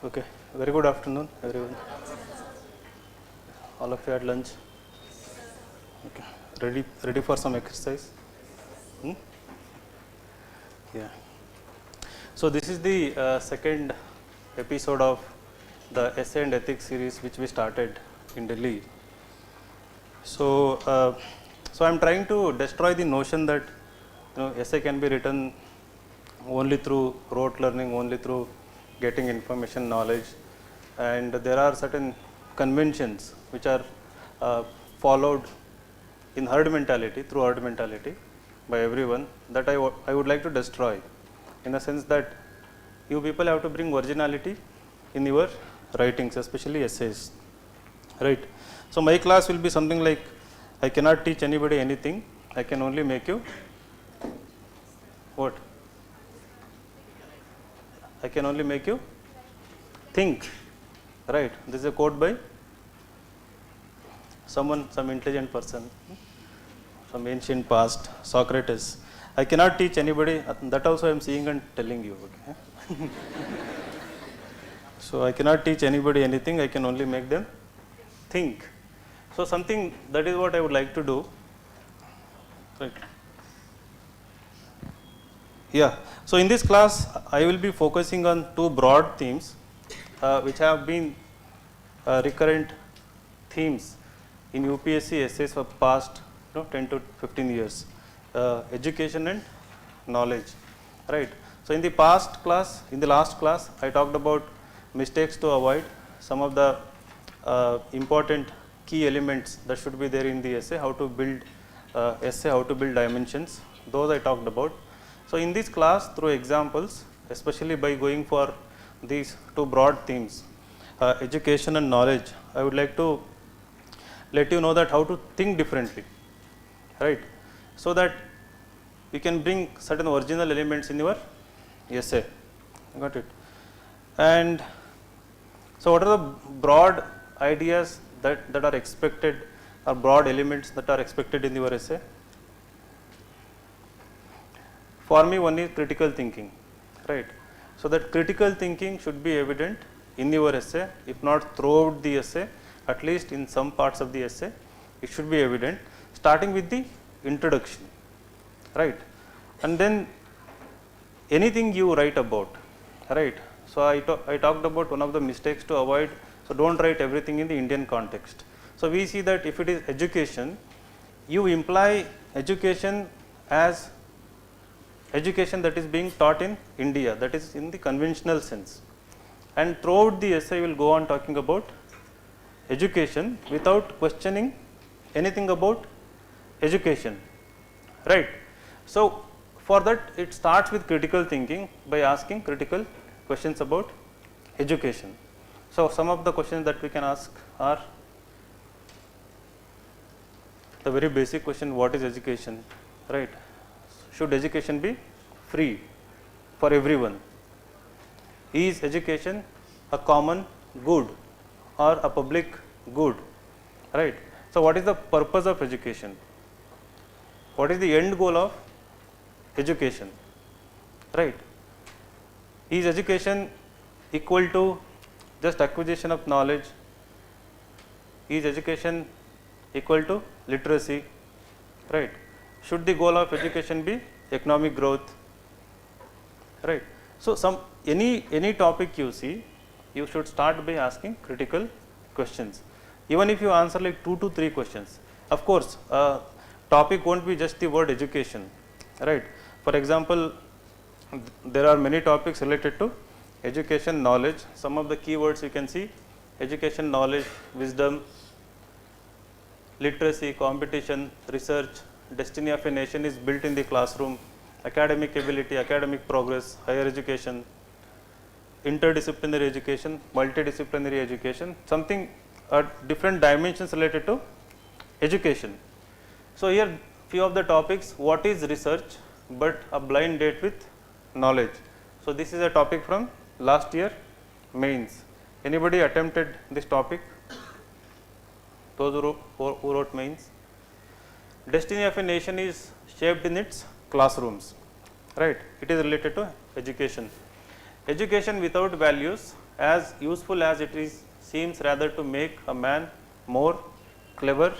Okay, very good afternoon, everyone. All of you had lunch. Okay, ready for some exercise? Yeah. So this is the second episode of the essay and ethics series which we started in Delhi. So, so I'm trying to destroy the notion that essay can be written only through rote learning, only through getting information, knowledge, and there are certain conventions which are followed in herd mentality, through herd mentality by everyone, that I would like to destroy, in the sense that you people have to bring originality in your writings, especially essays, right? So my class will be something like, I cannot teach anybody anything, I can only make you what? I can only make you think, right? This is a quote by someone, some intelligent person, some ancient past, Socrates. I cannot teach anybody, that also I am seeing and telling you, okay? So I cannot teach anybody anything, I can only make them think. So something, that is what I would like to do, right? Yeah, so in this class I will be focusing on two broad themes which have been recurrent themes in UPSC essays for past 10 to 15 years, education and knowledge, right? So in the past class, in the last class, I talked about mistakes to avoid, some of the important key elements that should be there in the essay, how to build essay, how to build dimensions, those I talked about. So in this class, through examples, especially by going for these two broad themes, education and knowledge, I would like to let you know that how to think differently, right? So that you can bring certain original elements in your essay, got it? And so what are the broad ideas that are expected, or broad elements that are expected in your essay? For me, one is critical thinking, right? So that critical thinking should be evident in your essay, if not throughout the essay, at least in some parts of the essay, it should be evident, starting with the introduction, right? And then anything you write about, right? So I talked about one of the mistakes to avoid, so don't write everything in the Indian context. So we see that if it is education, you imply education as education that is being taught in India, that is in the conventional sense. And throughout the essay, you will go on talking about education without questioning anything about education, right? So for that, it starts with critical thinking by asking critical questions about education. So some of the questions that we can ask are the very basic question, what is education, right? Should education be free for everyone? Is education a common good or a public good, right? So what is the purpose of education? What is the end goal of education, right? Is education equal to just acquisition of knowledge? Is education equal to literacy, right? Should the goal of education be economic growth, right? So any topic you see, you should start by asking critical questions. Even if you answer like 2 to 3 questions, of course, topic won't be just the word education, right? For example, there are many topics related to education, knowledge. Some of the keywords you can see: education, knowledge, wisdom, literacy, competition, research. Destiny of a nation is built in the classroom, academic ability, academic progress, higher education, interdisciplinary education, multidisciplinary education, something different dimensions related to education. So here few of the topics, what is research but a blind date with knowledge. So this is a topic from last year mains. Anybody attempted this topic? Those who wrote mains? Destiny of a nation is shaped in its classrooms, right? It is related to education. Education without values as useful as it is seems rather to make a man more clever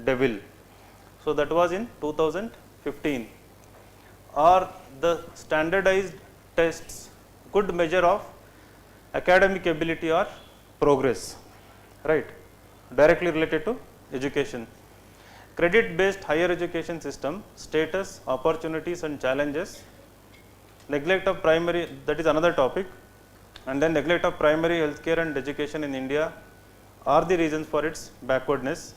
devil. So that was in 2015. Are the standardized tests good measure of academic ability or progress, right? Directly related to education. Credit based higher education system, status, opportunities and challenges, neglect of primary, that is another topic, and then neglect of primary healthcare and education in India are the reasons for its backwardness.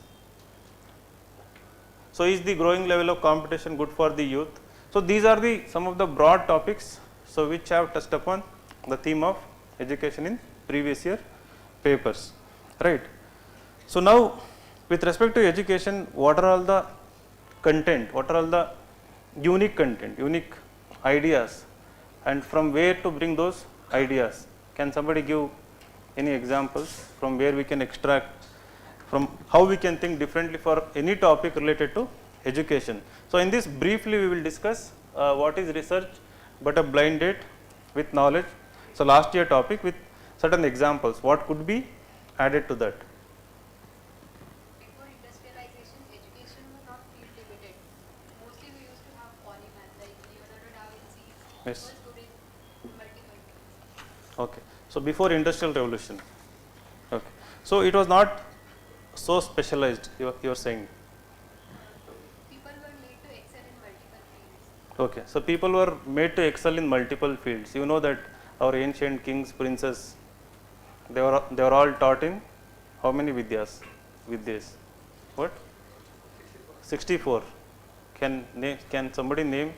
So is the growing level of competition good for the youth? So these are the some of the broad topics, so which have touched upon the theme of education in previous year papers, right? So now with respect to education, what are all the content, what are all the unique content, unique ideas, and from where to bring those ideas? Can somebody give any examples from where we can extract, from how we can think differently for any topic related to education? So in this briefly we will discuss what is research but a blind date with knowledge. So last year topic with certain examples, what could be added to that? Before industrialization, education was not field limited. Mostly we used to have polymath, like Leonardo da Vinci Yes. was good in multiple fields. Okay. So before industrial revolution. Okay. So it was not so specialized, you are saying. People were made to excel in multiple fields. Okay. So people were made to excel in multiple fields. You know that our ancient kings, princes, they were all taught in how many vidyas? Vidyas. What? 64. Can somebody name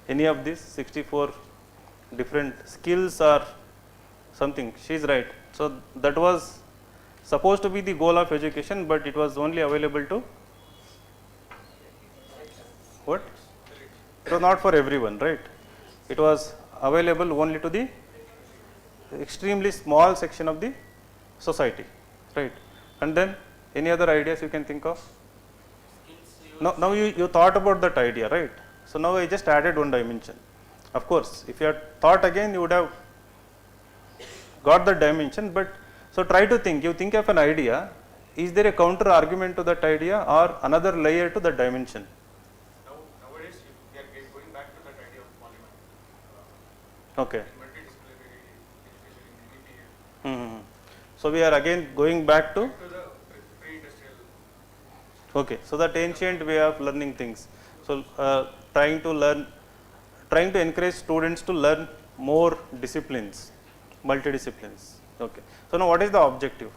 any of these 64 different skills or something? She is right. So that was supposed to be the goal of education, but it was only available to what? It was not for everyone, right? It was available only to the extremely small section of the society, right? And then any other ideas you can think of? Now you thought about that idea, right? So now I just added one dimension. Of course, if you had thought again, you would have got the dimension, but so try to think, you think of an idea, is there a counter argument to that idea or another layer to that dimension? Nowadays, we are going back to that idea of polymath. Okay. Multidisciplinary education in EPA. So we are again going back to, To the pre-industrial. okay, so that ancient way of learning things. So trying to encourage students to learn more disciplines, multidisciplines. Okay. So now what is the objective?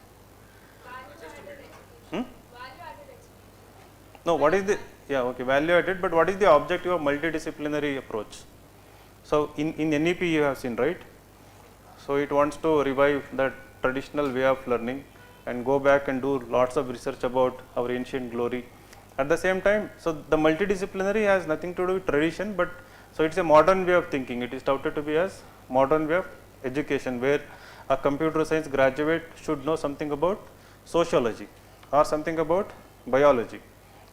Value added experience. No, what is the, yeah, okay, value added, but what is the objective of multidisciplinary approach? So in NEP you have seen, right? So it wants to revive that traditional way of learning and go back and do lots of research about our ancient glory. At the same time, so the multidisciplinary has nothing to do with tradition, but so it's a modern way of thinking. It is touted to be as modern way of education, where a computer science graduate should know something about sociology or something about biology,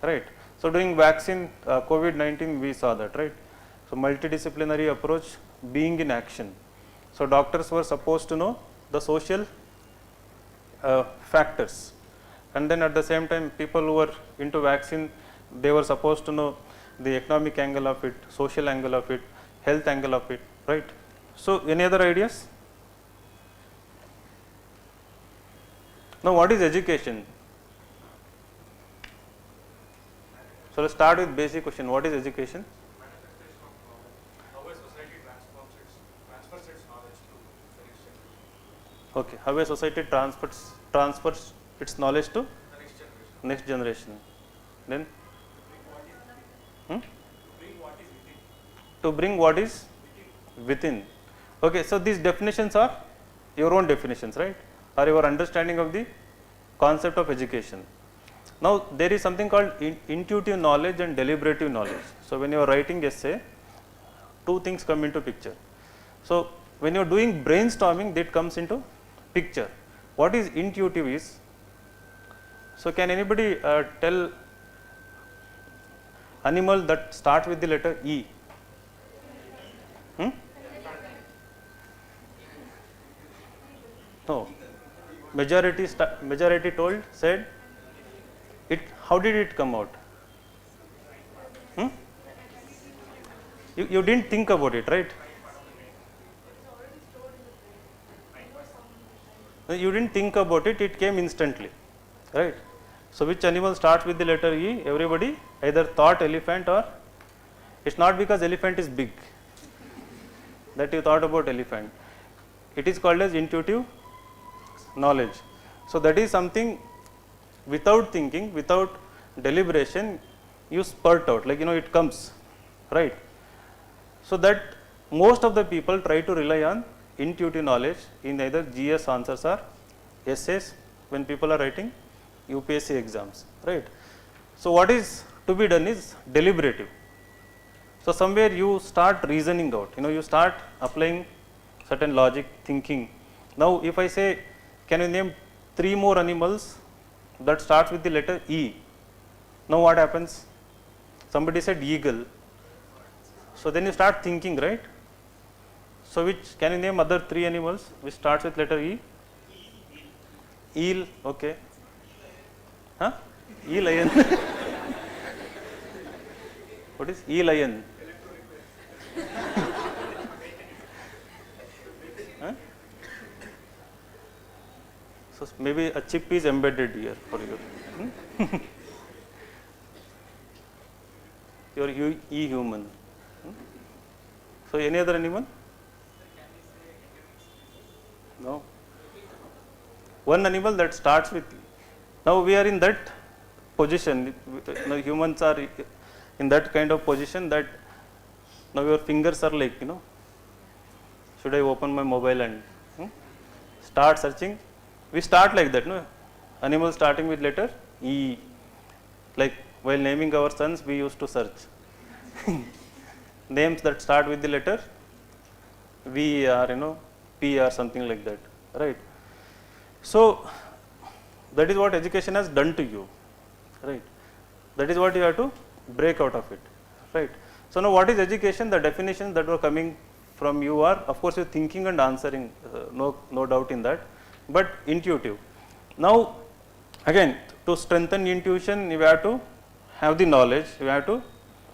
right? So during vaccine COVID-19 we saw that, right? So multidisciplinary approach being in action. So doctors were supposed to know the social factors, and then at the same time people who were into vaccine, they were supposed to know the economic angle of it, social angle of it, health angle of it, right? So any other ideas? Now what is education? So let's start with basic question. What is education? Manifestation of knowledge. How a society transfers its knowledge to the next generation. Okay, how a society transfers its knowledge to The next generation. next generation. Then to bring what is within. Okay, so these definitions are your own definitions, right? Or your understanding of the concept of education. Now there is something called intuitive knowledge and deliberative knowledge. So when you are writing essay, two things come into picture. So when you are doing brainstorming, that comes into picture. What is intuitive is, so can anybody tell animal that starts with the letter E? No. Majority told, said it. How did it come out? You didn't think about it, right? You didn't think about it, it came instantly, right? So which animal starts with the letter E? Everybody either thought elephant, or it's not because elephant is big that you thought about elephant. It is called as intuitive knowledge. So that is something without thinking, without deliberation, you spurt out, like it comes, right? So that most of the people try to rely on intuitive knowledge in either GS answers or essays when people are writing UPSC exams, right? So what is to be done is deliberative. So somewhere you start reasoning out, you start applying certain logic, thinking. Now if I say, can you name 3 more animals that starts with the letter E? Now what happens? Somebody said eagle. So then you start thinking, right? So which, can you name other 3 animals which starts with letter E? Eel, okay. Huh? E lion. What is E lion? Huh? So maybe a chip is embedded here for you. Your E human. So any other animal? No. One animal that starts with. Now we are in that position. Humans are in that kind of position that now your fingers are like, should I open my mobile and start searching? We start like that, no? Animals starting with letter E. Like while naming our sons, we used to search names that start with the letter V or P or something like that, right? So that is what education has done to you, right? That is what you have to break out of it, right? So now what is education? The definitions that were coming from you are, of course, you're thinking and answering, no doubt in that, but intuitive. Now again, to strengthen intuition, you have to have the knowledge. You have to,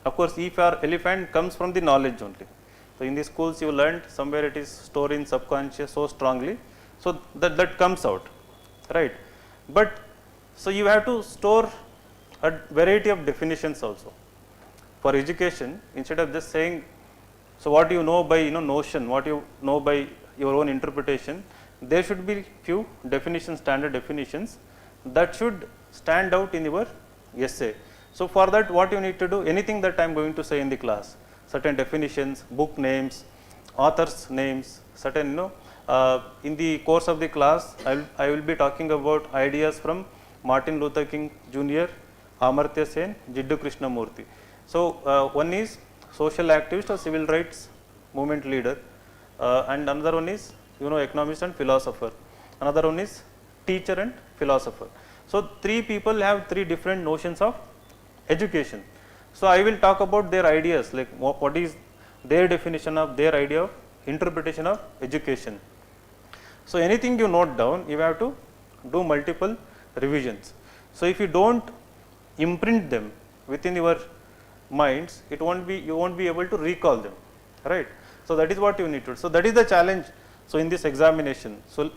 of course, if your elephant comes from the knowledge only. So in the schools you learned, somewhere it is stored in subconscious so strongly, so that comes out, right? But so you have to store a variety of definitions also for education, instead of just saying, so what you know by notion, what you know by your own interpretation, there should be few definitions, standard definitions that should stand out in your essay. So for that, what you need to do, anything that I am going to say in the class, certain definitions, book names, authors names, certain in the course of the class, I will be talking about ideas from Martin Luther King Jr., Amartya Sen, Jiddu Krishnamurti. So one is social activist or civil rights movement leader, and another one is economist and philosopher. Another one is teacher and philosopher. So 3 people have 3 different notions of education. So I will talk about their ideas, like what is their definition of, their idea of interpretation of education. So anything you note down, you have to do multiple revisions. So if you don't imprint them within your minds, you won't be able to recall them, right? So that is what you need to do. So that is the challenge. So in this examination, so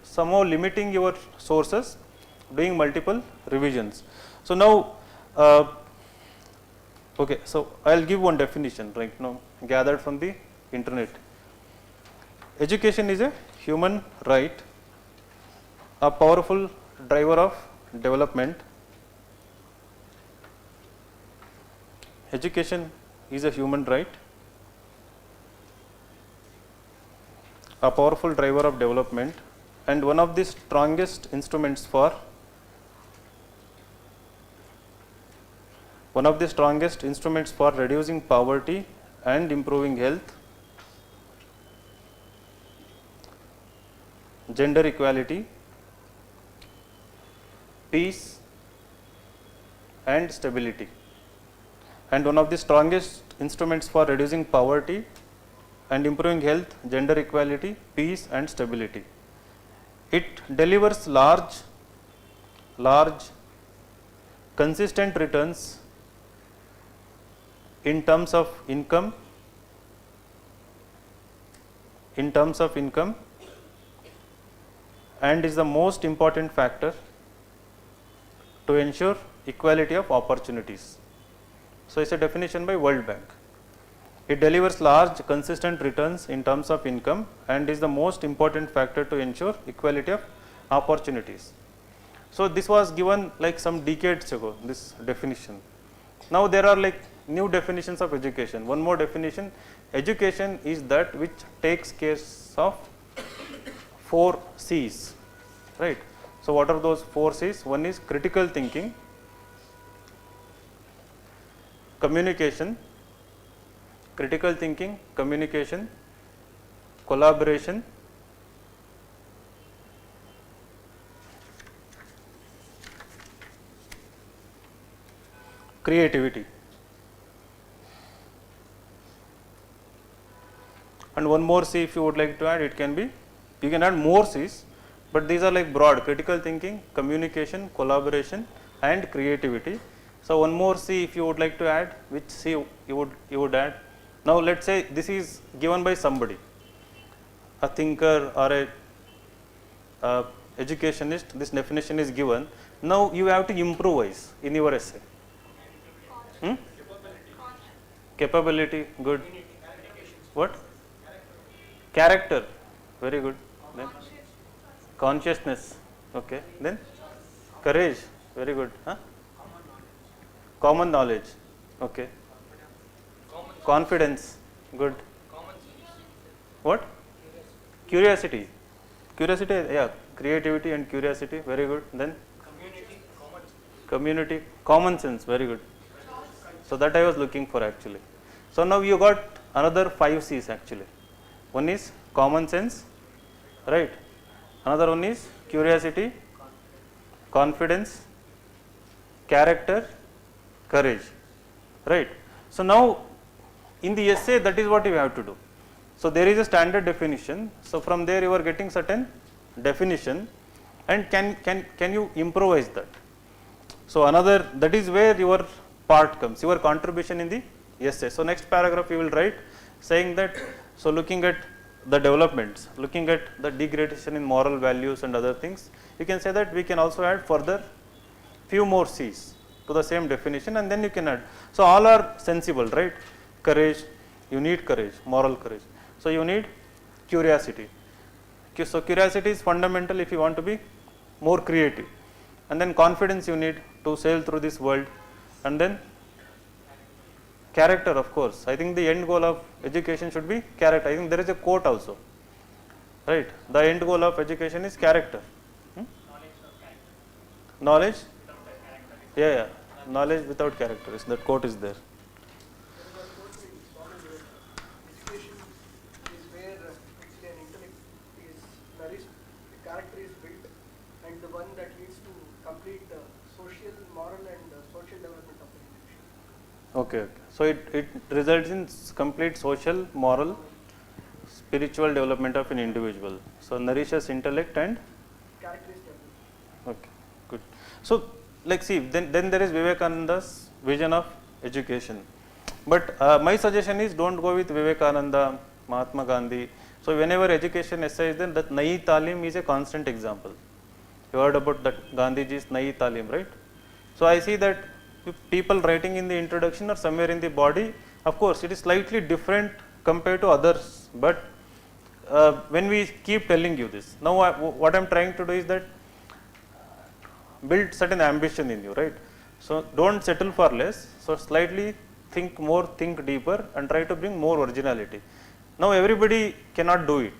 somehow limiting your sources, doing multiple revisions. So now, okay, so I'll give one definition right now gathered from the internet. Education is a human right, a powerful driver of development. Education is a human right, a powerful driver of development, and one of the strongest instruments for reducing poverty and improving health, gender equality, peace and stability. And one of the strongest instruments for reducing poverty and improving health, gender equality, peace and stability. it delivers large consistent returns in terms of income and is the most important factor to ensure equality of opportunities. So, it is a definition by World Bank. It delivers large consistent returns in terms of income and is the most important factor to ensure equality of opportunities. So, this was given like some decades ago, this definition. Now, there are like new definitions of education. One more definition: education is that which takes care of 4 C's, right. So, what are those 4 C's? One is critical thinking, communication, collaboration, creativity. And one more C if you would like to add, it can be, you can add more C's, but these are like broad: critical thinking, communication, collaboration and creativity. So, one more C if you would like to add, which C you would add? Now, let us say this is given by somebody, a thinker or a educationist, this definition is given. Now, you have to improvise in your essay. Capability, good. What? Character, very good. Then consciousness, okay. Then courage, very good. Common knowledge, okay. Confidence, good. What? Curiosity, yeah. Creativity and curiosity, very good. Then community, common sense, very good. So, that I was looking for actually. So, now you got another 5 C's actually. One is common sense, right. Another one is curiosity, confidence, character, courage, right. So, now in the essay, that is what you have to do. So, there is a standard definition. So, from there you are getting certain definition and can you improvise that. So, another, that is where your part comes, your contribution in the essay. So, next paragraph you will write saying that, so looking at the developments, looking at the degradation in moral values and other things, you can say that we can also add further few more C's to the same definition and then you can add. So, all are sensible, right. Courage, you need courage, moral courage. So, you need curiosity. So, curiosity is fundamental if you want to be more creative, and then confidence you need to sail through this world, and then character, of course. I think the end goal of education should be character. I think there is a quote also, right. The end goal of education is character. Knowledge? Yeah, knowledge without character. That quote is there. Education is where actually an intellect is nourished, the character is built, and the one that leads to complete social, moral and social development of the individual. Okay. So, it results in complete social, moral, spiritual development of an individual. So, nourishes intellect and Character is developed. okay, good. So, like see, then there is Vivekananda's vision of education. But my suggestion is, don't go with Vivekananda, Mahatma Gandhi. So, whenever education essay is there, that Nayi Talim is a constant example. You heard about that Gandhiji's Nayi Talim, right? So, I see that people writing in the introduction or somewhere in the body, of course, it is slightly different compared to others, but when we keep telling you this, now what I am trying to do is that build certain ambition in you, right. So, do not settle for less. So, slightly think more, think deeper and try to bring more originality. Now, everybody cannot do it.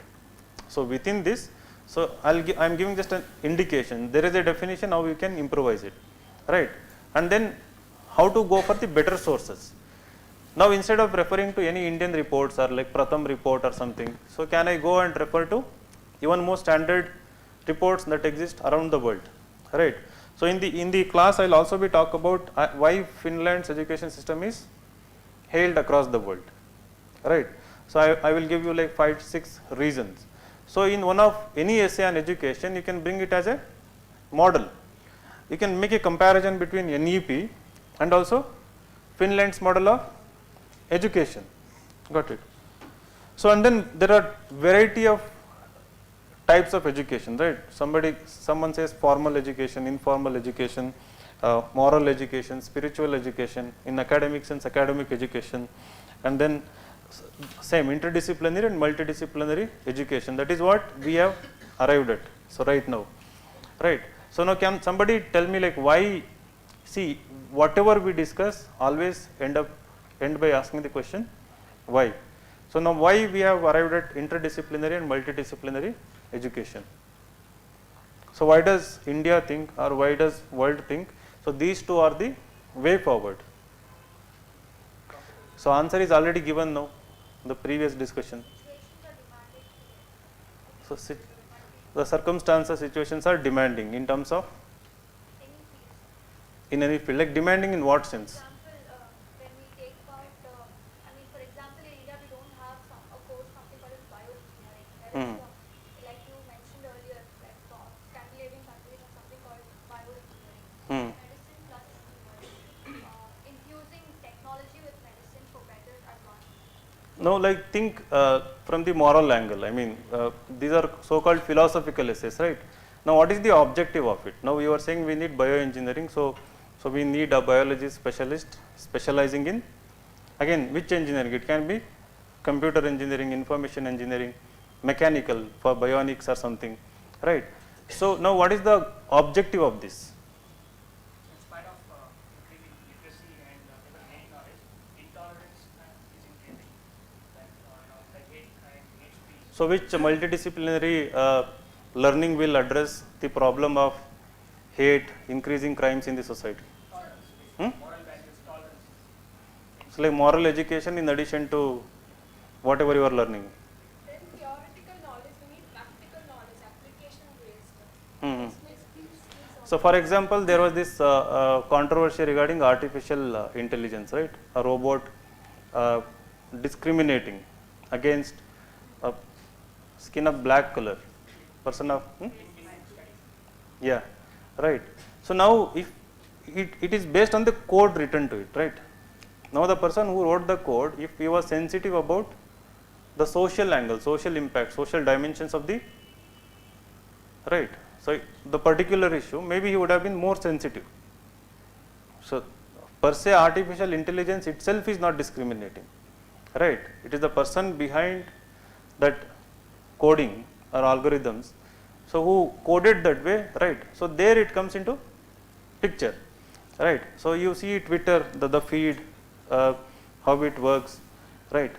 So, within this, so I am giving just an indication, there is a definition how you can improvise it, right. And then how to go for the better sources. Now, instead of referring to any Indian reports or like Pratham report or something, so can I go and refer to even more standard reports that exist around the world, right. So, in the class I will also be talk about why Finland's education system is hailed across the world, right. So, I will give you like 5-6 reasons. So in one of any essay on education, you can bring it as a model. You can make a comparison between NEP and also Finland's model of education. Got it? So and then there are variety of types of education, right? Someone says formal education, informal education, moral education, spiritual education, in academic sense, academic education, and then same interdisciplinary and multidisciplinary education. That is what we have arrived at. So right now, right? So now can somebody tell me like why? See, whatever we discuss always end by asking the question why. So now why we have arrived at interdisciplinary and multidisciplinary education? So why does India think, or why does world think? So these two are the way forward. So answer is already given now in the previous discussion. So the circumstances, situations are demanding in terms of in any field. Like demanding in what sense? When we take part, for example, in India we don't have a course, something called as bioengineering. Whereas, like you mentioned earlier, like Scandinavian countries have something called bioengineering. Medicine plus engineering. Infusing technology with medicine for better advancement. No, like think from the moral angle. I mean, these are so-called philosophical essays, right? Now, what is the objective of it? Now, you are saying we need bioengineering, so we need a biology specialist specializing in, again, which engineering? It can be computer engineering, information engineering, mechanical for bionics or something, right? So now, what is the objective of this? In spite of increasing literacy and people gaining knowledge, intolerance is increasing. Like hate crime, hate speech. So which multidisciplinary learning will address the problem of hate, increasing crimes in the society? Moral values, tolerance. So like moral education in addition to whatever you are learning. Then theoretical knowledge, we need practical knowledge, application based. So for example, there was this controversy regarding artificial intelligence, right? A robot discriminating against a skin of black color, person of, yeah, right. So now if it is based on the code written to it, right? Now the person who wrote the code, if he was sensitive about the social angle, social impact, social dimensions of the, right? So the particular issue, maybe he would have been more sensitive. So per se artificial intelligence itself is not discriminating, right? It is the person behind that coding or algorithms, so who coded that way, right? So there it comes into picture, right? So you see Twitter, the feed, how it works, right?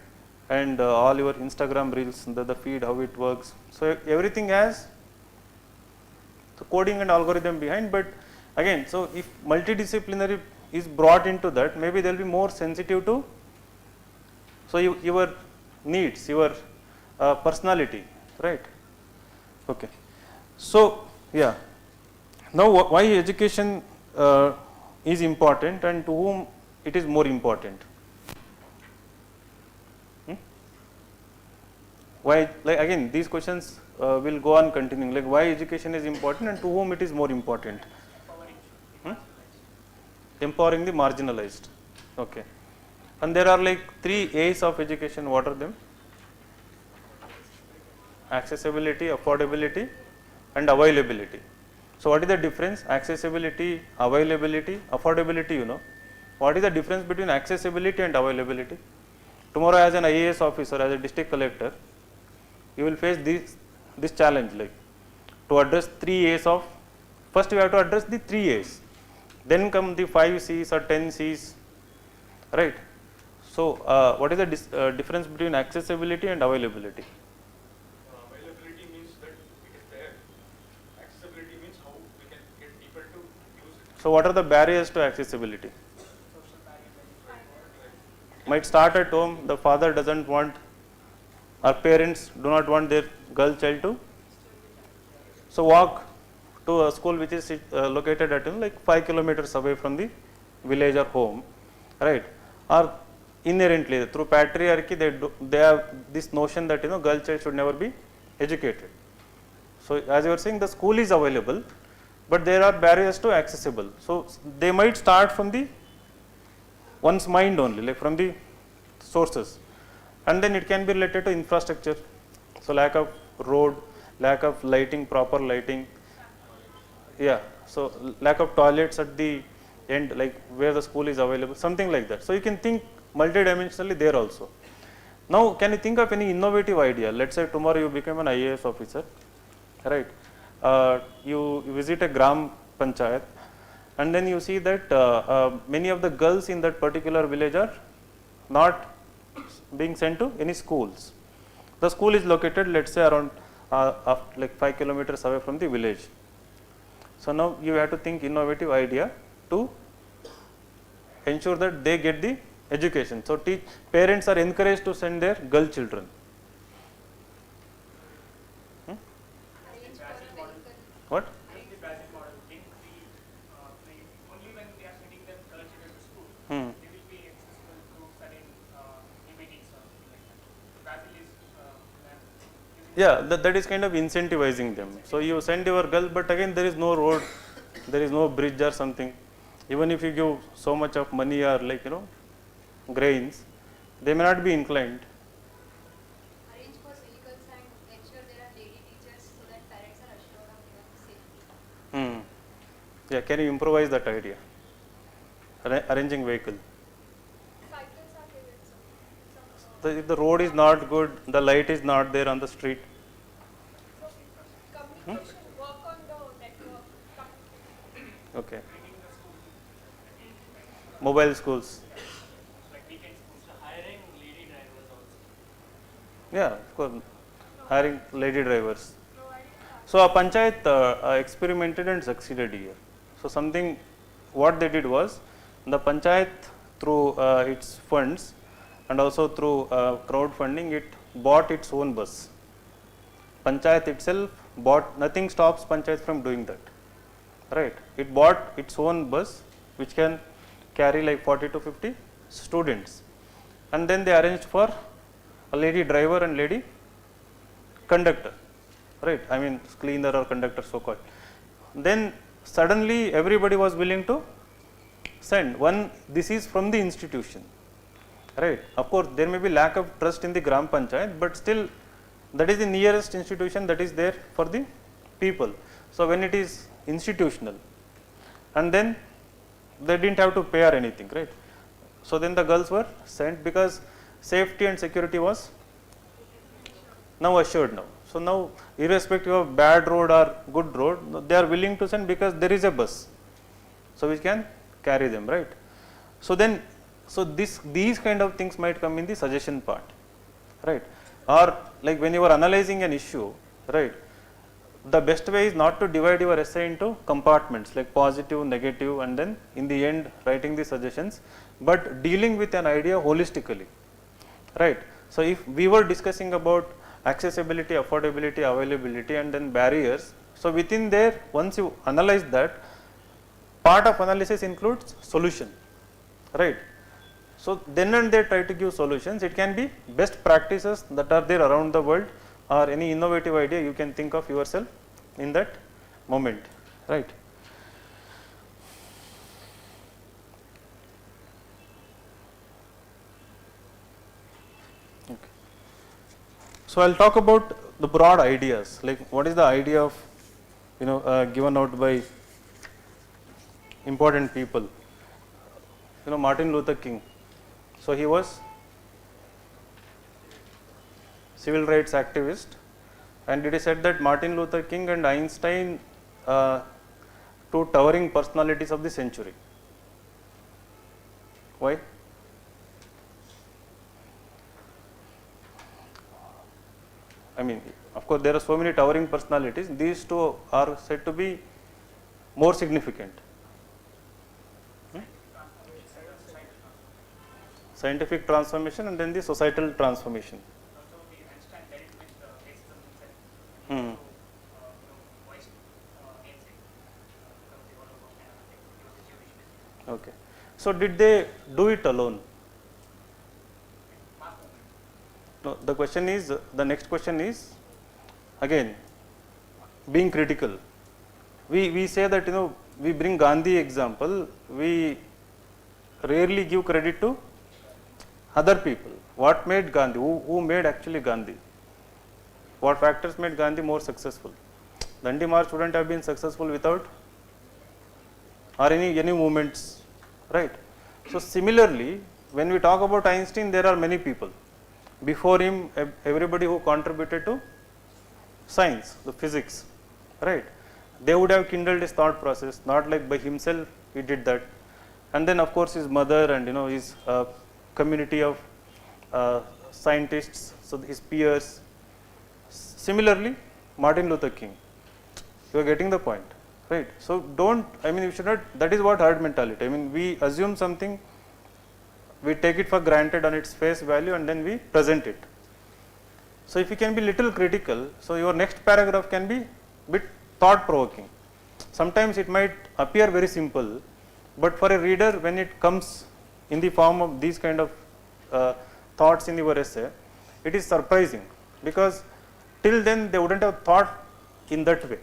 And all your Instagram reels, the feed, how it works. So everything has the coding and algorithm behind. But again, so if multidisciplinary is brought into that, maybe they will be more sensitive to, so your needs, your personality, right? Okay. So yeah, now why education is important and to whom it is more important? Why, like again, these questions will go on continuing, like why education is important and to whom it is more important? Empowering the marginalized. Okay. And there are like 3 A's of education. What are them? Accessibility, affordability and availability. So what is the difference? Accessibility, availability, affordability, you know. What is the difference between accessibility and availability? Tomorrow as an IAS officer, as a district collector, you will face this challenge, like to address 3 A's of, first you have to address the 3 A's, then come the 5 C's or 10 C's, right? So what is the difference between accessibility and availability? Availability means that it is there. Accessibility means how we can get people to use it. So what are the barriers to accessibility? Social barriers. Might start at home, the father doesn't want, our parents do not want their girl child to, so walk to a school which is located at like 5 kilometers away from the village or home, right? Or inherently through patriarchy they have this notion that girl child should never be educated. So as you were saying, the school is available, but there are barriers to accessible. So they might start from the one's mind only, like from the sources, and then it can be related to infrastructure. So lack of road, lack of lighting, proper lighting, yeah. So lack of toilets at the end, like where the school is available, something like that. So you can think multidimensionally there also. Now can you think of any innovative idea? Let's say tomorrow you become an IAS officer, right? You visit a Gram Panchayat, and then you see that many of the girls in that particular village are not being sent to any schools. The school is located, let's say, around like 5 kilometers away from the village. So now you have to think innovative idea to ensure that they get the education. So parents are encouraged to send their girl children. What? Like the Brazil model, only when we are sending them girl children to school, they will be accessible to certain meetings or something like that. Brazil is Yeah, that is kind of incentivizing them. So you send your girl, but again there is no road, there is no bridge or something. Even if you give so much of money or like grains, they may not be inclined. Arrange for vehicles and make sure there are lady teachers so that parents are assured of their safety. Yeah, can you improvise that idea? Arranging vehicle. Cycles are given, If the road is not good, the light is not there on the street. communication, work on the network, communication. Okay. Mobile schools. like weekend schools. So hiring lady drivers also. Yeah, of course. Hiring lady drivers. So a panchayat experimented and succeeded here. So something, what they did was, the panchayat through its funds and also through crowdfunding, it bought its own bus. Panchayat itself bought, nothing stops panchayat from doing that, right? It bought its own bus which can carry like 40 to 50 students, and then they arranged for a lady driver and lady conductor, right? I mean cleaner or conductor, so called. Then suddenly everybody was willing to send one. This is from the institution, right? Of course there may be lack of trust in the Gram Panchayat, but still that is the nearest institution that is there for the people. So when it is institutional, and then they didn't have to pay or anything, right? So then the girls were sent because safety and security was now assured now. So now irrespective of bad road or good road, they are willing to send because there is a bus, so which can carry them, right? So then, so these kind of things might come in the suggestion part, right? Or like when you are analyzing an issue, right? The best way is not to divide your essay into compartments like positive, negative, and then in the end writing the suggestions, but dealing with an idea holistically, right? So if we were discussing about accessibility, affordability, availability, and then barriers, so within there, once you analyze that, part of analysis includes solution, right? So then and there try to give solutions. It can be best practices that are there around the world, or any innovative idea you can think of yourself in that moment, right? Okay. So I'll talk about the broad ideas, like what is the idea of, given out by important people. Martin Luther King. So he was civil rights activist, and it is said that Martin Luther King and Einstein, two towering personalities of the century. Why? I mean, of course there are so many towering personalities, these two are said to be more significant. Scientific transformation and then the societal transformation. Also, the Einstein led it with racism himself. Voiced against it because they were of Okay. So did they do it alone? mass movement. No, the question is, the next question is, again, being critical. We say that, you know, we bring Gandhi example, we rarely give credit to other people. What made Gandhi? Who made actually Gandhi? What factors made Gandhi more successful? Dandi March wouldn't have been successful without, or any movements, right? So similarly, when we talk about Einstein, there are many people. Before him, everybody who contributed to science, the physics, right? They would have kindled his thought process, not like by himself he did that. And then of course his mother and, you know, his community of scientists, so his peers. Similarly, Martin Luther King. You are getting the point, right? So don't, I mean, you should not, that is what herd mentality. I mean, we assume something, we take it for granted on its face value and then we present it. So if you can be little critical, so your next paragraph can be bit thought provoking. Sometimes it might appear very simple, but for a reader, when it comes in the form of these kind of thoughts in your essay, it is surprising, because till then they wouldn't have thought in that way.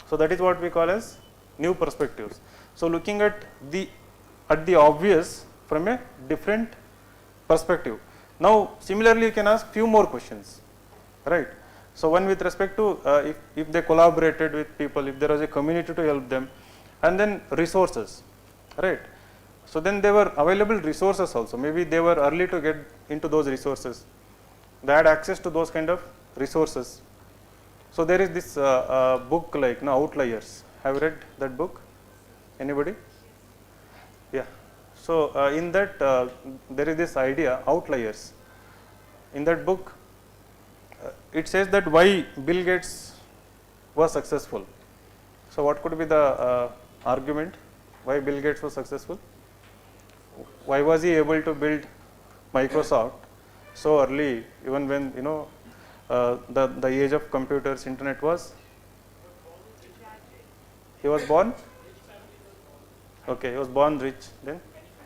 So that is what we call as new perspectives. So looking at the obvious from a different perspective. Now similarly you can ask few more questions, right? So one with respect to if they collaborated with people, if there was a community to help them, and then resources, right? So then there were available resources also. Maybe they were early to get into those resources. They had access to those kind of resources. So there is this book like Outliers. Have you read that book? Anybody? Yeah. So in that there is this idea, outliers. In that book, it says that why Bill Gates was successful. So what could be the argument why Bill Gates was successful? Why was he able to build Microsoft so early, even when, you know, the age of computers, internet was? He was born? Okay, he was born rich. Then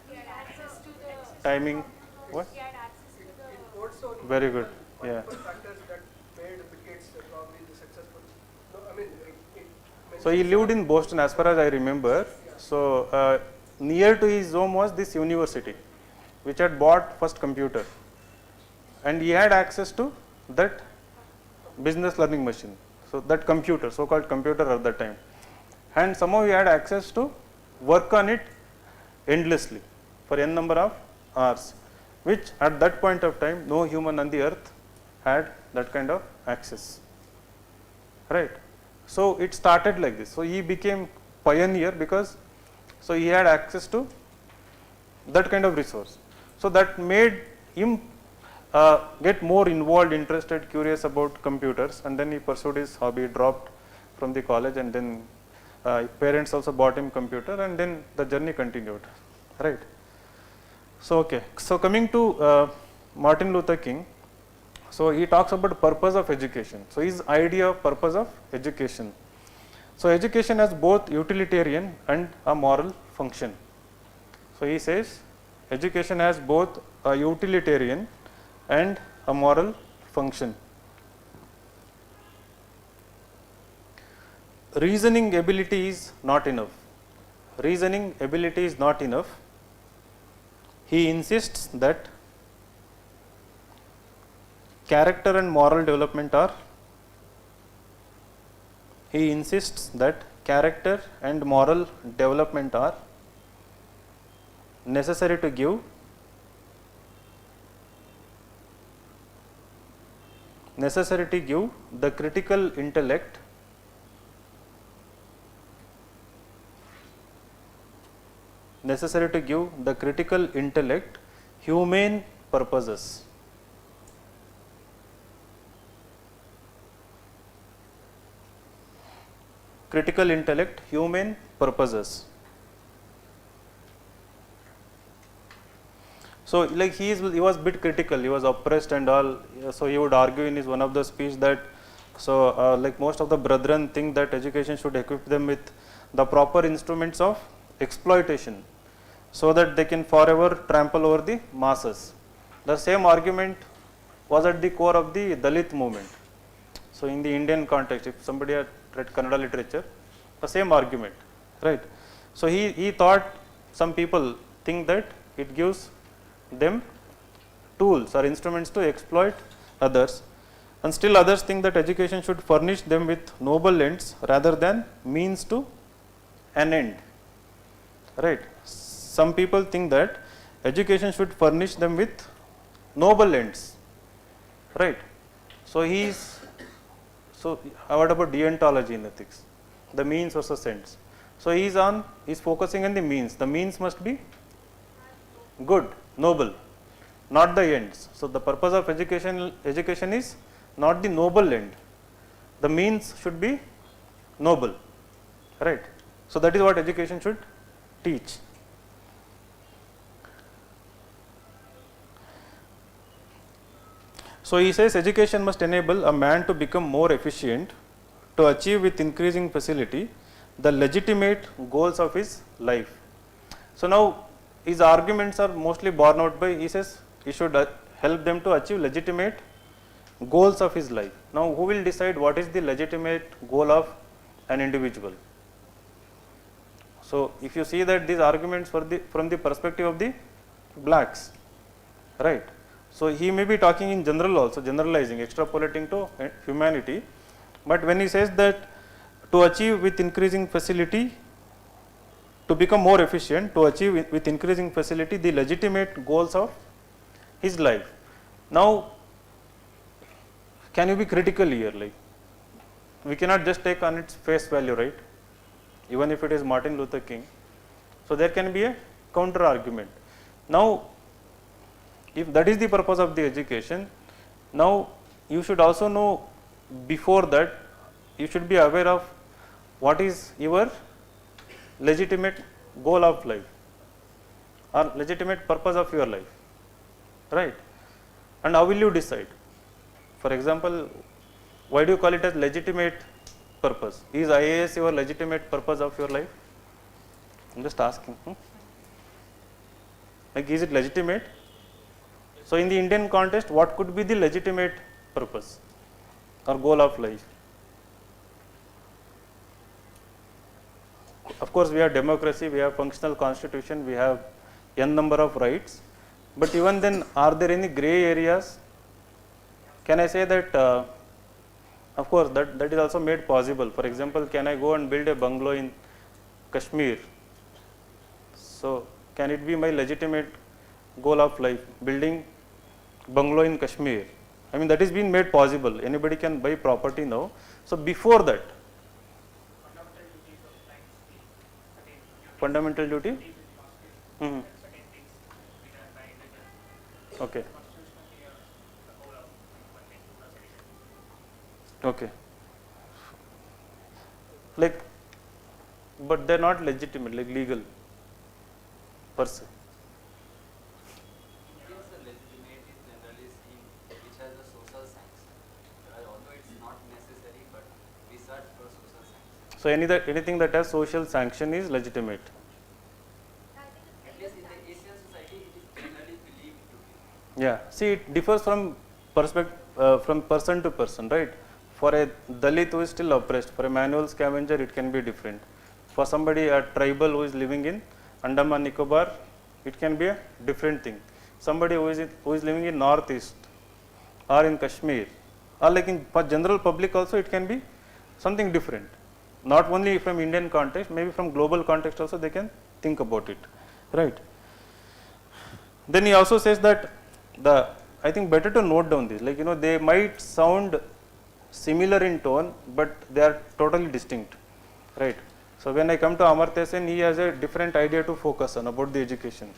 He had access to the timing, what? he had access to the It quotes on Very good. Yeah. multiple factors that made Bill Gates probably the successful. No, I mean, it So he lived in Boston, as far as I remember. So near to his home was this university, which had bought first computer, and he had access to that business learning machine. So that computer, so-called computer at that time, and somehow he had access to work on it endlessly for n number of hours, which at that point of time no human on the earth had that kind of access, right? So it started like this. So he became pioneer because so he had access to that kind of resource. So that made him get more involved, interested, curious about computers, and then he pursued his hobby, dropped from the college, and then parents also bought him computer, and then the journey continued, right? So okay, so coming to Martin Luther King, so he talks about purpose of education. So his idea of purpose of education. So education has both utilitarian and a moral function. So he says education has both a utilitarian and a moral function. Reasoning ability is not enough. Reasoning ability is not enough. He insists that character and moral development are. He insists that character and moral development are necessary to give the critical intellect humane purposes. Critical intellect, humane purposes. So like he was a bit critical, he was oppressed and all, so he would argue in his one of the speech that so like most of the brethren think that education should equip them with the proper instruments of exploitation so that they can forever trample over the masses. The same argument was at the core of the Dalit movement. So in the Indian context, if somebody had read Kannada literature, the same argument, right? So he thought some people think that it gives them tools or instruments to exploit others, and still others think that education should furnish them with noble ends rather than means to an end, right? Some people think that education should furnish them with noble ends, right? So what about deontology in ethics? The means versus ends. So he's focusing on the means. The means must be good, noble, not the ends. So the purpose of education is not the noble end. The means should be noble, right? So that is what education should teach. So he says education must enable a man to become more efficient, to achieve with increasing facility the legitimate goals of his life. So now his arguments are mostly borne out by, he says he should help them to achieve legitimate goals of his life. Now who will decide what is the legitimate goal of an individual? So if you see that these arguments from the perspective of the blacks, right? So he may be talking in general also, generalizing, extrapolating to humanity, but when he says that to achieve with increasing facility, to become more efficient, to achieve with increasing facility the legitimate goals of his life. Now can you be critical here? Like, we cannot just take on its face value, right? Even if it is Martin Luther King. So there can be a counter argument. Now if that is the purpose of the education, now you should also know, before that you should be aware of what is your legitimate goal of life or legitimate purpose of your life, right? And how will you decide? For example, why do you call it as legitimate purpose? Is IAS your legitimate purpose of your life? I am just asking. Like, is it legitimate? So in the Indian context, what could be the legitimate purpose or goal of life? Of course, we have democracy, we have functional constitution, we have n number of rights, but even then, are there any gray areas? Can I say that, of course, that is also made possible. For example, can I go and build a bungalow in Kashmir? So can it be my legitimate goal of life, building bungalow in Kashmir? I mean, that is being made possible. Anybody can buy property now. So before that, fundamental duty. Mm-hmm. Okay. Okay. Like, but they are not legitimate, like legal per se. Yes, the legitimate is generally seen which has a social sanction. Although it's not necessary, but we search for social sanction. So anything that has social sanction is legitimate. At least in the Asian society, it is generally believed to be. Yeah. See, it differs from person to person, right? For a Dalit who is still oppressed, for a manual scavenger, it can be different. For somebody, a tribal who is living in Andaman Nicobar, it can be a different thing. Somebody who is living in Northeast or in Kashmir, or like for general public also, it can be something different. Not only from Indian context, maybe from global context also they can think about it, right? Then he also says that I think better to note down this, like, they might sound similar in tone, but they are totally distinct, right? So when I come to Amartya Sen, he has a different idea to focus on about the education,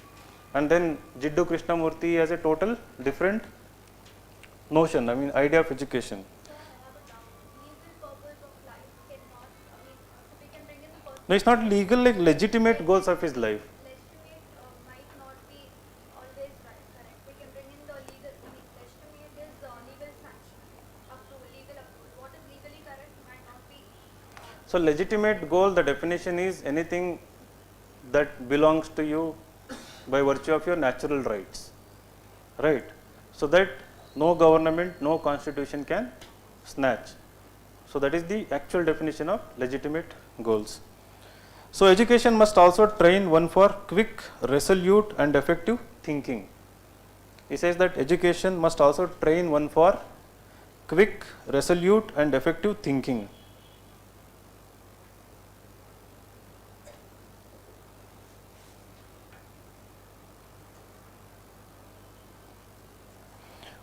and then Jiddu Krishnamurti has a total different notion, I mean idea of education. So I have a doubt. Legal purpose of life cannot, we can bring in the No, it's not legal, like legitimate goals of his life. legitimate might not be always right, correct? We can bring in the legal, legitimate is legal sanction, legal approval. What is legally correct might not be. So legitimate goal, the definition is anything that belongs to you by virtue of your natural rights, right? So that no government, no constitution can snatch. So that is the actual definition of legitimate goals. So education must also train one for quick, resolute and effective thinking. He says that education must also train one for quick, resolute and effective thinking.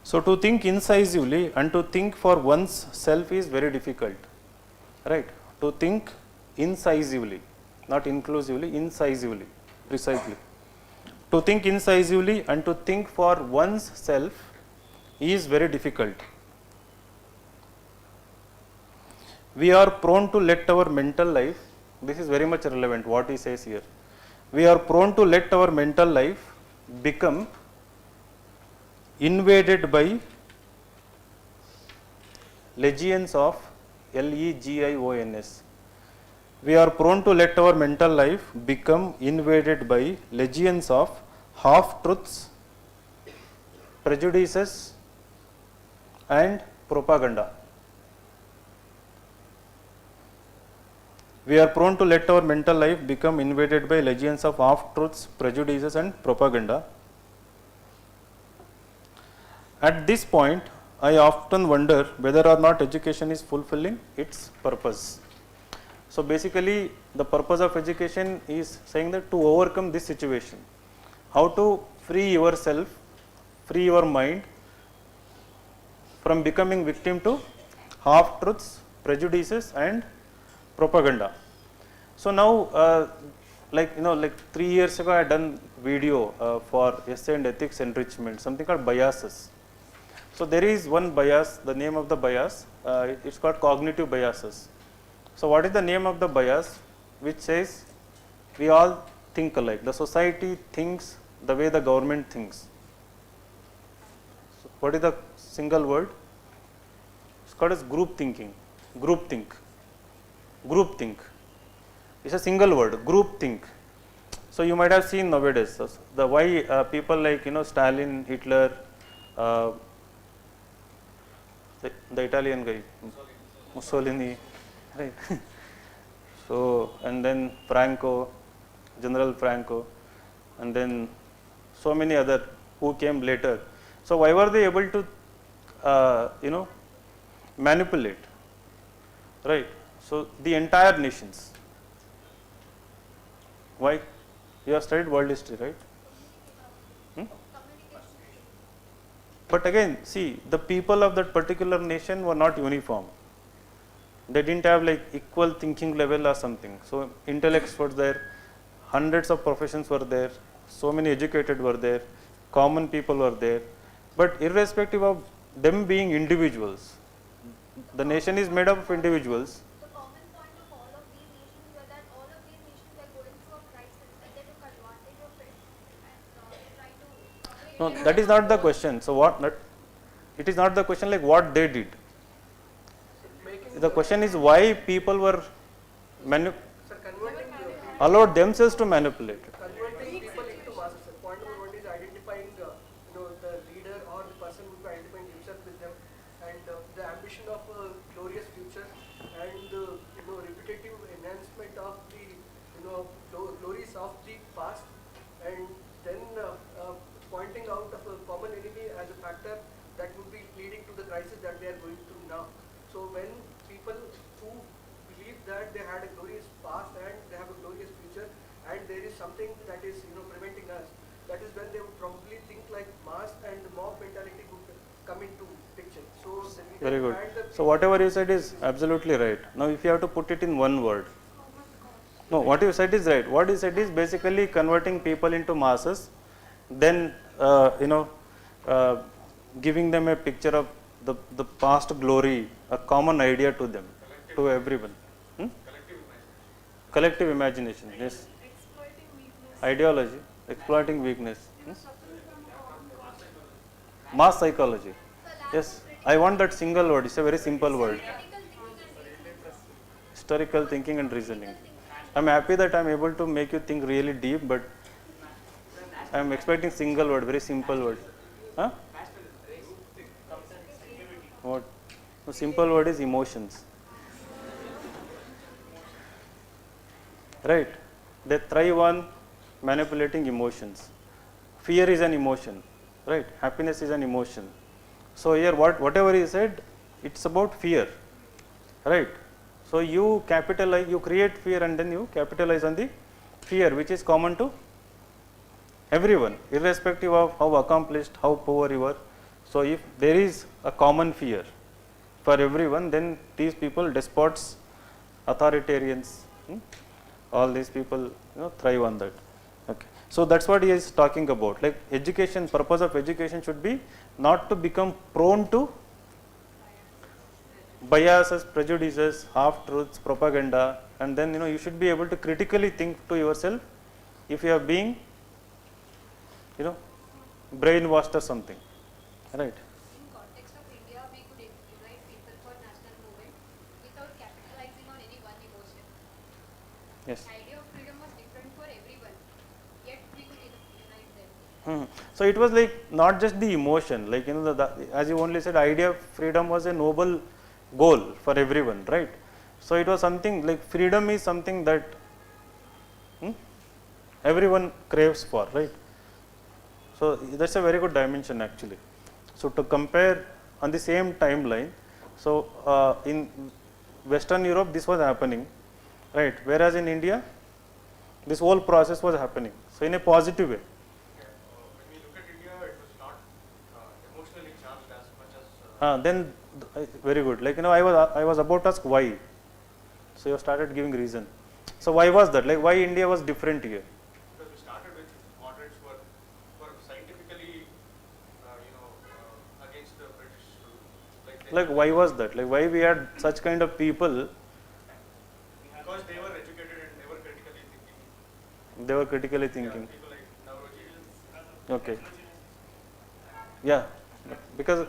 So to think incisively and to think for one's self is very difficult, right? To think incisively, not inclusively, incisively, precisely. To think incisively and to think for one's self is very difficult. We are prone to let our mental life, this is very much relevant what he says here. We are prone to let our mental life become invaded by legions of legions. We are prone to let our mental life become invaded by legions of half truths, prejudices and propaganda. We are prone to let our mental life become invaded by legions of half truths, prejudices and propaganda. At this point, I often wonder whether or not education is fulfilling its purpose. So basically, the purpose of education is saying that to overcome this situation, how to free yourself, free your mind from becoming victim to half truths, prejudices and propaganda. So now, like 3 years ago, I had done video for essay and ethics enrichment, something called biases. So there is one bias, the name of the bias, it's called cognitive biases. So what is the name of the bias? Which says we all think alike. The society thinks the way the government thinks. So what is the single word? It's called as group thinking. Group think. Group think. It's a single word. Group think. So you might have seen nowadays the why people like Stalin, Hitler, the Italian guy, Mussolini, right? So and then Franco, General Franco, and then so many other who came later. So why were they able to manipulate, right? So the entire nations. Why? You have studied world history, right? But again, see, the people of that particular nation were not uniform. They didn't have like equal thinking level or something. So intellects were there, hundreds of professions were there, so many educated were there, common people were there. But irrespective of them being individuals, the nation is made up of individuals. The common point of all of these nations were that all of these nations were going through a crisis and they took advantage of it and they tried to. No, that is not the question. So it is not the question like what they did. The question is why people were allowed themselves to manipulate it. Converting people into masses. Point number one is identifying the leader or the person who is identifying himself with them, and the ambition of a glorious future, and repetitive enhancement of the glories of the past, and then pointing out of a common enemy as a factor that would be leading to the crisis that they are going through now. So when people who believe that they had a glorious past and they have a glorious future and there is something that is preventing us, that is when they would probably think like mass and mob mentality would come into picture. So very good. So whatever you said is absolutely right. Now if you have to put it in one word, no, what you said is right. What you said is basically converting people into masses, then giving them a picture of the past glory, a common idea to them, to everyone. Collective imagination, yes. Ideology, exploiting weakness. Mass psychology. Yes, I want that single word. It's a very simple word. Historical thinking and reasoning. I'm happy that I'm able to make you think really deep, but I'm expecting single word, very simple word. Huh? What? The simple word is emotions. right? They thrive on manipulating emotions. Fear is an emotion, right? Happiness is an emotion. So here whatever he said, it's about fear, right? So you capitalize, you create fear and then you capitalize on the fear which is common to everyone, irrespective of how accomplished, how poor you are. So if there is a common fear for everyone, then these people, despots, authoritarians, all these people thrive on that. Okay. So that's what he is talking about. Like education, purpose of education should be not to become prone to biases, prejudices, half truths, propaganda, and then you should be able to critically think to yourself if you are being brainwashed or something, right? In context of India, we could unite people for national movement without capitalizing on any one emotion. Yes. The idea of freedom was different for everyone, yet we could unite them. So it was like not just the emotion, like as you only said, idea of freedom was a noble goal for everyone, right? So it was something like freedom is something that everyone craves for, right? So that's a very good dimension actually. So to compare on the same timeline, so in Western Europe this was happening, right? Whereas in India, this whole process was happening. So in a positive way. When we look at India, it was not emotionally charged as much as. Then very good. Like I was about to ask why. So you started giving reason. So why was that? Like why India was different here? Because we started with moderates who were scientifically, against the British rule. Like why was that? Like why we had such kind of people? Because they were educated and they were critically thinking. They were critically thinking. Yeah, people like Nauroji. Okay. Yeah, because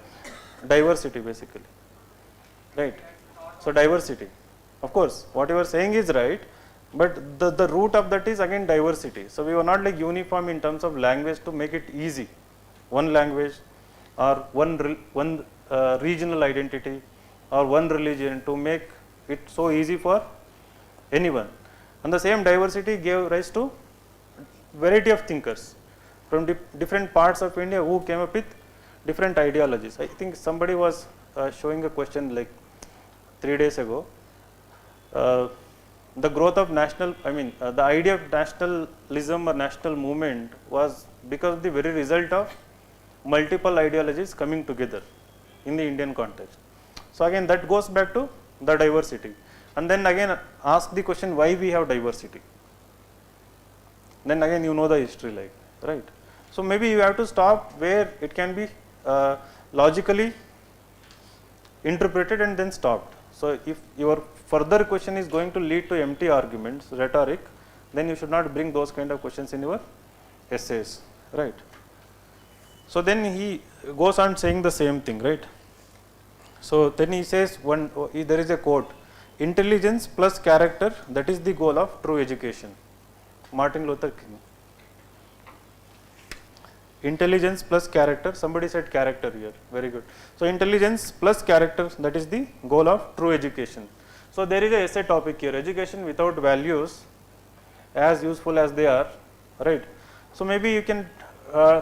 diversity basically, right? So diversity, of course, what you are saying is right, but the root of that is again diversity. So we were not like uniform in terms of language to make it easy, one language or one regional identity or one religion to make it so easy for anyone. And the same diversity gave rise to variety of thinkers from different parts of India who came up with different ideologies. I think somebody was showing a question like 3 days ago. The growth of the idea of nationalism or national movement was because of the very result of multiple ideologies coming together in the Indian context. So again that goes back to the diversity. And then again ask the question why we have diversity. Then again the history, like, right? So maybe you have to stop where it can be logically interpreted and then stopped. So if your further question is going to lead to empty arguments, rhetoric, then you should not bring those kind of questions in your essays, right? So then he goes on saying the same thing, right? So then he says there is a quote, intelligence plus character, that is the goal of true education. Martin Luther King. Intelligence plus character, somebody said character here, very good. So intelligence plus character, that is the goal of true education. So there is a essay topic here, education without values, as useful as they are, right? So maybe you can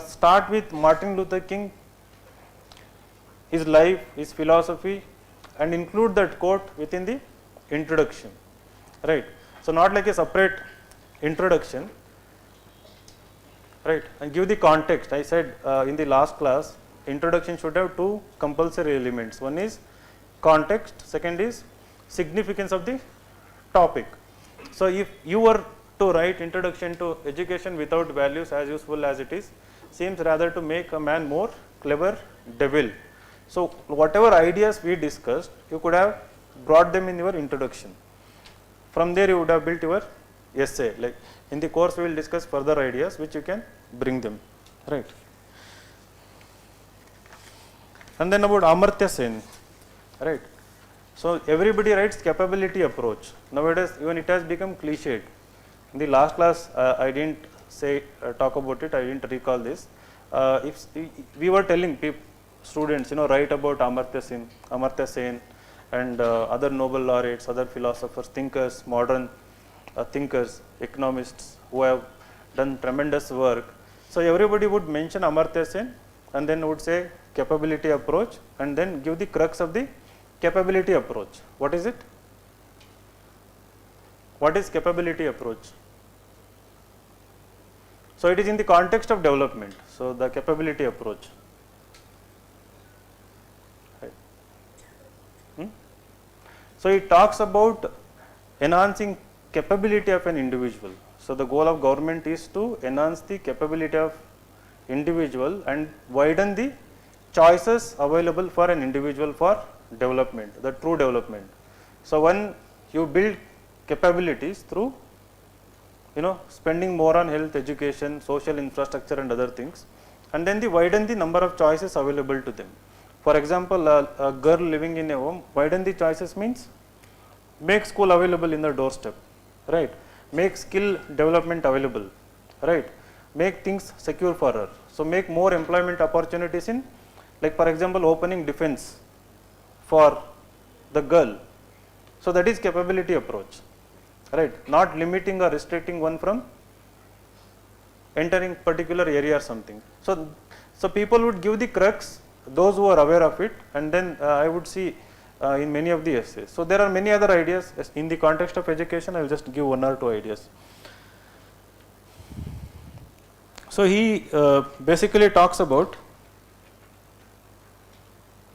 start with Martin Luther King, his life, his philosophy, and include that quote within the introduction, right? So not like a separate introduction, right? And give the context. I said in the last class, introduction should have two compulsory elements. One is context, second is significance of the topic. So if you were to write introduction to education without values, as useful as it is, seems rather to make a man more clever devil. So whatever ideas we discussed, you could have brought them in your introduction. From there you would have built your essay. Like in the course we will discuss further ideas which you can bring them, right? And then about Amartya Sen, right? So everybody writes capability approach. Nowadays even it has become cliched. In the last class I didn't say talk about it, I didn't recall this. If we were telling students, write about Amartya Sen and other Nobel laureates, other philosophers, thinkers, modern thinkers, economists who have done tremendous work. So everybody would mention Amartya Sen and then would say capability approach and then give the crux of the capability approach. What is it? What is capability approach? So it is in the context of development. So the capability approach. Right. So it talks about enhancing capability of an individual. So the goal of government is to enhance the capability of individual and widen the choices available for an individual for development, the true development. So when you build capabilities through spending more on health, education, social infrastructure and other things, and then widen the number of choices available to them. For example, a girl living in a home, widen the choices means make school available in the doorstep, right? Make skill development available, right? Make things secure for her. So make more employment opportunities in, like for example, opening defense for the girl. So that is capability approach, right? Not limiting or restricting one from entering particular area or something. So people would give the crux, those who are aware of it, and then I would see in many of the essays. So there are many other ideas in the context of education. I will just give one or two ideas. So he basically talks about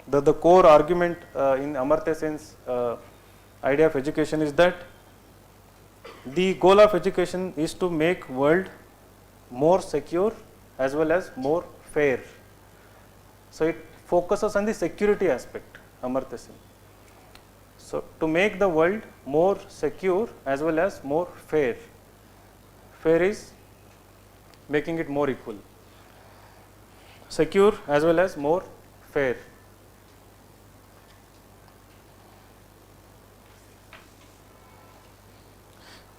the core argument in Amartya Sen's idea of education is that the goal of education is to make world more secure as well as more fair. So it focuses on the security aspect, Amartya Sen. So to make the world more secure as well as more fair. Fair is making it more equal. Secure as well as more fair.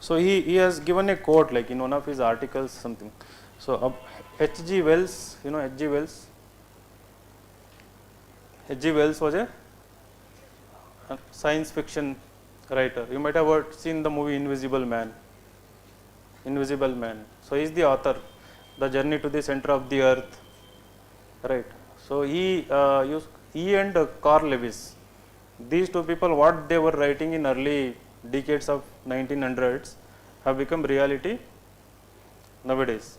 So he has given a quote like in one of his articles something. So H.G. Wells, H.G. Wells. H.G. Wells was a science fiction writer. You might have seen the movie Invisible Man. Invisible Man. So he is the author, The Journey to the Center of the Earth, right? So he and Carl Lewis, these two people, what they were writing in early decades of 1900s have become reality nowadays,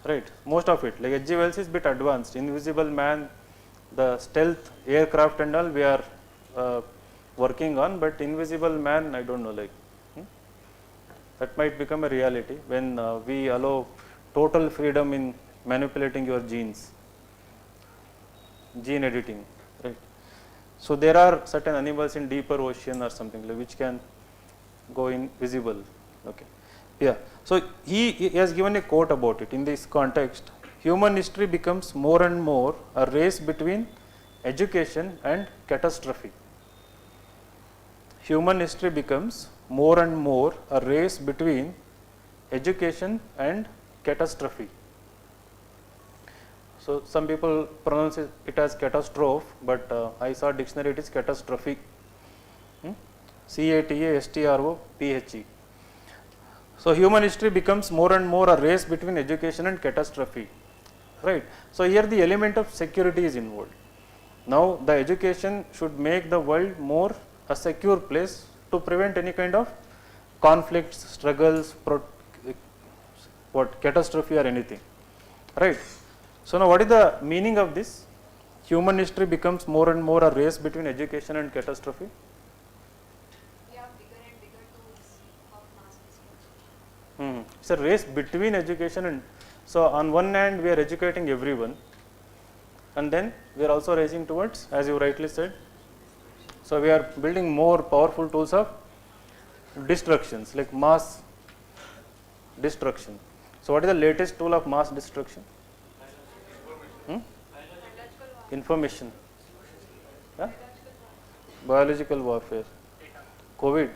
right? Most of it, like H.G. Wells is bit advanced. Invisible Man, the stealth aircraft and all we are working on, but Invisible Man, I don't know, like that might become a reality when we allow total freedom in manipulating your genes, gene editing, right? So there are certain animals in deeper ocean or something like which can go invisible. Okay, yeah. So he has given a quote about it in this context. Human history becomes more and more a race between education and catastrophe. Human history becomes more and more a race between education and catastrophe. So some people pronounce it as catastrophe, but I saw dictionary it is catastrophe. CATASTROPHE. So human history becomes more and more a race between education and catastrophe, right? So here the element of security is involved. Now the education should make the world more a secure place to prevent any kind of conflicts, struggles, catastrophe or anything, right? So now what is the meaning of this? Human history becomes more and more a race between education and catastrophe. We have bigger and bigger tools of mass destruction. It's a race between education and, so on one hand we are educating everyone and then we are also racing towards, as you rightly said, so we are building more powerful tools of destructions like mass destruction. So what is the latest tool of mass destruction? Information. Yeah? Biological warfare. COVID.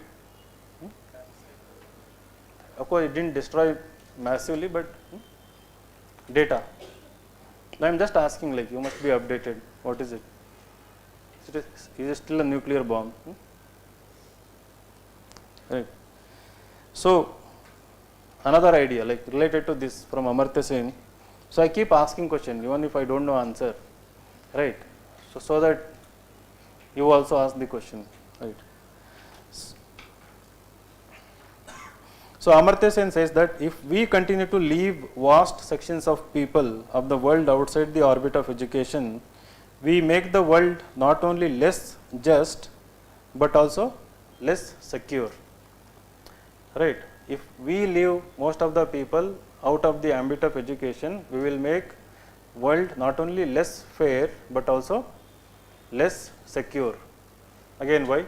Of course, it didn't destroy massively, but data. Now I am just asking, like, you must be updated. What is it? Is it still a nuclear bomb? Right. So another idea like related to this from Amartya Sen. So I keep asking question even if I don't know answer, right? So that you also ask the question, right? So Amartya Sen says that if we continue to leave vast sections of people of the world outside the orbit of education, we make the world not only less just but also less secure, right? If we leave most of the people out of the ambit of education, we will make world not only less fair but also less secure. Again, why?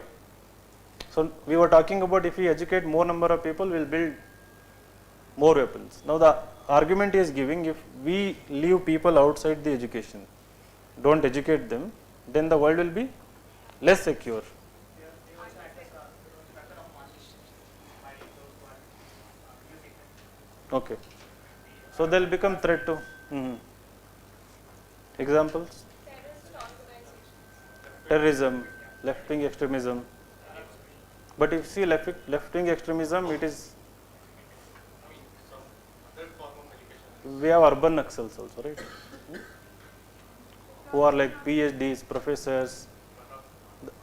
So we were talking about if we educate more number of people, we will build more weapons. Now the argument is giving if we leave people outside the education, don't educate them, then the world will be less secure. They also act as a weapon of mass destruction by those who are using them. Okay. So they will become threat to. Examples? Terrorist organizations. Terrorism, left-wing extremism. But if you see left-wing extremism, it is, I mean, some other form of education. we have urban Naxals also, right? Who are like PhDs, professors.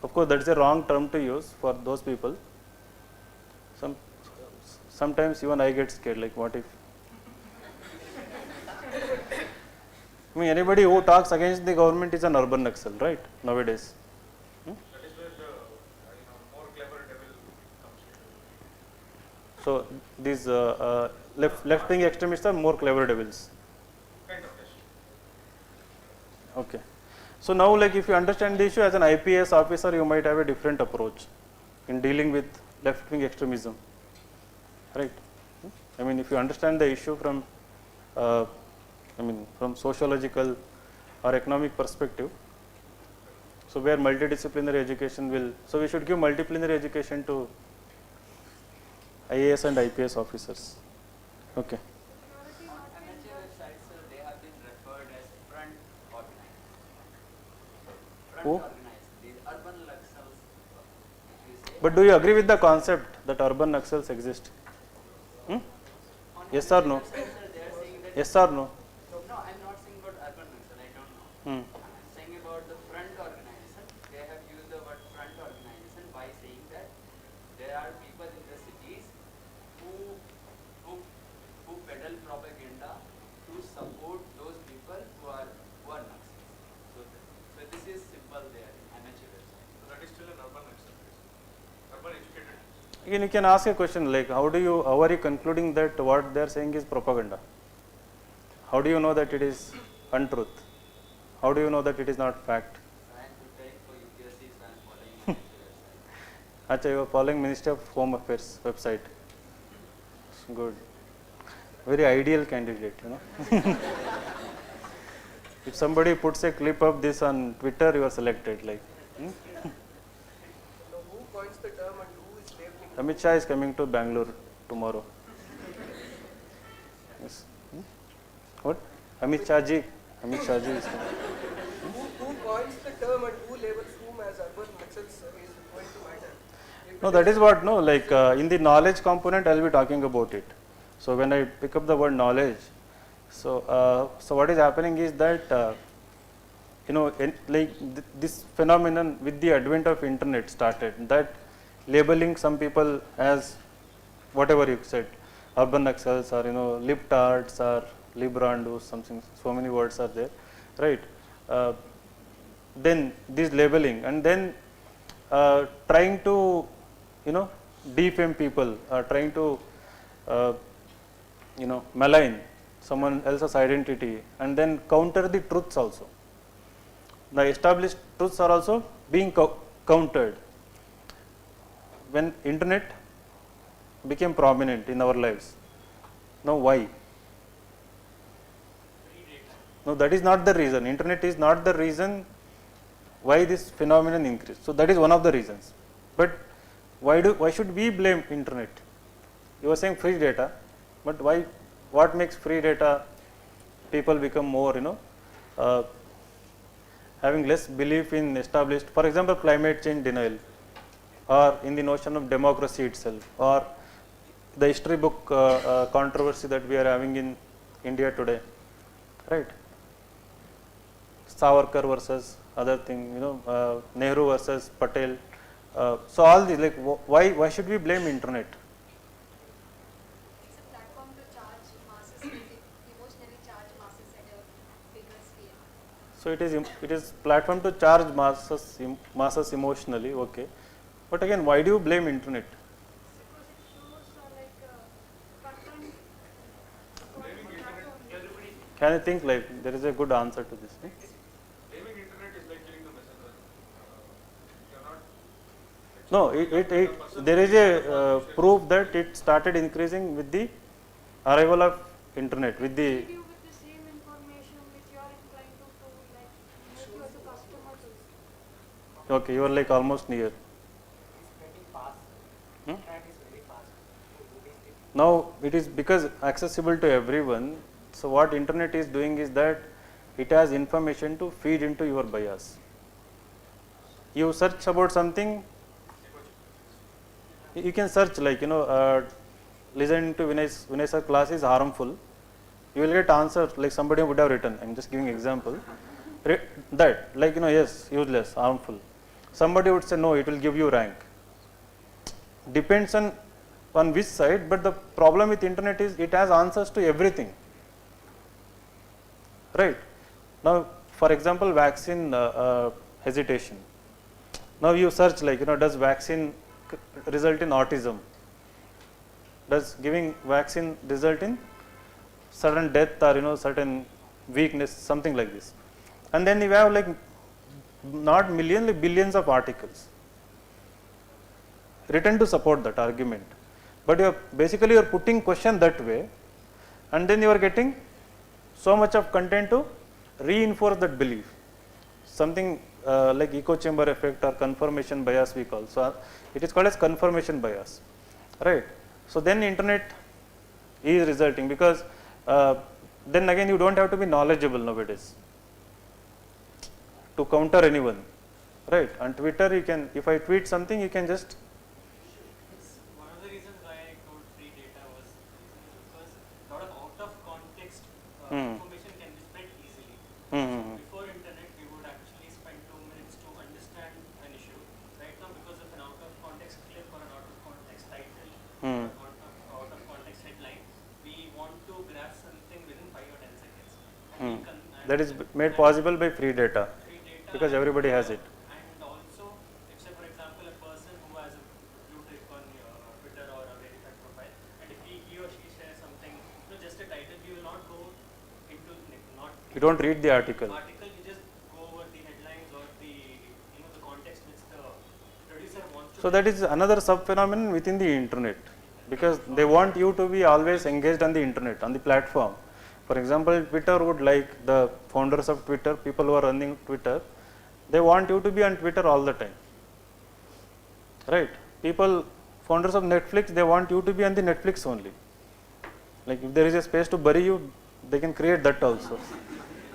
Of course, that is a wrong term to use for those people. Sometimes even I get scared, like what if? I mean, anybody who talks against the government is an urban Naxal, right? Nowadays. That is where the more clever devil comes into. So these left-wing extremists are more clever devils. Kind of, yes. Okay. So now, like if you understand the issue as an IPS officer, you might have a different approach in dealing with left-wing extremism, right? I mean, if you understand the issue from, from sociological or economic perspective, so where multidisciplinary education will, so we should give multidisciplinary education to IAS and IPS officers. Okay. On MHA websites, they have been referred as front organized. Front Who? organized. These urban Naxals, which we say. But do you agree with the concept that urban Naxals exist? On Yes or no? websites, they are saying that. Yes or no? No, I'm not saying about urban Naxal. I don't know. Hmm. I'm saying about the front organization. They have used the word front organization by saying that there are people in the cities who peddle propaganda to support those people who are Naxals. So this is simple there in amateur website. So that is still an urban Naxal. Urban educated. Again, you can ask a question like, how are you concluding that what they are saying is propaganda? How do you know that it is untruth? How do you know that it is not fact? So I am preparing for UPSC, so I am following amateur website. Acha, you are following Ministry of Home Affairs website. Good. Very ideal candidate, you know. If somebody puts a clip of this on Twitter, you are selected. Like, Now, who coins the term and who is labeling? Amit Shah is coming to Bangalore tomorrow. Yes. What? Amit Shah ji. Amit Shah ji is coming. Who coins the term and who labels whom as urban Naxals is going to matter. If No, it that is what, no, like in the knowledge component, I will be talking about it. So when I pick up the word knowledge, so what is happening is that, this phenomenon with the advent of internet started, that labeling some people as whatever you said, urban Naxals or, libtards or librandus, something, so many words are there, right? Then this labeling and then trying to, defame people, trying to, malign someone else's identity and then counter the truths also. The established truths are also being countered. When internet became prominent in our lives, now why? No, that is not the reason. Internet is not the reason why this phenomenon increased. So that is one of the reasons. But why should we blame internet? You were saying free data, but why? What makes free data people become more, having less belief in established, for example, climate change denial, or in the notion of democracy itself, or the history book controversy that we are having in India today, right? Savarkar versus other thing, Nehru versus Patel. So all these, like, why should we blame internet? It's a platform to charge masses with it, emotionally charge masses at a bigger scale. So it is platform to charge masses emotionally, okay. But again, why do you blame internet? Because it shows content. Blaming internet, Everybody, Can you think like there is a good answer to this? No? blaming internet is like killing the messenger. You're not. No, there is a proof that it started increasing with the arrival of internet, with the Feed you with the same information which you are inclined to like make you as a customer to. okay, you are like almost near. it's very fast. Hmm? Internet is very fast. Now it is because accessible to everyone. So what internet is doing is that it has information to feed into your bias. You search about something, you can search like listening to Vinay's class is harmful. You will get answer like somebody would have written. I'm just giving example. That like yes, useless, harmful. Somebody would say no, it will give you rank. Depends on which side, but the problem with internet is it has answers to everything. Right. Now, for example, vaccine hesitation. Now you search like does vaccine result in autism? Does giving vaccine result in sudden death or certain weakness, something like this? And then you have like not millions, like billions of articles written to support that argument. But you are putting question that way, and then you are getting so much of content to reinforce that belief. Something like echo chamber effect or confirmation bias we call. So it is called as confirmation bias, right? So then internet is resulting because then again you don't have to be knowledgeable nowadays to counter anyone, right? On Twitter you can, if I tweet something, you can just. One of the reasons why I told free data was because a lot of out of context information can be spread easily. Before internet, we would actually spend 2 minutes to understand an issue. Right now, because of an out of context clip or an out of context title, or out of context headline, we want to grasp something within 5 or 10 seconds. And That is made possible by free data free data because everybody has it. And also, if say for example a person who has a blue tick on Twitter or a verified profile, and if he or she shares something, just a title, you will not go into not You don't read the article. you just go over the headlines or the the context which the producer wants to. So that is another sub phenomenon within the internet, because they want you to be always engaged on the internet, on the platform. For example, Twitter would like the founders of Twitter, people who are running Twitter, they want you to be on Twitter all the time, right? People, founders of Netflix, they want you to be on the Netflix only. Like if there is a space to bury you, they can create that also.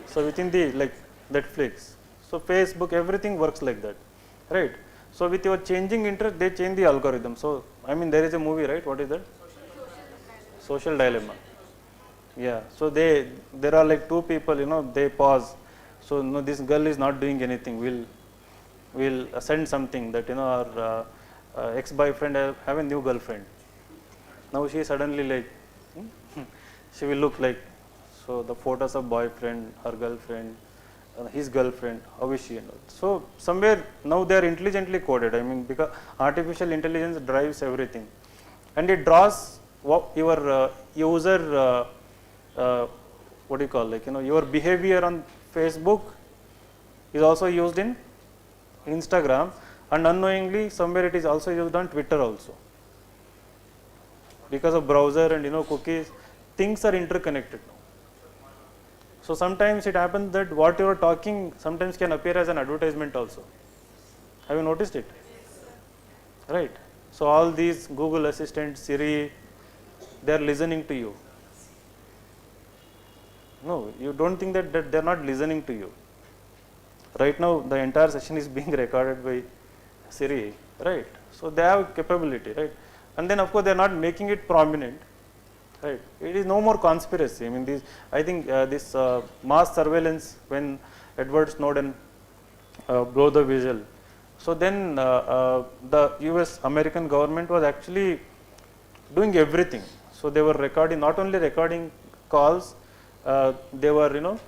So within the like Netflix, so Facebook, everything works like that, right? So with your changing interest, they change the algorithm. So I mean, there is a movie, right? What is that? Social Dilemma. Yeah. So there are like two people, they pause. So no, this girl is not doing anything. We'll send something that our ex-boyfriend have a new girlfriend. Now she suddenly like she will look like, so the photos of boyfriend, her girlfriend, his girlfriend, how is she? So somewhere now they are intelligently coded. I mean, because artificial intelligence drives everything, and it draws what your user. What do you call, like your behavior on Facebook is also used in Instagram, and unknowingly somewhere it is also used on Twitter also, because of browser and cookies. Things are interconnected now. So sometimes it happens that what you are talking sometimes can appear as an advertisement also. Have you noticed it? Right. So all these Google Assistant, Siri, they are listening to you. No, you don't think that they are not listening to you. Right now the entire session is being recorded by Siri, right? So they have capability, right? and then of course they are not making it prominent, right? It is no more conspiracy. I mean, this mass surveillance when Edward Snowden blow the whistle. So then the US American government was actually doing everything. So they were recording, not only recording calls, they were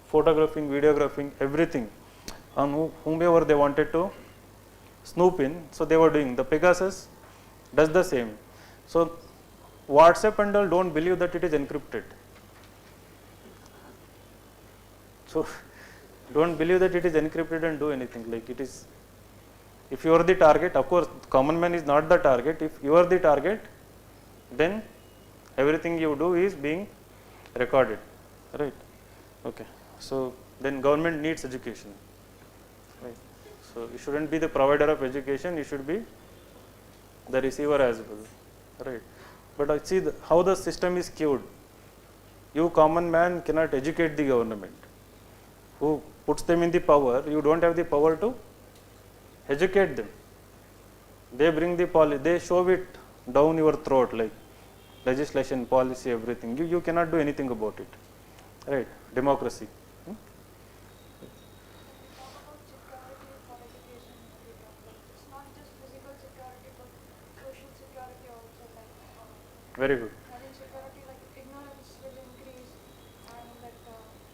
photographing, videographing, everything on whomever they wanted to snoop in. So they were doing. The Pegasus does the same. So WhatsApp and all don't believe that it is encrypted. So don't believe that it is encrypted and do anything. Like it is, if you are the target, of course common man is not the target. If you are the target, then everything you do is being recorded, right? Okay. So then government needs education, right? So you shouldn't be the provider of education, you should be the receiver as well, right? But I see how the system is skewed. You common man cannot educate the government. Who puts them in the power, you don't have the power to educate them. They bring the policy, they shove it down your throat like legislation, policy, everything. You cannot do anything about it, right? Democracy. Very good.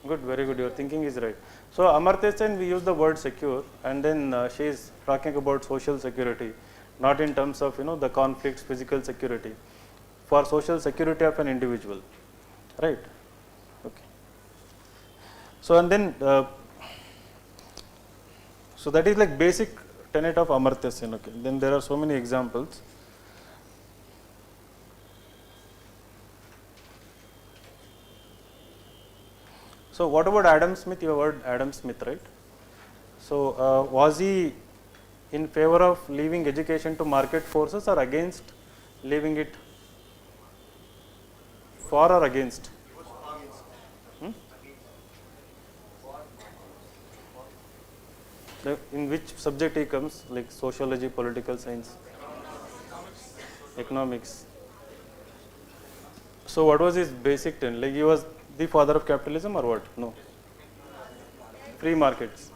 Good, very good. Your thinking is right. So Amartya Sen, we use the word secure, and then she is talking about social security, not in terms of the conflicts, physical security, for social security of an individual, right? Okay. So and then so that is like basic tenet of Amartya Sen. Okay. Then there are so many examples. So what about Adam Smith? You have heard Adam Smith, right? So was he in favor of leaving education to market forces or against leaving it? For or against? In which subject he comes, like sociology, political science, economics. So what was his basic tenet? Like he was the father of capitalism or what? No. Free markets.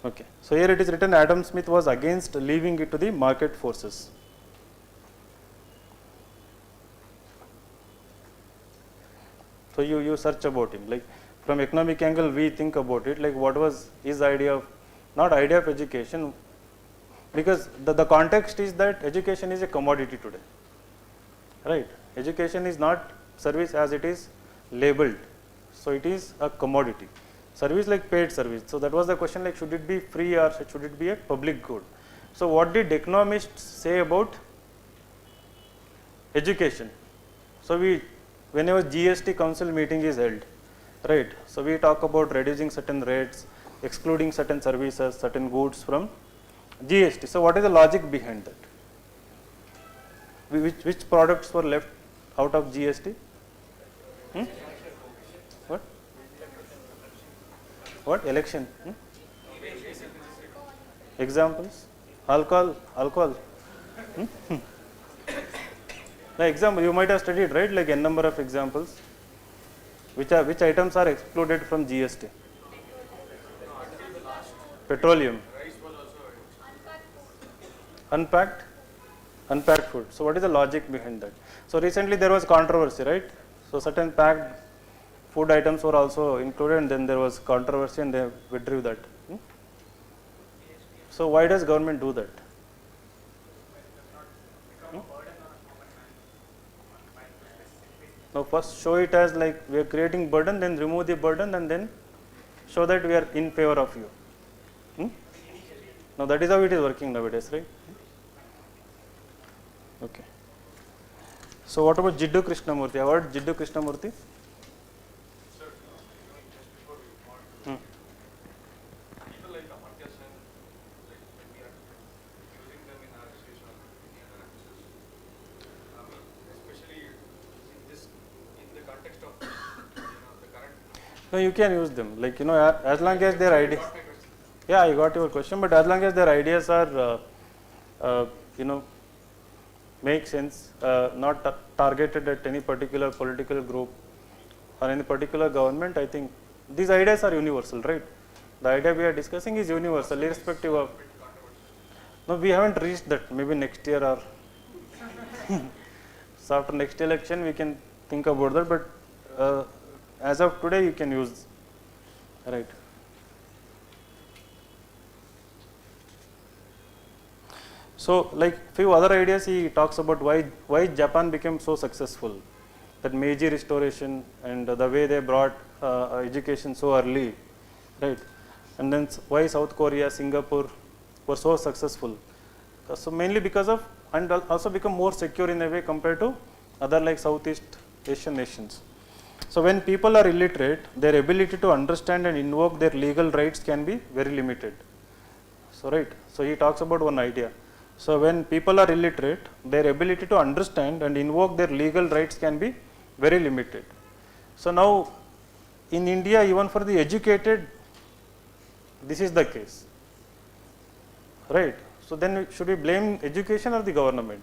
Okay. So here it is written Adam Smith was against leaving it to the market forces. So you search about him. Like from economic angle we think about it. Like what was his idea of, not idea of education, because the context is that education is a commodity today. Right? Education is not service as it is labeled. So it is a commodity. Service like paid service. So that was the question, like should it be free or should it be a public good? So what did economists say about education? So whenever GST council meeting is held, right? So we talk about reducing certain rates, excluding certain services, certain goods from GST. So what is the logic behind that? Which products were left out of GST? What? What? Election? Examples? Alcohol? The example you might have studied, right? Like n number of examples. Which items are excluded from GST? Petroleum. Unpacked food. So what is the logic behind that? So recently there was controversy, right? So certain packed food items were also included, and then there was controversy and they withdrew that. So why does government do that? Now first show it as like we are creating burden, then remove the burden and then show that we are in favor of you. Now that is how it is working nowadays, right? Okay. So what about Jiddu Krishnamurti? Have you heard Jiddu Krishnamurti? Sir, just before we move on to people like Amartya Sen, like when we are using them in our discussion in the analysis, especially in the context of the current. No, you can use them. Like as long as their ideas. Yeah, I got your question. But as long as their ideas are you know, make sense, not targeted at any particular political group or any particular government. I think these ideas are universal, right? The idea we are discussing is universal, irrespective of. No, we haven't reached that. Maybe next year or so after next election we can think about that. But as of today, you can use, right? So, like few other ideas, he talks about why Japan became so successful, that Meiji Restoration and the way they brought education so early, right? And then why South Korea, Singapore were so successful. So mainly because of, and also become more secure in a way compared to other like Southeast Asian nations. So when people are illiterate, their ability to understand and invoke their legal rights can be very limited. So right, so he talks about one idea. So when people are illiterate, their ability to understand and invoke their legal rights can be very limited. So now in India, even for the educated, this is the case, right? So then should we blame education or the government?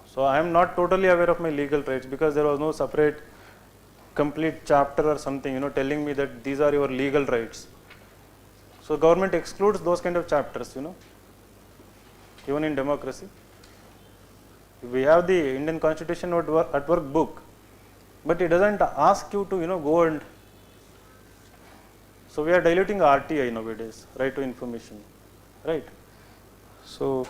So I am not totally aware of my legal rights because there was no separate complete chapter or something, you know, telling me that these are your legal rights. So government excludes those kind of chapters, you know, even in democracy. We have the Indian Constitution at work book, but it doesn't ask you to, you know, go and. So we are diluting RTI nowadays, right to information, right? So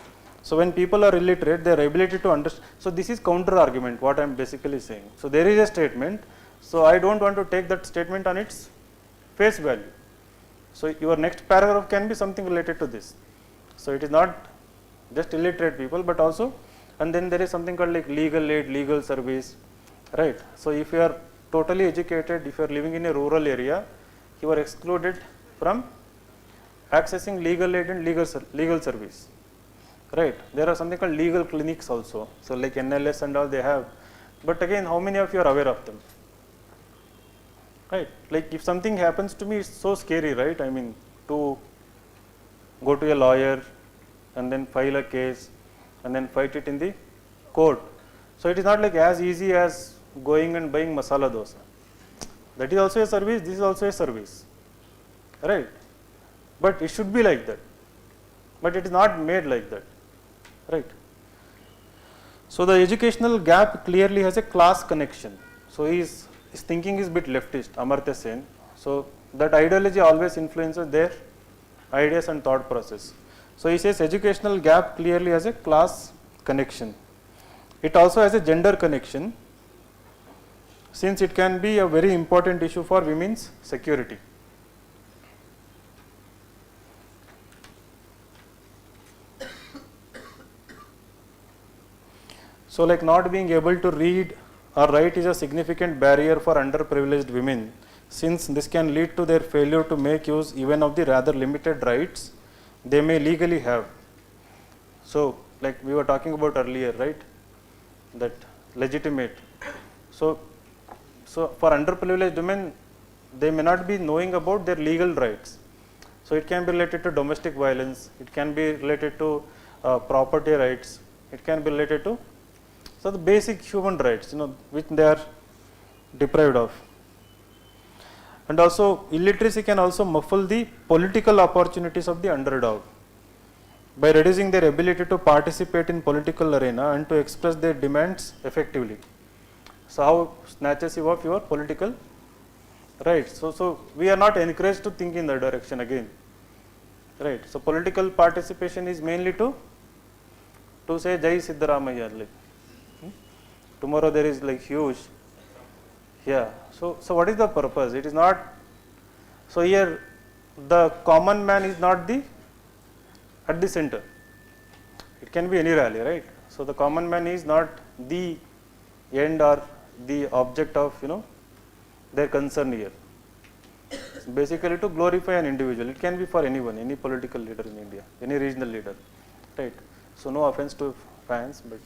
when people are illiterate, their ability to understand. So this is counter argument, what I am basically saying. So there is a statement. So I don't want to take that statement on its face value. So your next paragraph can be something related to this. So it is not just illiterate people, but also, and then there is something called like legal aid, legal service, right? So if you are totally educated, if you are living in a rural area, you are excluded from accessing legal aid and legal service, right? There are something called legal clinics also. So like NLS and all they have, but again, how many of you are aware of them? Right, like if something happens to me, it's so scary, right? I mean, to go to a lawyer and then file a case and then fight it in the court. So it is not like as easy as going and buying masala dosa. That is also a service, this is also a service, right? But it should be like that, but it is not made like that, right? So the educational gap clearly has a class connection. So his thinking is a bit leftist, Amartya Sen. So that ideology always influences their ideas and thought process. So he says educational gap clearly has a class connection. It also has a gender connection, since it can be a very important issue for women's security. So like not being able to read or write is a significant barrier for underprivileged women, since this can lead to their failure to make use even of the rather limited rights they may legally have. So like we were talking about earlier, right, that legitimate. So for underprivileged women, they may not be knowing about their legal rights. So it can be related to domestic violence, it can be related to property rights, it can be related to the basic human rights, you know, which they are deprived of. And also illiteracy can also muffle the political opportunities of the underdog by reducing their ability to participate in political arena and to express their demands effectively. So how snatches you of your political rights. So we are not encouraged to think in that direction again, right? So political participation is mainly to say Jai Siddharamaiah. Tomorrow there is like huge, yeah. So what is the purpose? It is not. So here the common man is not at the center. It can be any rally, right? So the common man is not the end or the object of, you know, their concern here. It's basically to glorify an individual. It can be for anyone, any political leader in India, any regional leader, right? So no offense to fans, but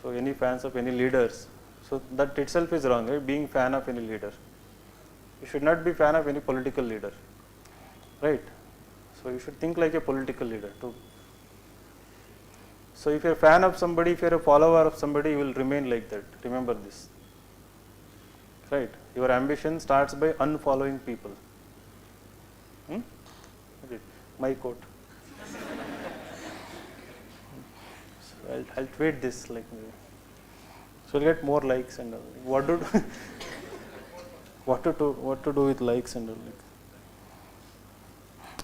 so any fans of any leaders, so that itself is wrong, right? Being fan of any leader, you should not be fan of any political leader, right? So you should think like a political leader too. So if you're a fan of somebody, if you're a follower of somebody, you will remain like that. Remember this. Right? Your ambition starts by unfollowing people. Okay. My quote. So I'll tweet this like maybe. So we'll get more likes and all. What to do? What to do with likes and all.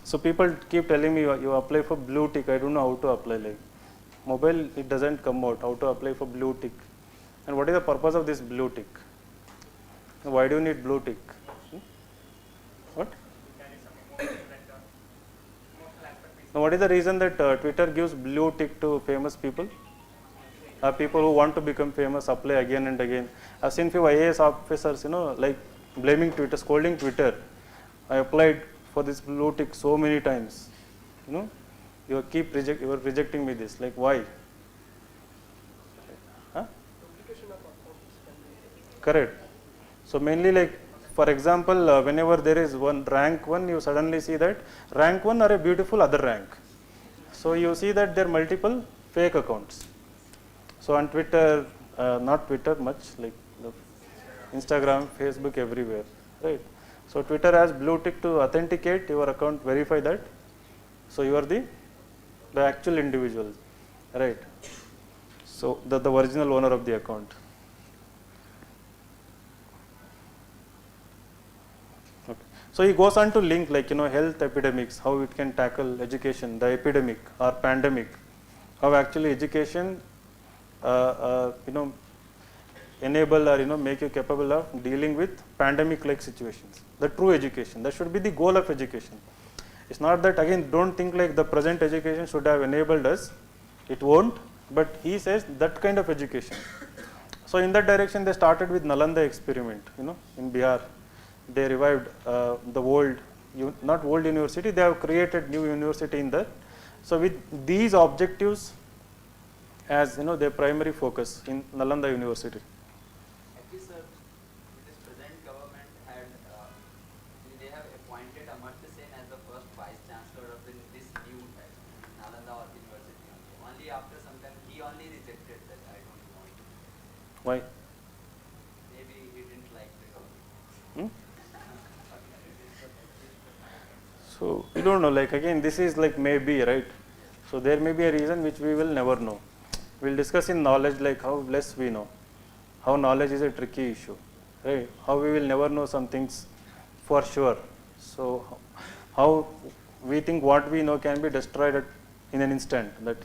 So people keep telling me you apply for blue tick. I don't know how to apply. Like mobile, it doesn't come out. How to apply for blue tick? And what is the purpose of this blue tick? Why do you need blue tick? What? Now, what is the reason that Twitter gives blue tick to famous people? People who want to become famous apply again and again. I've seen few IAS officers, like blaming Twitter, scolding Twitter. I applied for this blue tick so many times. You are rejecting me this. Like why? Huh? Correct. So mainly like, for example, whenever there is one rank 1, you suddenly see that rank 1 are a beautiful other rank. So you see that there are multiple fake accounts. So on Twitter, not Twitter much, like Instagram, Facebook, everywhere, right? So Twitter has blue tick to authenticate your account, verify that. So you are the actual individual, right? So the original owner of the account. Okay. So he goes on to link like health epidemics, how it can tackle education, the epidemic or pandemic, how actually education enable or make you capable of dealing with pandemic like situations. The true education, that should be the goal of education. It's not that, again, don't think like the present education should have enabled us, it won't, but he says that kind of education. So in that direction they started with Nalanda experiment, in Bihar. They revived the old, not old university, they have created new university in that. So with these objectives as their primary focus in Nalanda University. Actually, sir, this present government had they have appointed Amartya Sen as the first vice chancellor of this new Nalanda University. Only after some time he only rejected that. I don't know Why? Maybe he didn't like the government. So we don't know, like again this is like maybe, right? So there may be a reason which we will never know. We'll discuss in knowledge like how less we know, how knowledge is a tricky issue, right? How we will never know some things for sure. So how we think what we know can be destroyed in an instant, that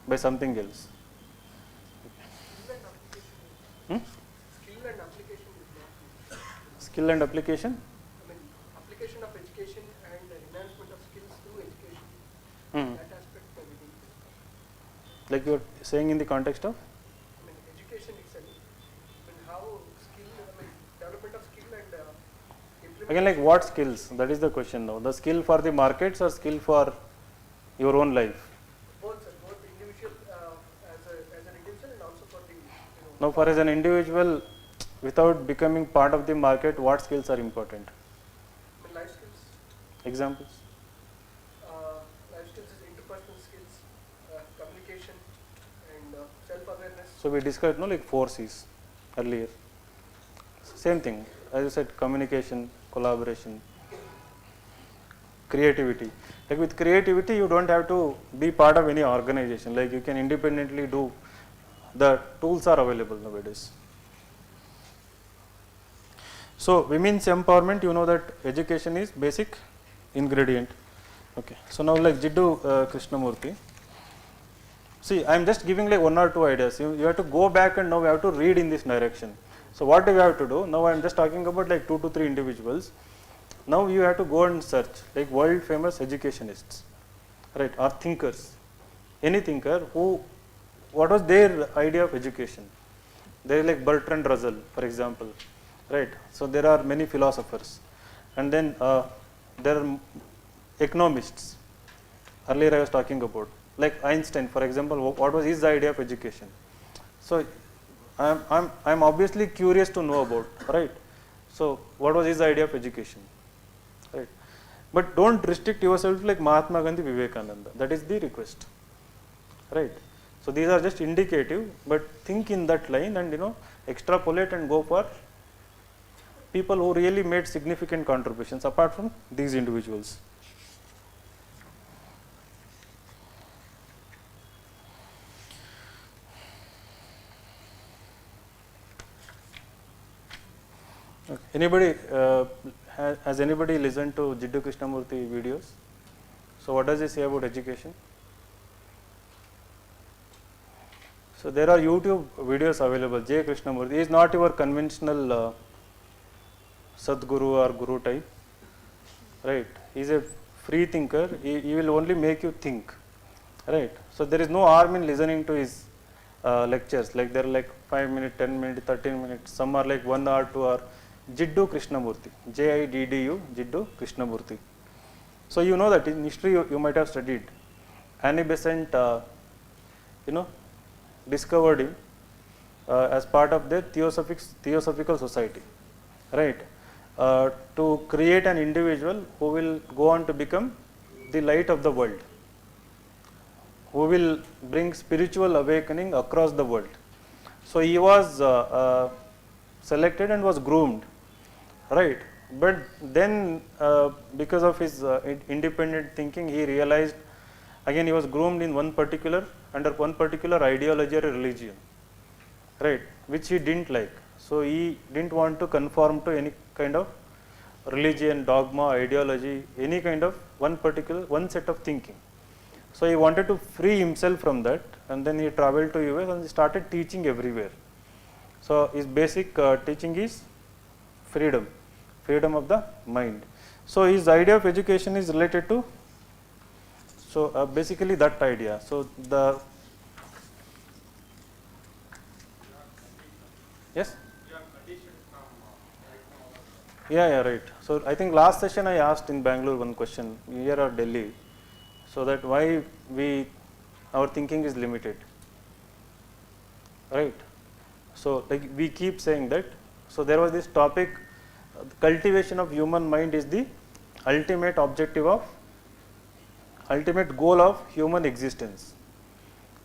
by something else. Skill and application is not. Skill and application? I mean, application of education and enhancement of skills through education. That aspect may be good. Like you are saying in the context of? I mean, education itself. I mean, how skill, development of skill and implementation. Again, like what skills? That is the question now. The skill for the markets or skill for your own life? Both, sir, both individual as an individual and also for the. Now, for as an individual, without becoming part of the market, what skills are important? I mean, life skills. Examples? Life skills is interpersonal skills, communication, and self-awareness. So we discussed like 4 C's earlier. Same thing, as I said, communication, collaboration, creativity. Like with creativity, you don't have to be part of any organization. Like you can independently do. The tools are available nowadays. So women's empowerment, that education is basic ingredient. Okay. So now like Jiddu Krishnamurti. See, I am just giving like 1 or 2 ideas. You have to go back and now we have to read in this direction. So what do we have to do? Now I am just talking about like 2 to 3 individuals. Now you have to go and search like world famous educationists, right, or thinkers. Any thinker what was their idea of education? There is like Bertrand Russell, for example, right. So there are many philosophers, and then there are economists. Earlier I was talking about, like Einstein, for example, what was his idea of education? So I'm obviously curious to know about, right. So what was his idea of education, right. but don't restrict yourself like Mahatma Gandhi, Vivekananda. That is the request, right? So these are just indicative, but think in that line and extrapolate and go for people who really made significant contributions apart from these individuals. Okay. Anybody has anybody listened to Jiddu Krishnamurti videos? So what does he say about education? So there are YouTube videos available. J. Krishnamurti, he is not your conventional Sadguru or Guru type, right? He is a free thinker. He will only make you think, right? So there is no harm in listening to his lectures. Like there are like 5 minutes, 10 minutes, 13 minutes. Some are like 1 hour, 2 hour. Jiddu Krishnamurti, Jiddu, Jiddu Krishnamurti. So you know that in history you might have studied. Annie Besant, discovered him as part of the Theosophical Society, right? To create an individual who will go on to become the light of the world, who will bring spiritual awakening across the world. So he was selected and was groomed, right? But then because of his independent thinking, he realized, again he was groomed in under one particular ideology or religion, right, which he didn't like. So he didn't want to conform to any kind of religion, dogma, ideology, any kind of one set of thinking. So he wanted to free himself from that, and then he traveled to US and he started teaching everywhere. So his basic teaching is freedom of the mind. So his idea of education is related to, so basically that idea. So the yes, yeah, right. So I think last session I asked in Bangalore one question, here or Delhi, so that why our thinking is limited, right? So like we keep saying that. So there was this topic, cultivation of human mind is the ultimate goal of human existence.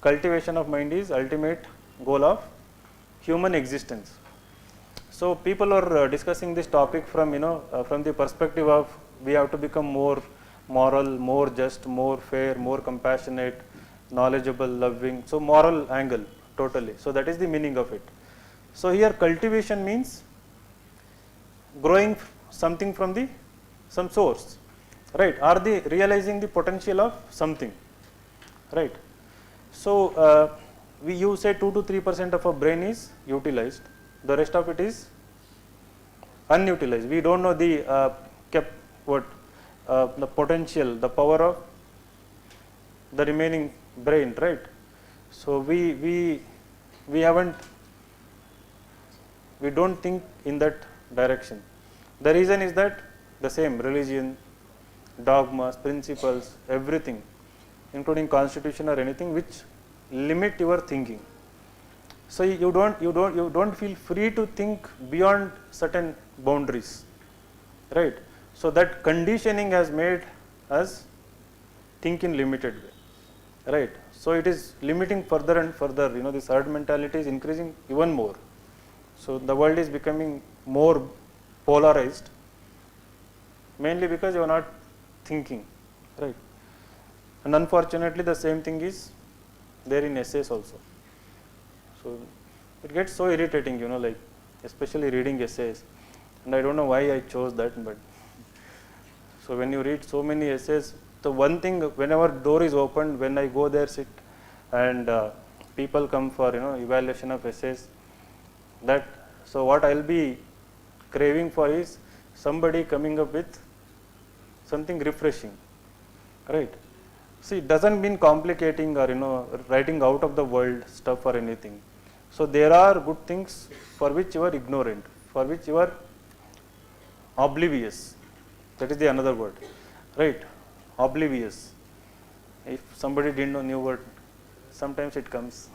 Cultivation of mind is ultimate goal of human existence. So people are discussing this topic from from the perspective of we have to become more moral, more just, more fair, more compassionate, knowledgeable, loving. So moral angle totally. So that is the meaning of it. So here cultivation means growing something from some source, right? Are they realizing the potential of something, right? So you say 2 to 3% of our brain is utilized, the rest of it is unutilized. We don't know the the potential, the power of the remaining brain, right? So we don't think in that direction. The reason is that the same religion, dogmas, principles, everything, including constitution or anything which limit your thinking. So you don't feel free to think beyond certain boundaries, right? So that conditioning has made us think in limited way, right? So it is limiting further and further. This herd mentality is increasing even more. So the world is becoming more polarized, mainly because you are not thinking, right? And unfortunately the same thing is there in essays also. So it gets so irritating, like especially reading essays, and I don't know why I chose that, but so when you read so many essays, the one thing, whenever door is opened, when I go there sit and people come for evaluation of essays, so what I'll be craving for is somebody coming up with something refreshing, right? See, it doesn't mean complicating or writing out of the world stuff or anything. So there are good things for which you are ignorant, for which you are oblivious. That is the another word, right? Oblivious. If somebody didn't know new word, sometimes it comes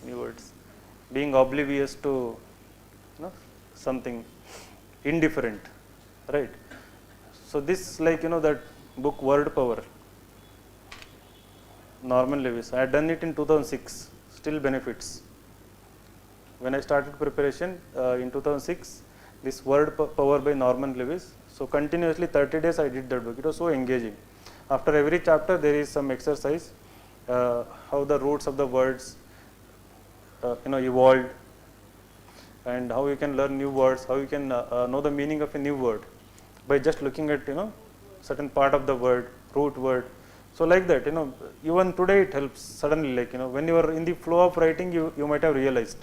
new words. Being oblivious to something indifferent, right? So this, like that book Word Power, Norman Lewis. I had done it in 2006. Still benefits. When I started preparation in 2006, this Word Power by Norman Lewis. So continuously 30 days I did that book. It was so engaging. After every chapter there is some exercise, how the roots of the words evolved, and how you can learn new words, how you can know the meaning of a new word by just looking at certain part of the word, root word. So like that, even today it helps suddenly, like when you are in the flow of writing, you might have realized,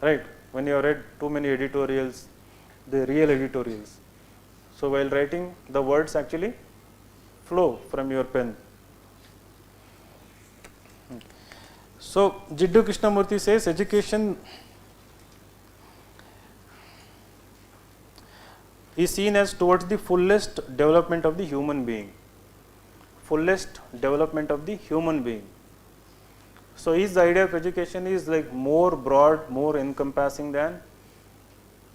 right? When you have read too many editorials, the real editorials. So while writing, the words actually flow from your pen. So Jiddu Krishnamurti says education is seen as towards the fullest development of the human being. Fullest development of the human being. So his idea of education is like more broad, more encompassing than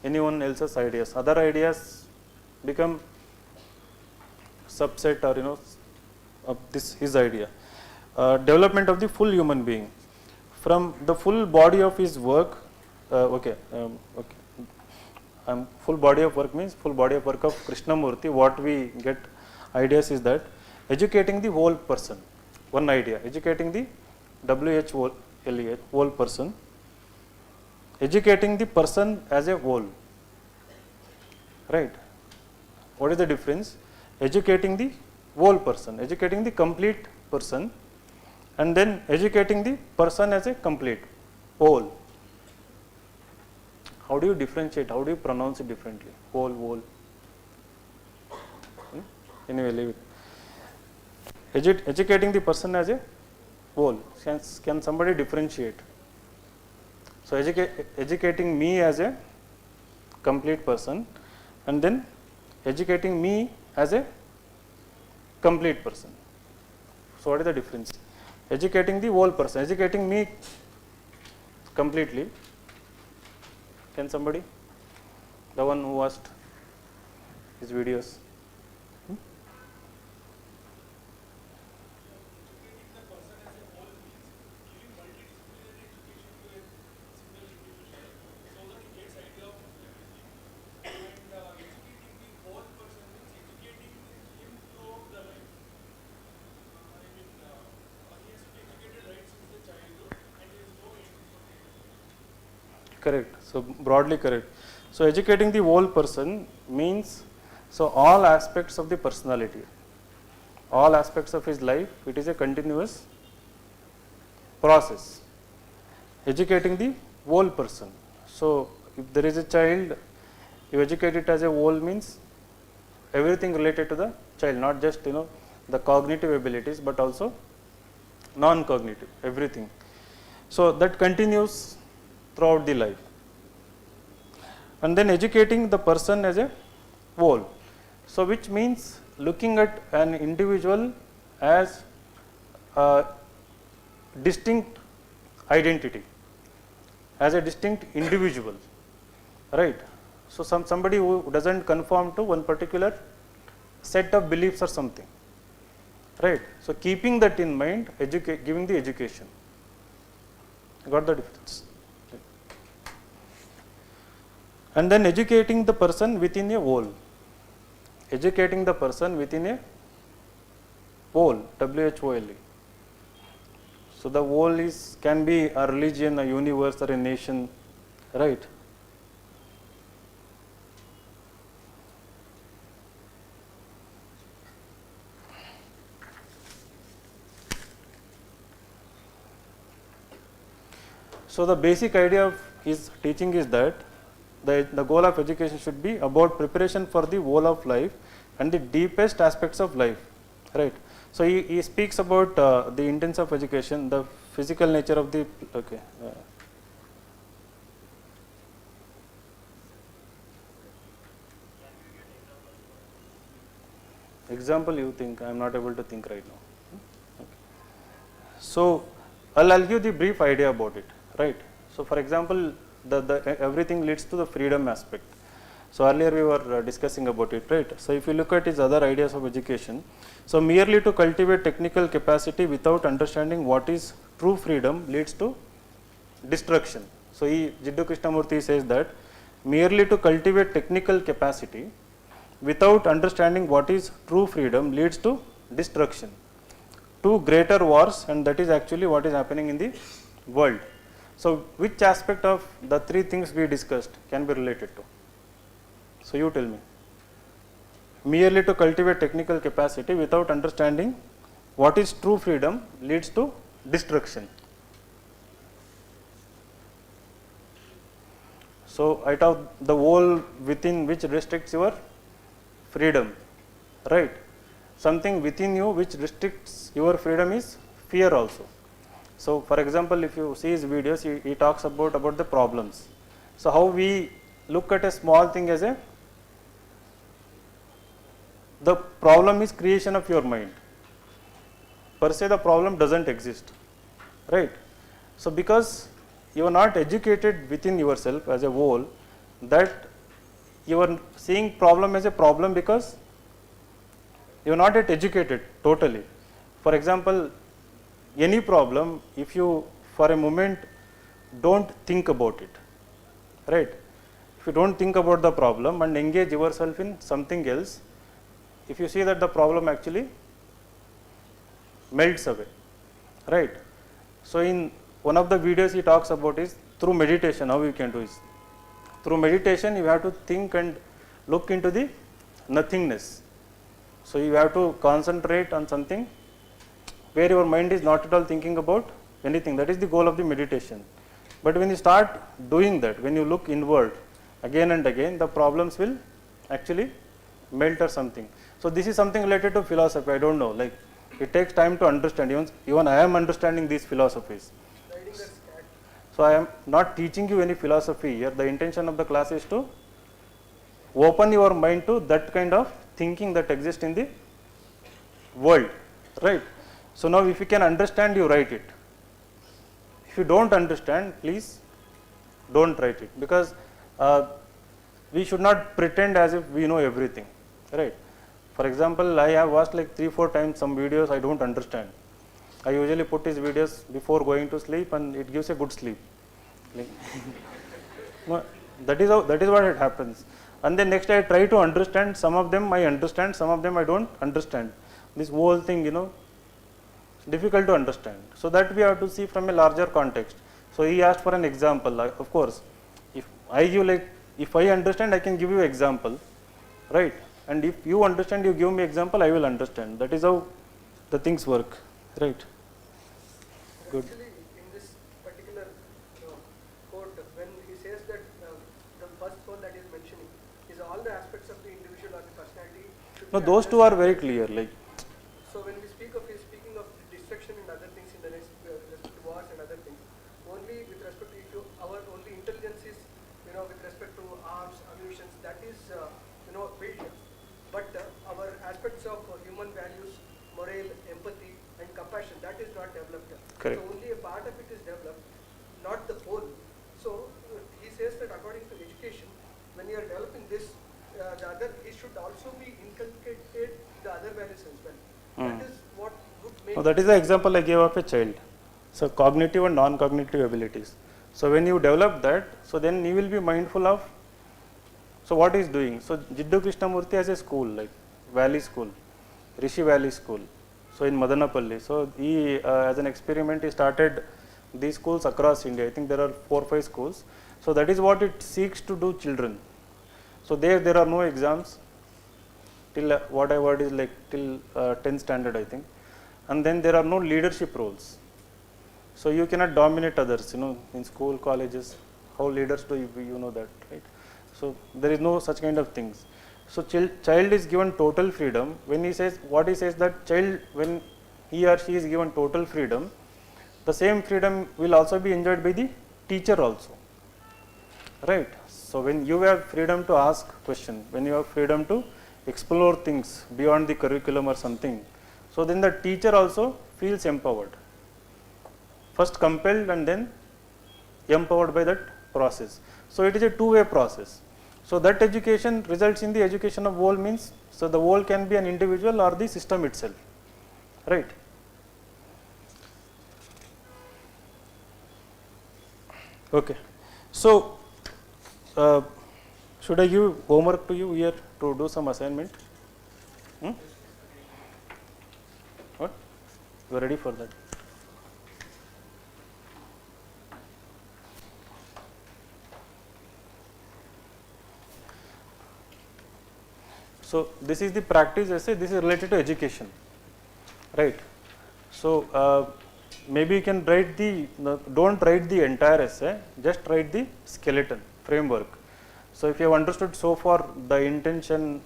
anyone else's ideas. Other ideas become subset or of this his idea. Development of the full human being. From the full body of his work, full body of work means full body of work of Krishnamurti. What we get ideas is that educating the whole person. One idea, educating the WHOLE, whole person. Educating the person as a whole. Right? What is the difference? Educating the whole person, educating the complete person, and then educating the person as a complete whole. How do you differentiate? How do you pronounce it differently? Whole. Anyway, leave it. Educating the person as a whole. Can somebody differentiate? So educating me as a complete person, and then educating me as a complete person. So what is the difference? Educating the whole person, educating me completely. Can somebody? The one who watched his videos. Correct. So broadly correct. So educating the whole person means all aspects of the personality, all aspects of his life. It is a continuous process. Educating the whole person. So if there is a child, you educate it as a whole means everything related to the child, not just the cognitive abilities, but also non-cognitive, everything. So that continues throughout the life. And then educating the person as a whole. So which means looking at an individual as a distinct identity, as a distinct individual, right? So somebody who doesn't conform to one particular set of beliefs or something, right? So keeping that in mind, giving the education. Got the difference? And then educating the person within a whole. Educating the person within a whole, WHOLE. So the whole can be a religion, a universe, or a nation, right? So the basic idea of his teaching is that the goal of education should be about preparation for the whole of life and the deepest aspects of life, right? So he speaks about the intents of education, the physical nature of the example you think. I am not able to think right now. Okay. So I'll give the brief idea about it, right? So for example, the everything leads to the freedom aspect. So earlier we were discussing about it, right? So if you look at his other ideas of education, so merely to cultivate technical capacity without understanding what is true freedom leads to destruction. So Jiddu Krishnamurti says that merely to cultivate technical capacity without understanding what is true freedom leads to destruction, to greater wars, and that is actually what is happening in the world. So which aspect of the three things we discussed can be related to? So you tell me. Merely to cultivate technical capacity without understanding what is true freedom leads to destruction. So out of the wall within which restricts your freedom, right? Something within you which restricts your freedom is fear also. So for example, if you see his videos, he talks about the problems. So how we look at a small thing as the problem is creation of your mind. Per se the problem doesn't exist, right? So because you are not educated within yourself as a whole, that you are seeing problem as a problem because you are not yet educated totally. For example, any problem, if you for a moment don't think about it, right? If you don't think about the problem and engage yourself in something else, if you see that the problem actually melts away, right? So in one of the videos he talks about is through meditation, how you can do is through meditation you have to think and look into the nothingness. So you have to concentrate on something where your mind is not at all thinking about anything. That is the goal of the meditation. But when you start doing that, when you look inward again and again, the problems will actually melt or something. So this is something related to philosophy. I don't know, like it takes time to understand. Even I am understanding these philosophies. So I am not teaching you any philosophy here. The intention of the class is to open your mind to that kind of thinking that exists in the world, right? So now if you can understand, you write it. If you don't understand, please don't write it, because we should not pretend as if we know everything, right? For example, I have watched like 3-4 times some videos I don't understand. I usually put his videos before going to sleep and it gives a good sleep. Like no, that is what it happens. And then next I try to understand. Some of them I understand, some of them I don't understand. This whole thing, difficult to understand. So that we have to see from a larger context. So he asked for an example. Of course, if I understand, I can give you example, right? And if you understand, you give me example, I will understand. That is how the things work, right? Good. Actually, in this particular quote, when he says that the first one that he is mentioning is all the aspects of the individual or the personality. No, those two are very clear. Like. So when we speak of, he's speaking of destruction and other things in the next respect to wars and other things. Only with respect to issue, our only intelligence is, with respect to arms, ammunition, that is, built. But our aspects of human values, morale, empathy, and compassion, that is not developed. Correct. So only a part of it is developed, not the whole. So he says that according to education, when you are developing this, he should also be inculcated the other values as well. That is what would make. So that is the example I gave of a child. So cognitive and non-cognitive abilities. So when you develop that, so then you will be mindful of. So what he is doing? So Jiddu Krishnamurti has a school like Valley School, Rishi Valley School. So in Madanapalli. So he, as an experiment, he started these schools across India. I think there are 4 or 5 schools. So that is what it seeks to do children. So there are no exams till what I heard is like till 10th standard, I think. And then there are no leadership roles. So you cannot dominate others, in school, colleges, how leaders do, you know that, right? So there is no such kind of things. So child is given total freedom. When he says, what he says that child, when he or she is given total freedom, the same freedom will also be enjoyed by the teacher also, right? So when you have freedom to ask question, when you have freedom to explore things beyond the curriculum or something, so then the teacher also feels empowered. First compelled and then empowered by that process. So it is a two-way process. So that education results in the education of whole means, so the whole can be an individual or the system itself, right. Okay. So should I give homework to you here to do some assignment? What? You are ready for that? So this is the practice essay. This is related to education, right? So maybe you can write don't write the entire essay, just write the skeleton framework. So if you have understood so far the intention,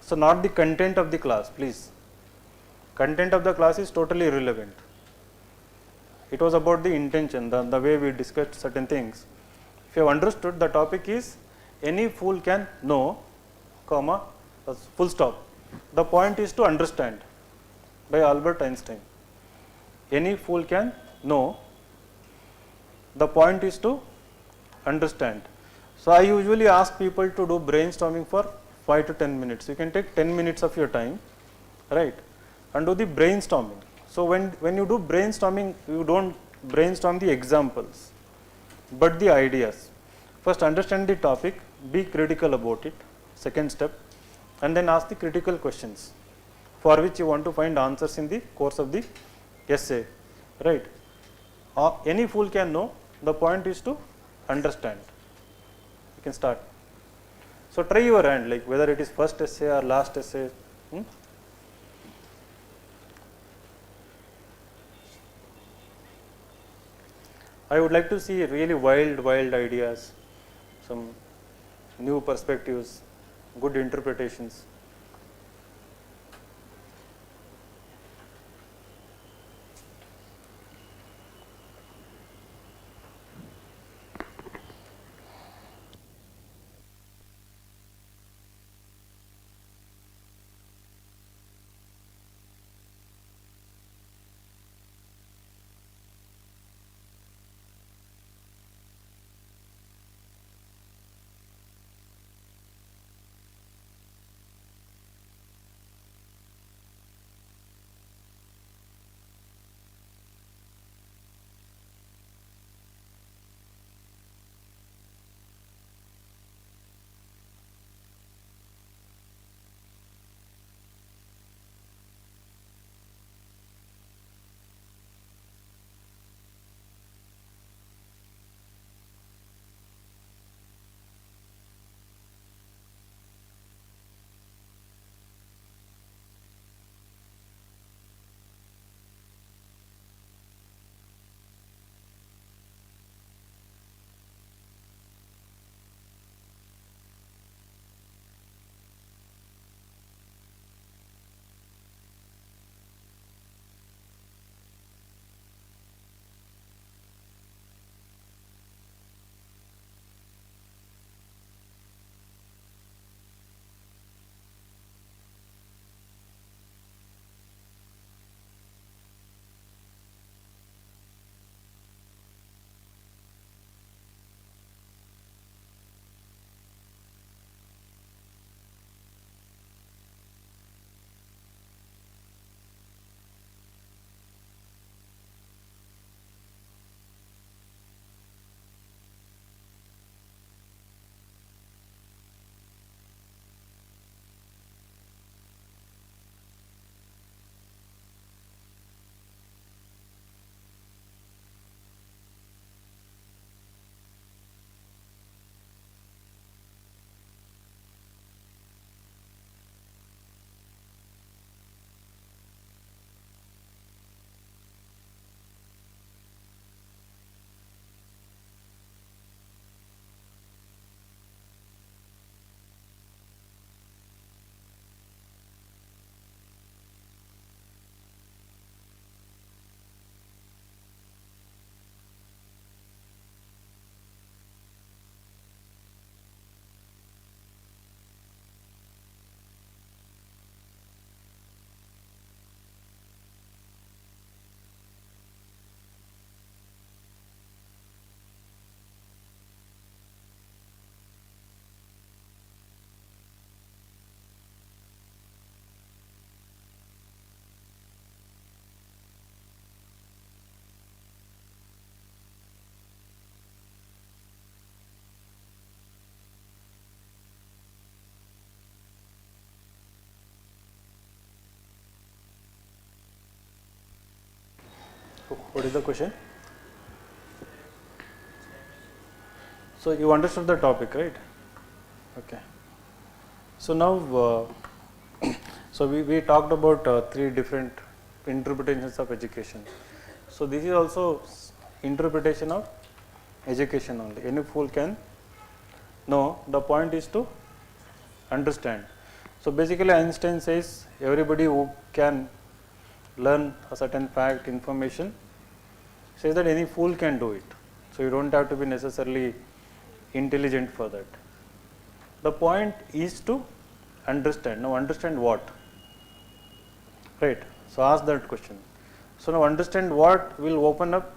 so not the content of the class, please. Content of the class is totally irrelevant. It was about the intention, the way we discussed certain things. If you have understood, the topic is any fool can know, comma, full stop. The point is to understand, by Albert Einstein. Any fool can know, the point is to understand. So I usually ask people to do brainstorming for 5 to 10 minutes. You can take 10 minutes of your time, right, and do the brainstorming. So when you do brainstorming, you don't brainstorm the examples, but the ideas. First understand the topic, be critical about it, second step, and then ask the critical questions for which you want to find answers in the course of the essay, right. Any fool can know, the point is to understand. You can start. So try your hand, like whether it is first essay or last essay. I would like to see really wild ideas, some new perspectives, good interpretations. What is the question? So you understood the topic, right? Okay. So now, so we talked about 3 different interpretations of education. So this is also interpretation of education only. Any fool can know. The point is to understand. So basically Einstein says everybody who can learn a certain fact, information, says that any fool can do it. So you don't have to be necessarily intelligent for that. The point is to understand. Now understand what? Right. So ask that question. So now understand what will open up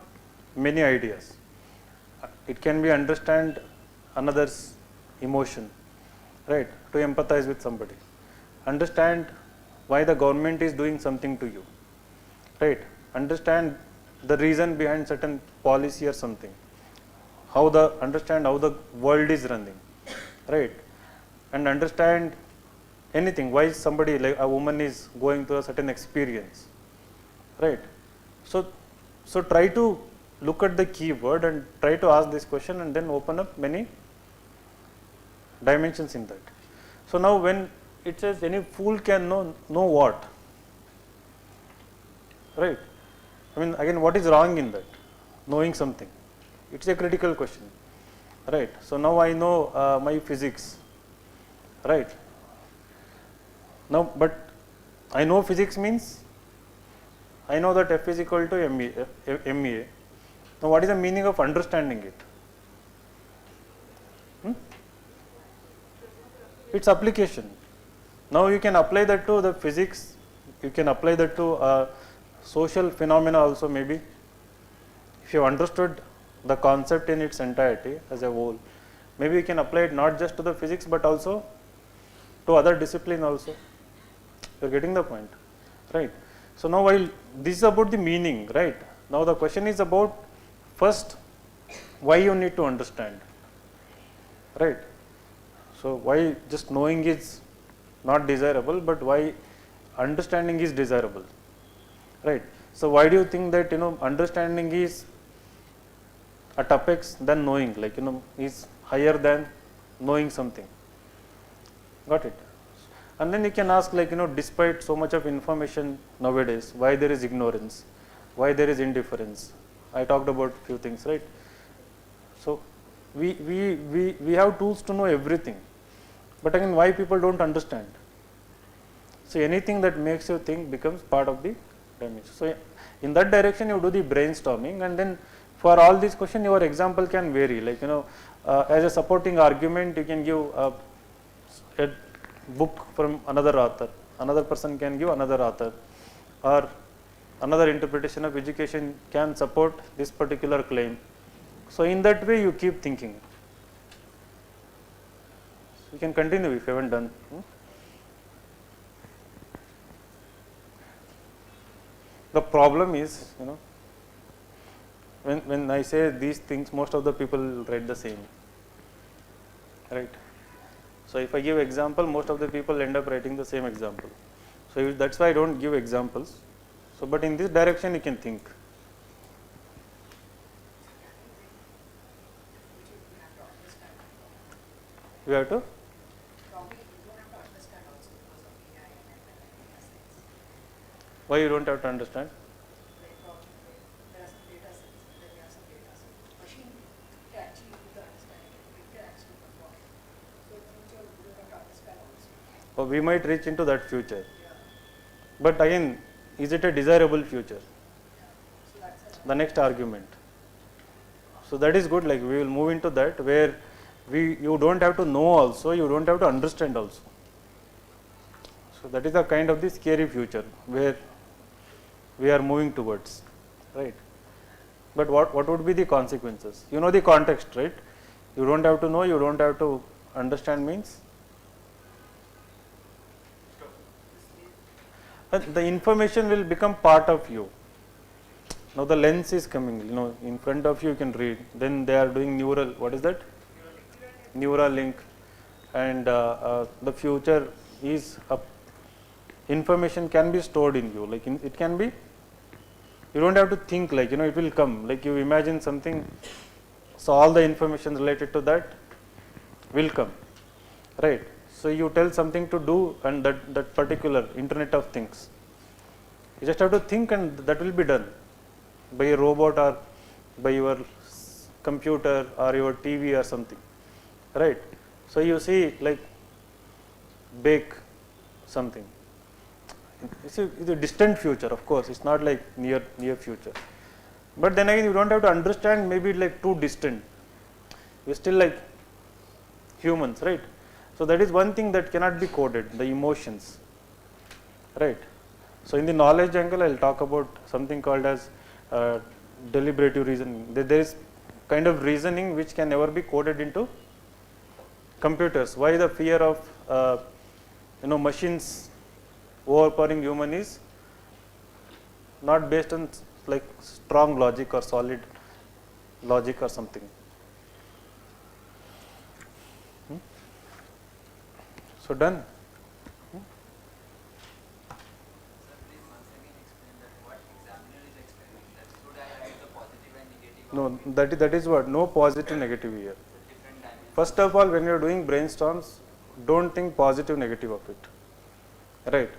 many ideas. It can be understand another's emotion, right? To empathize with somebody. Understand why the government is doing something to you, right? Understand the reason behind certain policy or something. Understand how the world is running, right? And understand anything, why somebody like a woman is going through a certain experience, right? So try to look at the keyword and try to ask this question and then open up many dimensions in that. So now when it says any fool can know what, right? I mean, again, what is wrong in that? Knowing something. It's a critical question, right? So now I know my physics, right? Now, but I know physics means I know that F is equal to MEA. Now, what is the meaning of understanding it? Its application. Now you can apply that to the physics, you can apply that to social phenomena also maybe. If you understood the concept in its entirety as a whole, maybe you can apply it not just to the physics but also to other discipline also. You are getting the point, right? So now while this is about the meaning, right? Now the question is about first why you need to understand, right? So why just knowing is not desirable, but why understanding is desirable, right? So why do you think that understanding is at apex than knowing, like is higher than knowing something? Got it? And then you can ask, like despite so much of information nowadays, why there is ignorance, why there is indifference? I talked about few things, right? So we have tools to know everything, but again, why people don't understand? So anything that makes you think becomes part of the dimension. So in that direction, you do the brainstorming, and then for all these questions, your example can vary. Like as a supporting argument, you can give a book from another author. Another person can give another author, or another interpretation of education can support this particular claim. So in that way, you keep thinking. You can continue if you haven't done. The problem is, when I say these things, most of the people write the same, right? So if I give example, most of the people end up writing the same example. So that's why I don't give examples. So, but in this direction, you can think. You have to? Why you don't have to understand? Or we might reach into that future. But again, is it a desirable future? The next argument. So that is good, like we will move into that where you don't have to know also, you don't have to understand also. So that is the kind of the scary future where we are moving towards, right? But what would be the consequences? You know the context, right? You don't have to know, you don't have to understand means the information will become part of you. Now the lens is coming, in front of you can read. Then they are doing neural, what is that? Neural link. And the future is information can be stored in you, like it can be You don't have to think, like, it will come, like you imagine something, so all the information related to that will come, right? So you tell something to do, and that particular Internet of Things, you just have to think and that will be done by a robot or by your computer or your TV or something, right? So you see, like, bake something. It's a distant future, of course. It's not like near future. But then again, you don't have to understand maybe like too distant. We're still like humans, right? So that is one thing that cannot be coded, the emotions, right? So in the knowledge angle, I'll talk about something called as deliberative reasoning. There is kind of reasoning which can never be coded into computers. Why the fear of machines overpowering human is not based on like strong logic or solid logic or something. So done. Sir, please once again explain that what examiner is explaining, that should I write the positive and negative? No, that is what, no positive negative here. It's a different dimension. First of all, when you are doing brainstorms, don't think positive negative of it, right?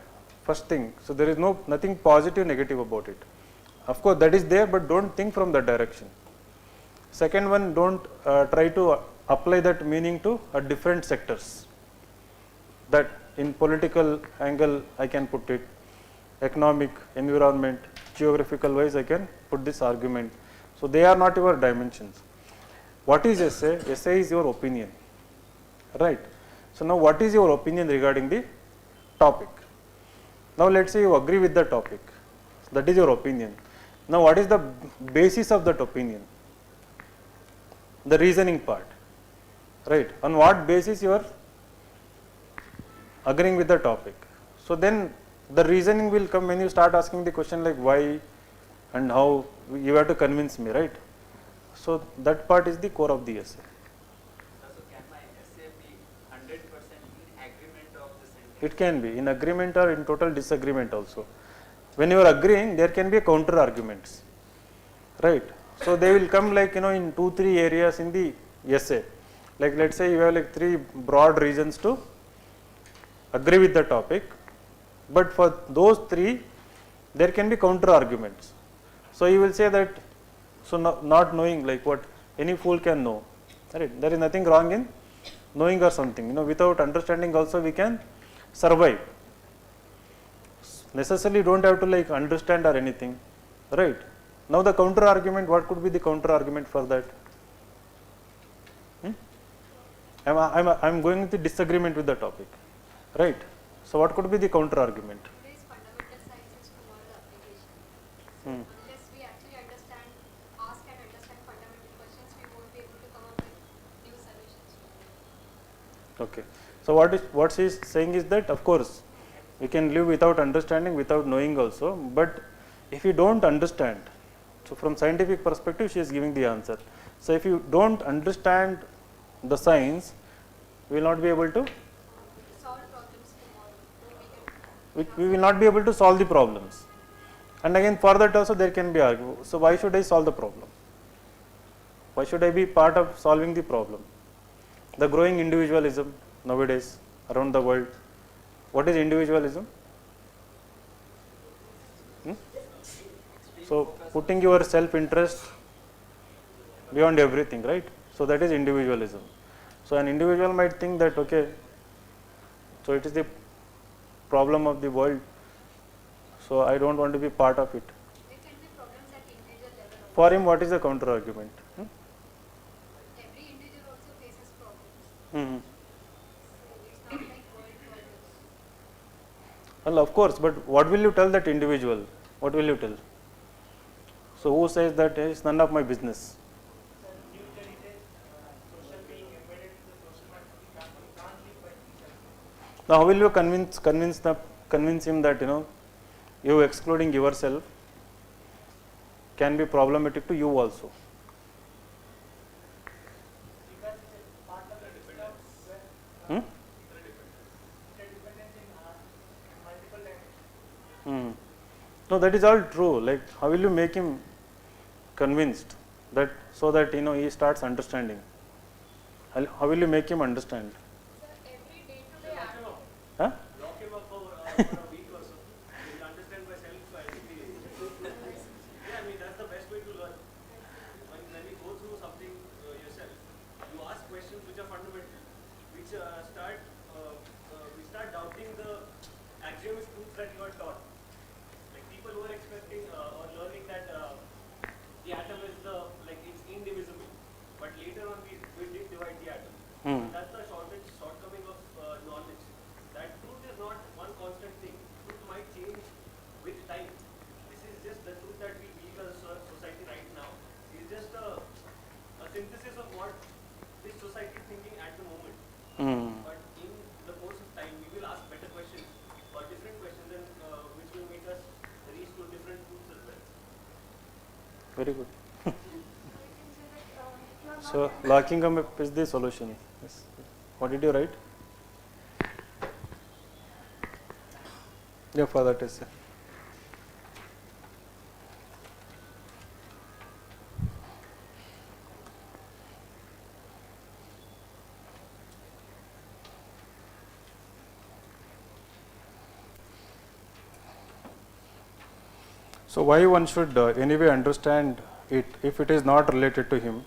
First thing, so there is nothing positive negative about it. Of course that is there, but don't think from that direction. Second one, don't try to apply that meaning to different sectors. That in political angle I can put it, economic, environment, geographical wise I can put this argument. So they are not your dimensions. What is essay? Essay is your opinion, right? So now what is your opinion regarding the topic? Now let's say you agree with the topic, that is your opinion. Now what is the basis of that opinion? The reasoning part, right? On what basis you are agreeing with the topic? So then the reasoning will come when you start asking the question like why and how. You have to convince me, right? So that part is the core of the essay. So can my essay be 100% in agreement of the sentence? It can be in agreement or in total disagreement also. When you are agreeing, there can be a counter arguments, right? So they will come like in 2-3 areas in the essay. Like let's say you have like 3 broad reasons to agree with the topic, but for those 3 there can be counter arguments. So you will say that, so not knowing, like what any fool can know, right? There is nothing wrong in knowing or something. Without understanding also we can survive. Necessarily don't have to like understand or anything, right? Now the counter argument, what could be the counter argument for that? I'm going with the disagreement with the topic, right? So what could be the counter argument? Today's fundamental science is tomorrow's application. Unless we actually ask and understand fundamental questions, we won't be able to come up with new solutions. Okay. So what she is saying is that of course we can live without understanding, without knowing also, but if you don't understand, so from scientific perspective she is giving the answer. So if you don't understand the science, we will not be able to, Solve problems tomorrow. we will not be able to solve the problems. And again for that also there can be argument. So why should I solve the problem? Why should I be part of solving the problem? The growing individualism nowadays around the world. What is individualism? So putting your self-interest beyond everything, right? So that is individualism. So an individual might think that okay, so it is the problem of the world, so I don't want to be part of it. There can be problems at individual level. For him, what is the counter argument? Every individual also faces problems. So it's not like world problems. Well, of course, but what will you tell that individual? What will you tell? So who says that it's none of my business? Now, how will you convince him that you excluding yourself can be problematic to you also? No, that is all true. Like, how will you make him convinced that so that he starts understanding? How will you make him understand? So every day-to-day activity. Huh? Lock him up for a week or so. He will understand by self-experience. Yeah, I mean, that's the best way to learn. When you go through something yourself, you ask questions which are fundamental, which we start doubting the axiomatic truths that you are taught. Like people who are expecting or learning that the atom is it's indivisible, but later on we did divide the atom. That's the shortcoming of knowledge. That truth is not one constant thing. Truth might change with time. This is just the truth that we live as a society right now. It's just a synthesis of what this society is thinking at the moment. But in the course of time, we will ask better questions or different questions, and which will make us reach to different truths as well. Very good. So we can say that if you are not So locking him up is the solution. Yes. What did you write? Yeah, for that is. So why one should anyway understand it if it is not related to him?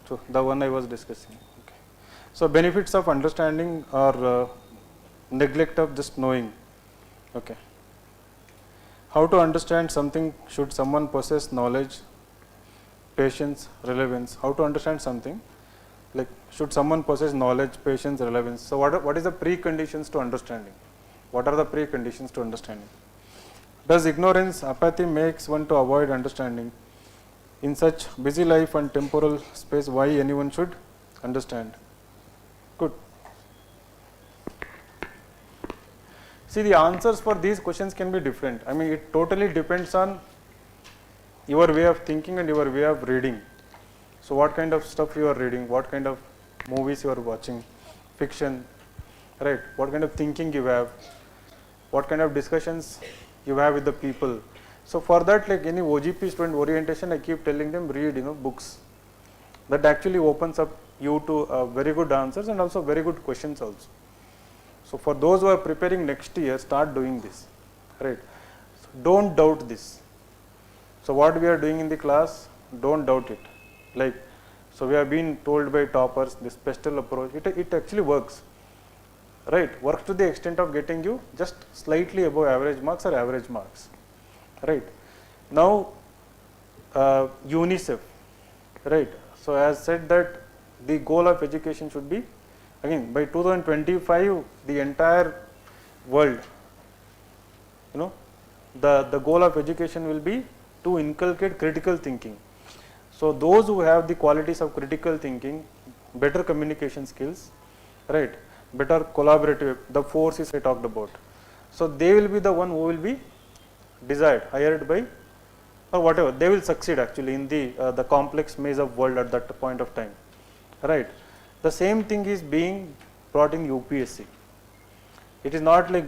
So the one I was discussing. Okay. So benefits of understanding or neglect of just knowing. Okay. How to understand something? Should someone possess knowledge, patience, relevance? How to understand something? Like, should someone possess knowledge, patience, relevance? So what is the preconditions to understanding? What are the preconditions to understanding? Does ignorance, apathy makes one to avoid understanding? In such busy life and temporal space, why anyone should understand? Good. See, the answers for these questions can be different. I mean, it totally depends on your way of thinking and your way of reading. So what kind of stuff you are reading, what kind of movies you are watching, fiction, right? What kind of thinking you have, what kind of discussions you have with the people. So for that, like any OGP student orientation, I keep telling them read books. That actually opens up you to very good answers and also very good questions also. So for those who are preparing next year, start doing this, right? So don't doubt this. So what we are doing in the class, don't doubt it. Like, so we have been told by toppers this pestle approach, it actually works, right? Works to the extent of getting you just slightly above average marks or average marks, right? Now UNICEF, right? So as said that the goal of education should be, again by 2025 the entire world, the goal of education will be to inculcate critical thinking. So those who have the qualities of critical thinking, better communication skills, right, better collaborative, the forces I talked about, so they will be the one who will be desired, hired by, or whatever, they will succeed actually in the complex maze of world at that point of time, right. The same thing is being brought in UPSC. It is not like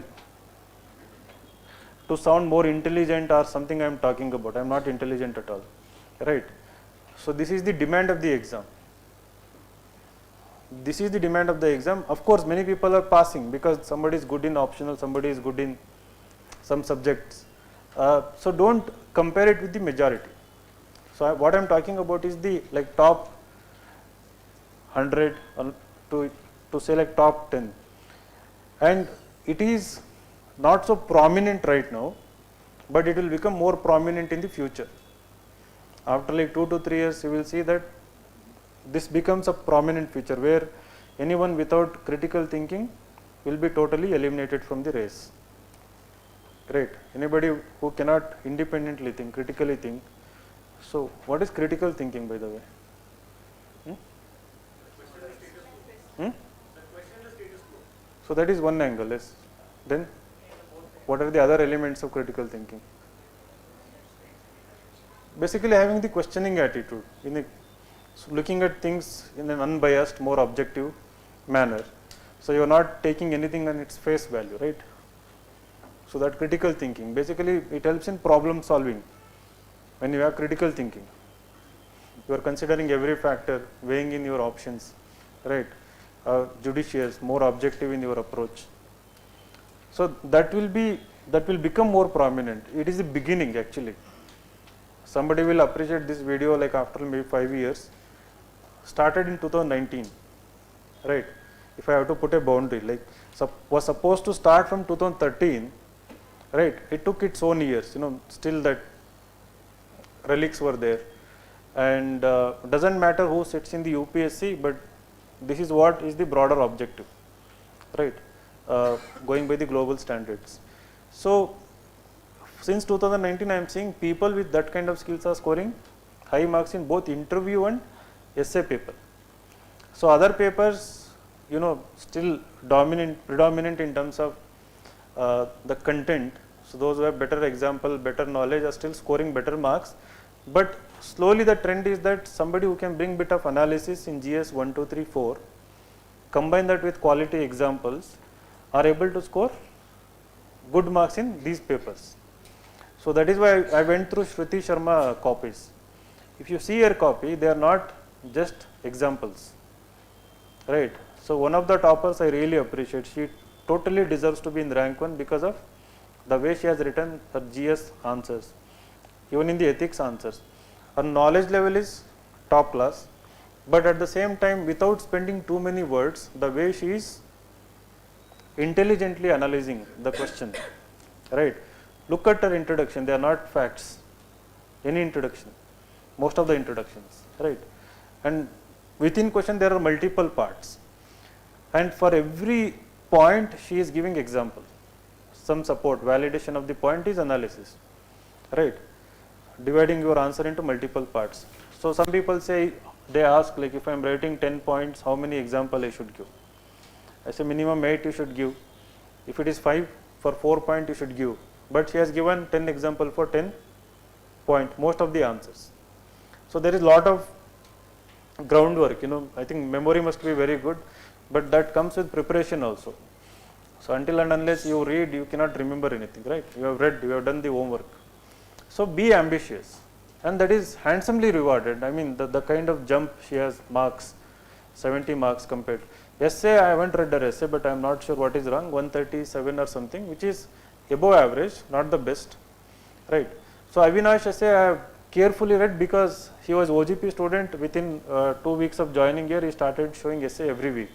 to sound more intelligent or something I am talking about. I am not intelligent at all, right. So this is the demand of the exam. This is the demand of the exam. Of course, many people are passing because somebody is good in optional, somebody is good in some subjects. So don't compare it with the majority. So what I am talking about is the like top 100 to say like top 10, and it is not so prominent right now, but it will become more prominent in the future. After like 2 to 3 years, you will see that this becomes a prominent feature where anyone without critical thinking will be totally eliminated from the race. Great. Anybody who cannot independently think, critically think. So what is critical thinking, by the way? So that is one angle. Yes. Then what are the other elements of critical thinking? Basically having the questioning attitude, so looking at things in an unbiased, more objective manner. So you are not taking anything on its face value, right? So that critical thinking, basically it helps in problem solving. When you have critical thinking, you are considering every factor, weighing in your options, right? Judicious, more objective in your approach. So that will become more prominent. It is the beginning actually. Somebody will appreciate this video like after maybe 5 years. Started in 2019, right? If I have to put a boundary, like was supposed to start from 2013, right? It took its own years, still that relics were there. And doesn't matter who sits in the UPSC, but this is what is the broader objective, right? Going by the global standards. So since 2019, I am seeing people with that kind of skills are scoring high marks in both interview and essay paper. So other papers, still predominant in terms of the content. So those who have better example, better knowledge are still scoring better marks. But slowly the trend is that somebody who can bring bit of analysis in GS 1, 2, 3, 4, combine that with quality examples, are able to score good marks in these papers. So that is why I went through Shruti Sharma copies. If you see her copy, they are not just examples, right? So one of the toppers I really appreciate. She totally deserves to be in rank 1 because of the way she has written her GS answers, even in the ethics answers. Her knowledge level is top class, but at the same time, without spending too many words, the way she is intelligently analyzing the question, right? Look at her introduction, they are not facts, any introduction, most of the introductions, right? And within question there are multiple parts, and for every point she is giving example, some support, validation of the point is analysis, right? Dividing your answer into multiple parts. So some people say, they ask like if I am writing 10 points, how many example I should give? I say minimum 8 you should give. If it is 5 for 4 point you should give. But she has given 10 example for 10 point, most of the answers. So there is lot of groundwork, I think memory must be very good, but that comes with preparation also. So until and unless you read, you cannot remember anything, right? You have read, you have done the homework. So be ambitious, and that is handsomely rewarded. I mean the kind of jump she has marks, 70 marks compared. Essay, I haven't read her essay, but I am not sure what is wrong, 137 or something, which is above average, not the best, right? So Avinash essay I have carefully read because he was OGP student. Within 2 weeks of joining here, he started showing essay every week,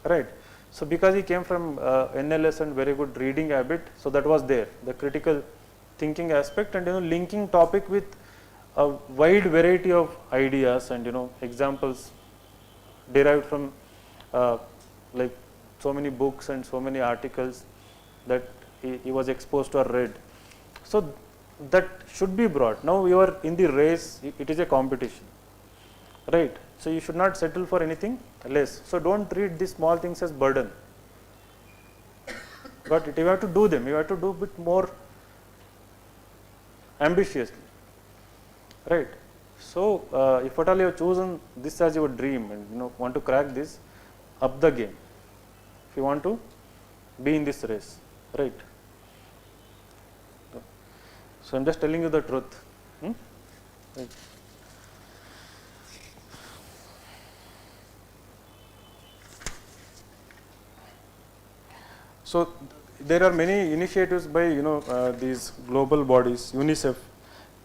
right? So because he came from NLS and very good reading habit, so that was there, the critical thinking aspect, and linking topic with a wide variety of ideas and examples derived from like so many books and so many articles that he was exposed to or read. So that should be brought. Now you are in the race, it is a competition, right? So you should not settle for anything less. So don't treat these small things as burden. But you have to do them, you have to do a bit more ambitiously, right? So if at all you have chosen this as your dream and want to crack this, up the game. If you want to be in this race, right? So I am just telling you the truth. Right. So there are many initiatives by these global bodies, UNICEF,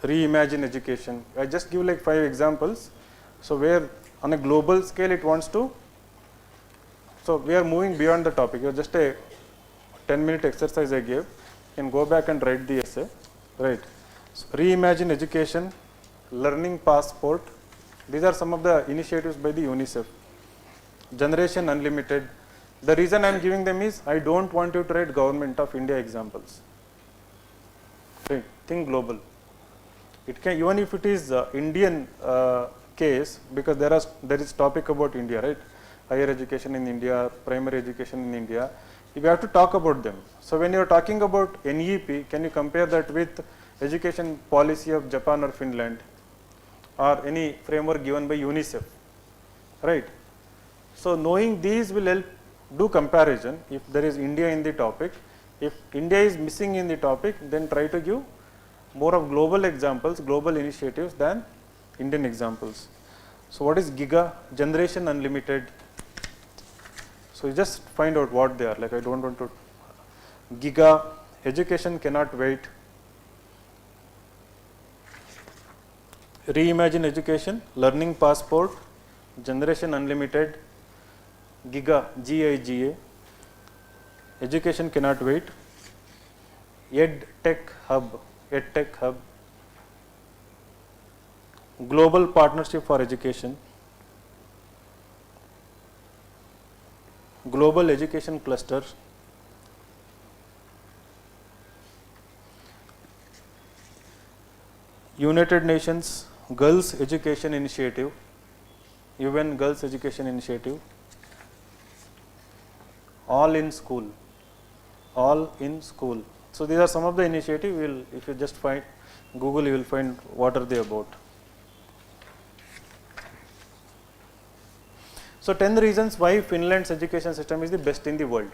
Reimagine Education. I just give like 5 examples. So where on a global scale it wants to. So we are moving beyond the topic. It was just a 10-minute exercise I gave. You can go back and write the essay, right? So Reimagine Education, Learning Passport. These are some of the initiatives by the UNICEF. Generation Unlimited. The reason I am giving them is I don't want you to write Government of India examples. Right? Think global. It can, even if it is Indian case, because there is topic about India, right? Higher education in India, primary education in India. You have to talk about them. So when you are talking about NEP, can you compare that with education policy of Japan or Finland, or any framework given by UNICEF, right? So knowing these will help do comparison. If there is India in the topic, If India is missing in the topic, then try to give more of global examples, global initiatives than Indian examples. So what is GIGA? Generation Unlimited. So you just find out what they are. Like I don't want to. GIGA, education cannot wait. Reimagine education, learning passport, Generation Unlimited, GIGA, GIGA, education cannot wait, EdTech Hub, Global Partnership for Education, Global Education Cluster, United Nations Girls Education Initiative, UN Girls Education Initiative, All in School, All in School. So these are some of the initiatives. If you just find Google, you will find what are they about. So 10 reasons why Finland's education system is the best in the world.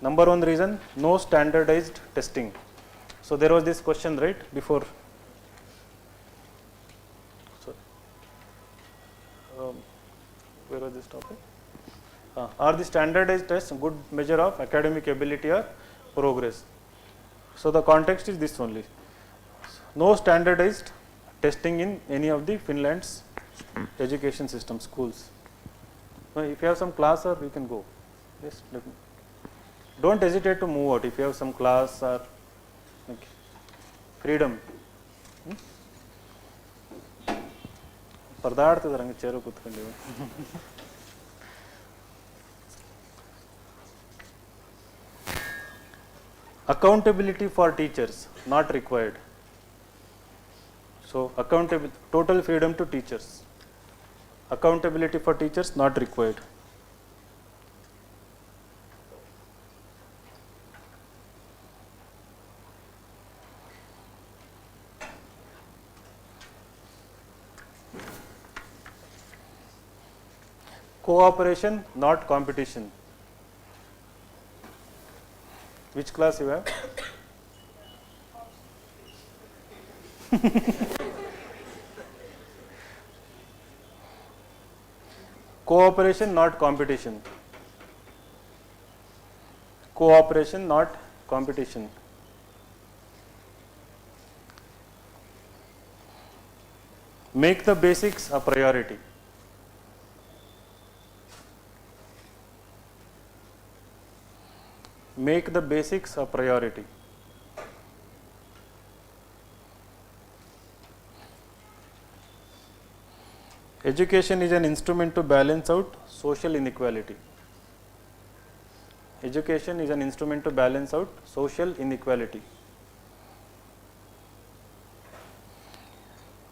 Number 1 reason, no standardized testing. So there was this question right before. Where was this topic? Are the standardized tests a good measure of academic ability or progress? So the context is this only. No standardized testing in any of the Finland's education system schools. If you have some class, or you can go. Yes, don't hesitate to move out if you have some class or like freedom. ಪರದಾಡ್ತಿದ್ದಾರೆ ಹಂಗೆ chair ಕೂತ್ಕೊಂಡಿವೆ. Accountability for teachers not required. So accountability, total freedom to teachers. Accountability for teachers not required. Cooperation, not competition. Which class you have? Cooperation, not competition. Cooperation, not competition. Make the basics a priority. Make the basics a priority. Education is an instrument to balance out social inequality. Education is an instrument to balance out social inequality.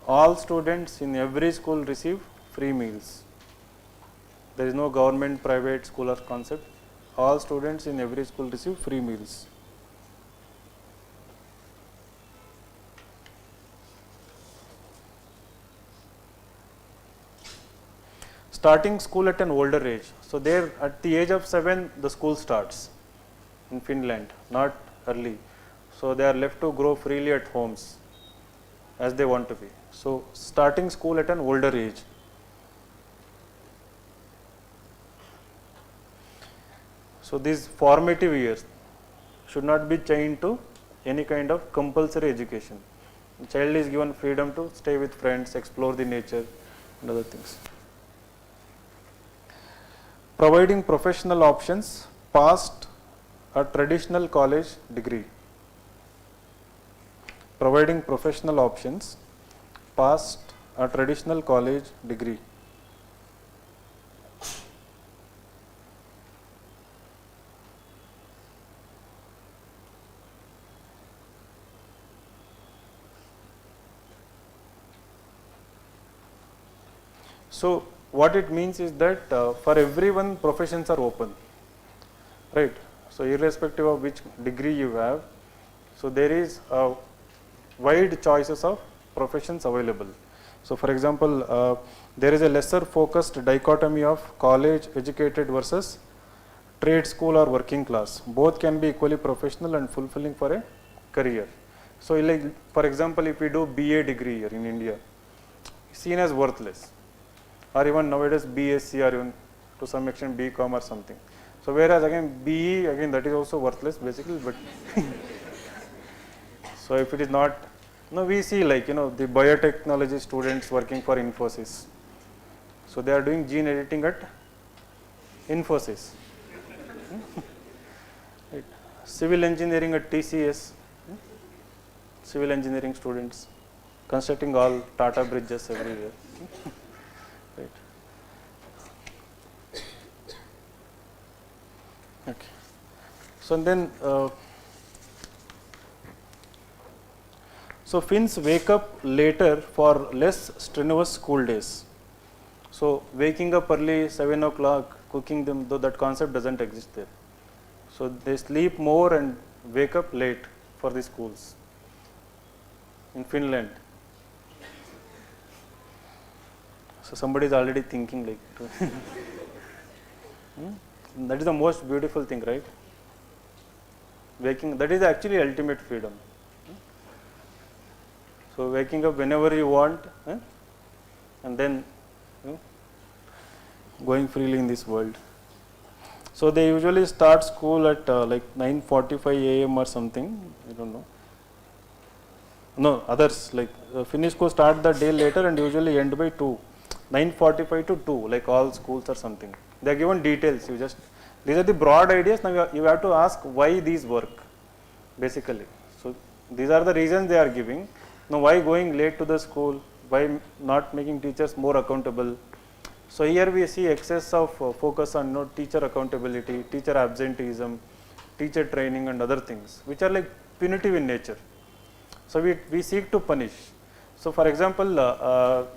All students in every school receive free meals. There is no government, private school or concept. All students in every school receive free meals. Starting school at an older age. So there at the age of 7 the school starts in Finland, not early. So they are left to grow freely at homes as they want to be. So starting school at an older age. So these formative years should not be chained to any kind of compulsory education. The child is given freedom to stay with friends, explore the nature and other things. Providing professional options past a traditional college degree. Providing professional options past a traditional college degree. So what it means is that for everyone professions are open, right? So irrespective of which degree you have, so there is a wide choices of professions available. So for example, there is a lesser focused dichotomy of college educated versus trade school or working class, both can be equally professional and fulfilling for a career. So like for example, if we do BA degree here in India, seen as worthless, or even nowadays BSc or even to some extent BCom or something. So whereas again BE, again that is also worthless basically, but so if it is not, no, we see like the biotechnology students working for Infosys. So they are doing gene editing at Infosys. Right. Civil engineering at TCS. Civil engineering students constructing all Tata bridges everywhere. Right. Okay. So then, so Finns wake up later for less strenuous school days. So waking up early, 7 o'clock, cooking them, though that concept doesn't exist there. So they sleep more and wake up late for the schools in Finland. So somebody is already thinking like, that is the most beautiful thing, right? Waking, that is actually ultimate freedom. So waking up whenever you want, and then going freely in this world. So they usually start school at like 9:45 a.m. or something. I don't know. No, others like Finnish school start the day later and usually end by 2. 9:45 to 2, like all schools or something. They are given details. You just, these are the broad ideas. Now you have to ask why these work, basically. So these are the reasons they are giving. Now why going late to the school? Why not making teachers more accountable? So here we see excess of focus on teacher accountability, teacher absenteeism, teacher training and other things, which are like punitive in nature. So we seek to punish. So for example,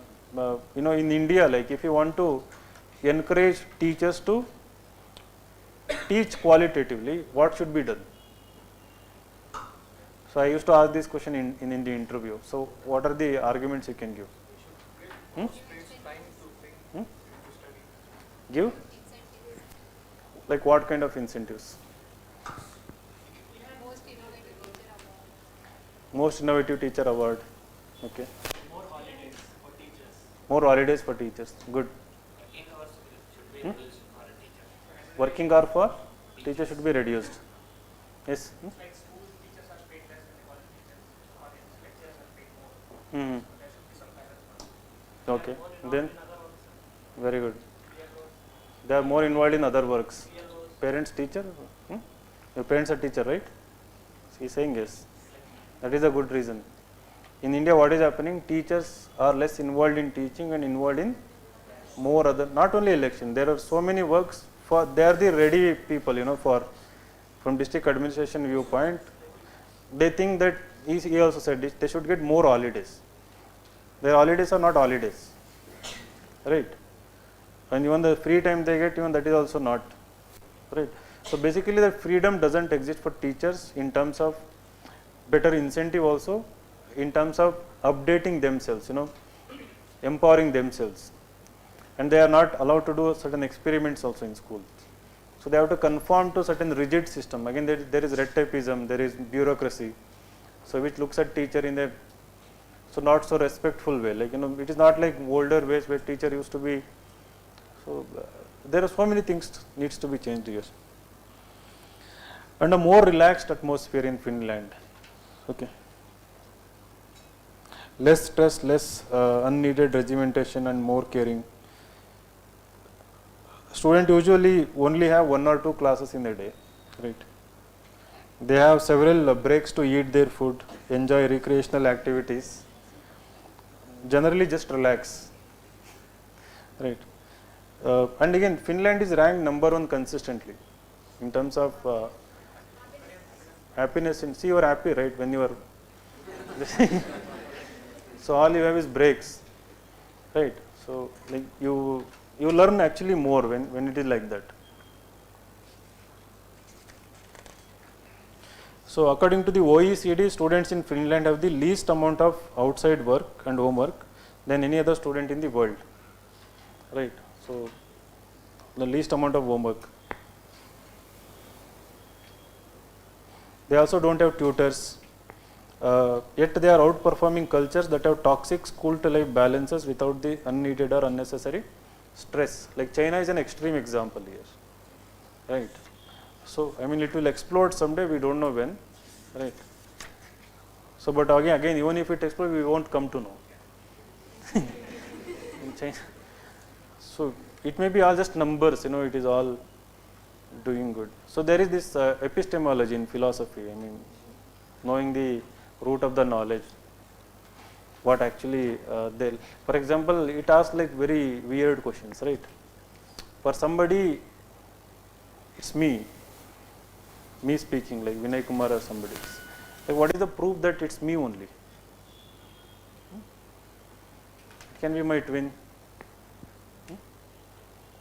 in India, like if you want to encourage teachers to teach qualitatively, what should be done? So I used to ask this question in the interview. So what are the arguments you can give? Give? Like what kind of incentives? Most innovative teacher award. Okay. More holidays for teachers. More holidays for teachers. Good. Working hours should be reduced for a teacher. Working hour for teachers should be reduced. Yes. Like school teachers are paid less than the college teachers, college lecturers are paid more. So there should be some kind of Okay. more involved Then, in other works, very good. real works, They are more involved in other works. real works. Parents, teacher. Your parents are teacher, right? He is saying yes. That is a good reason. In India, what is happening? Teachers are less involved in teaching and involved in more other, not only election. There are so many works for, they are the ready people, for, from district administration viewpoint. They think that, he also said this, they should get more holidays. Their holidays are not holidays, right? And even the free time they get, even that is also not, right? So basically the freedom doesn't exist for teachers in terms of better incentive also, in terms of updating themselves, empowering themselves. And they are not allowed to do certain experiments also in schools. So they have to conform to certain rigid system. Again, there is red tapeism, there is bureaucracy. So which looks at teacher in a not so respectful way. Like, it is not like older ways where teacher used to be. So there are so many things needs to be changed here. And a more relaxed atmosphere in Finland. Okay. Less stress, less unneeded regimentation and more caring. Students usually only have 1 or 2 classes in a day, right? They have several breaks to eat their food, enjoy recreational activities, generally just relax, right? And again, Finland is ranked number 1 consistently in terms of happiness. And see, you are happy, right, when you are so all you have is breaks, right? So like you learn actually more when it is like that. So according to the OECD, students in Finland have the least amount of outside work and homework than any other student in the world, right? So the least amount of homework. They also don't have tutors. Yet they are outperforming cultures that have toxic school to life balances without the unneeded or unnecessary stress. Like China is an extreme example here, right? So I mean, it will explode someday. We don't know when, right? So, but again, even if it explodes, we won't come to know. In China, so it may be all just numbers. It is all doing good. So there is this epistemology in philosophy. I mean, knowing the root of the knowledge. What actually for example, it asks like very weird questions, right? For somebody, it's me speaking, like Vinay Kumar or somebody. Like, what is the proof that it's me only? It can be my twin.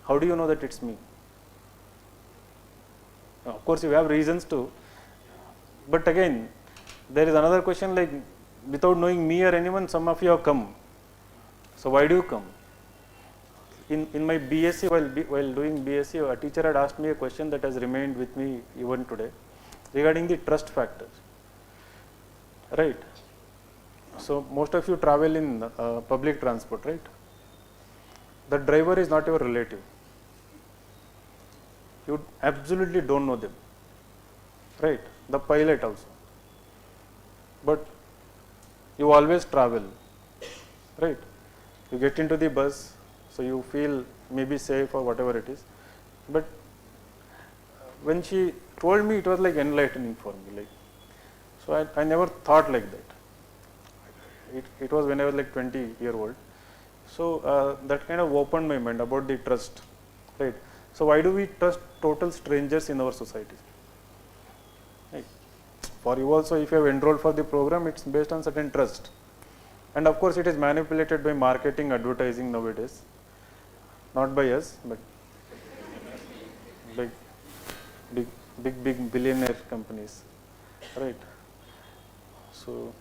How do you know that it's me? Of course, you have reasons to, but again, there is another question, like without knowing me or anyone, some of you have come. So why do you come? In my BSc, while doing BSc, a teacher had asked me a question that has remained with me even today, regarding the trust factor. Right. So most of you travel in public transport, right? The driver is not your relative. You absolutely don't know them, right? The pilot also. But you always travel, right? You get into the bus, so you feel maybe safe or whatever it is. But when she told me, it was like enlightening for me. Like, so I never thought like that. It was when I was like 20-year-old. So that kind of opened my mind about the trust, right? So why do we trust total strangers in our society? Right. For you also, if you have enrolled for the program, it's based on certain trust. And of course, it is manipulated by marketing, advertising nowadays. Not by us, but big billionaire companies, right? So,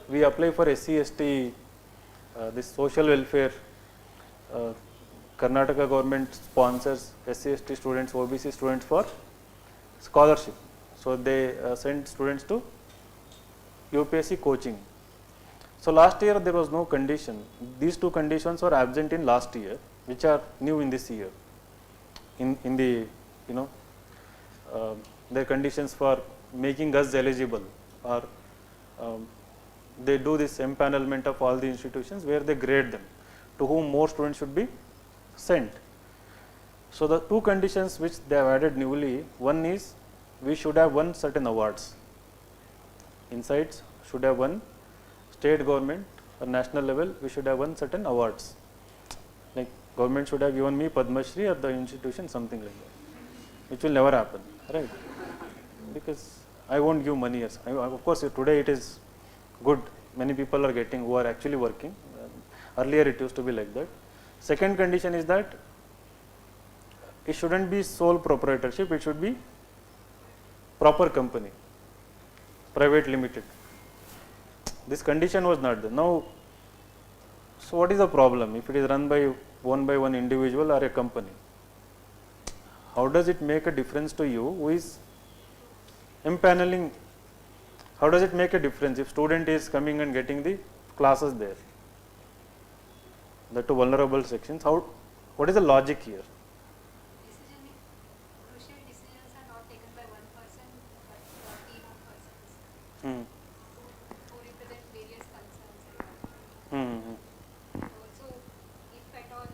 we apply for SC/ST, this social welfare. Karnataka government sponsors SC/ST students, OBC students for scholarship. So they send students to UPSC coaching. So last year there was no condition. These two conditions were absent in last year, which are new in this year. In the their conditions for making us eligible, or they do this empanelment of all the institutions where they grade them, to whom more students should be sent. So the two conditions which they have added newly, one is we should have won certain awards. Insights should have won, state government or national level, we should have won certain awards. Like government should have given me Padma Shri or the institution, something like that, which will never happen, right? Because I won't give money. Of course, today it is good. Many people are getting who are actually working. Earlier it used to be like that. Second condition is that it shouldn't be sole proprietorship, it should be proper company, private limited. This condition was not there. Now, so what is the problem? If it is run by one individual or a company, how does it make a difference to you who is empaneling? How does it make a difference if student is coming and getting the classes there? The two vulnerable sections. What is the logic here? Crucial decisions are not taken by one person, but a team of persons who represent various concerns. Also, if at all,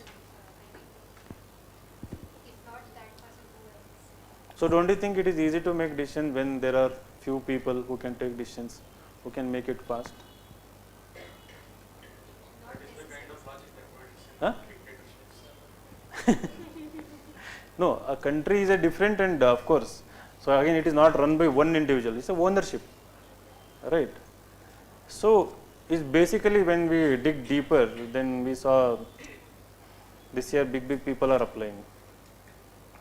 if not that person, who else? So don't you think it is easy to make decisions when there are few people who can take decisions, who can make it fast? That is the kind of logic that works in Huh? dictatorships. No, a country is a different, and of course, so again it is not run by one individual, it's a ownership, right? So it's basically, when we dig deeper, then we saw this year big people are applying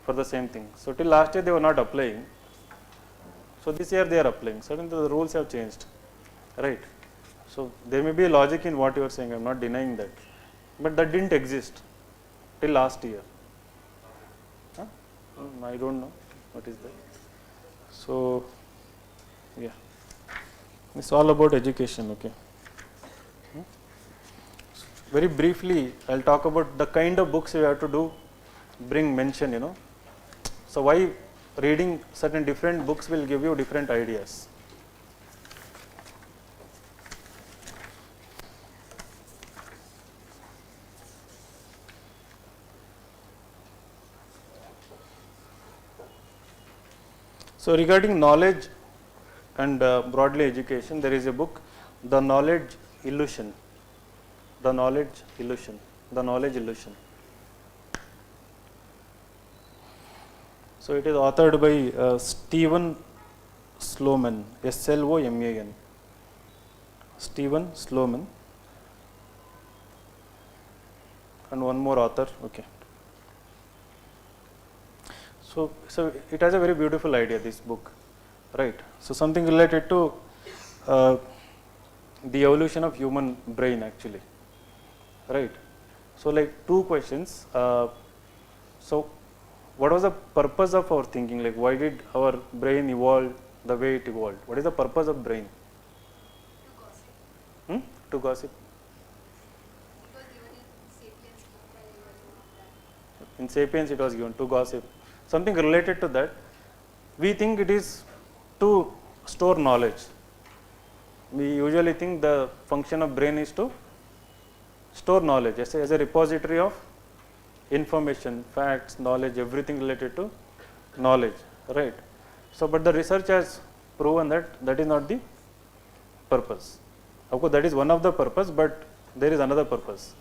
for the same thing. So till last year they were not applying. So this year they are applying. Suddenly the rules have changed, right? So there may be a logic in what you are saying. I am not denying that, but that didn't exist till last year. Huh? I don't know what is that. So Yeah, it's all about education. Okay. Very briefly, I'll talk about the kind of books you have to do, bring mention, So why reading certain different books will give you different ideas. So regarding knowledge and broadly education, there is a book, The Knowledge Illusion. The Knowledge Illusion. The Knowledge Illusion. So it is authored by Stephen Sloman, Sloman. Stephen Sloman. And one more author. Okay. So it has a very beautiful idea, this book, right? So something related to the evolution of human brain actually, right? So like two questions. So what was the purpose of our thinking? Like why did our brain evolve the way it evolved? What is the purpose of brain? To gossip. To gossip. It was given in Sapiens book by Epistemology. In Sapiens it was given to gossip. Something related to that. We think it is to store knowledge. We usually think the function of brain is to store knowledge as a repository of information, facts, knowledge, everything related to knowledge, right? So, but the research has proven that that is not the purpose. Of course, that is one of the purpose, but there is another purpose.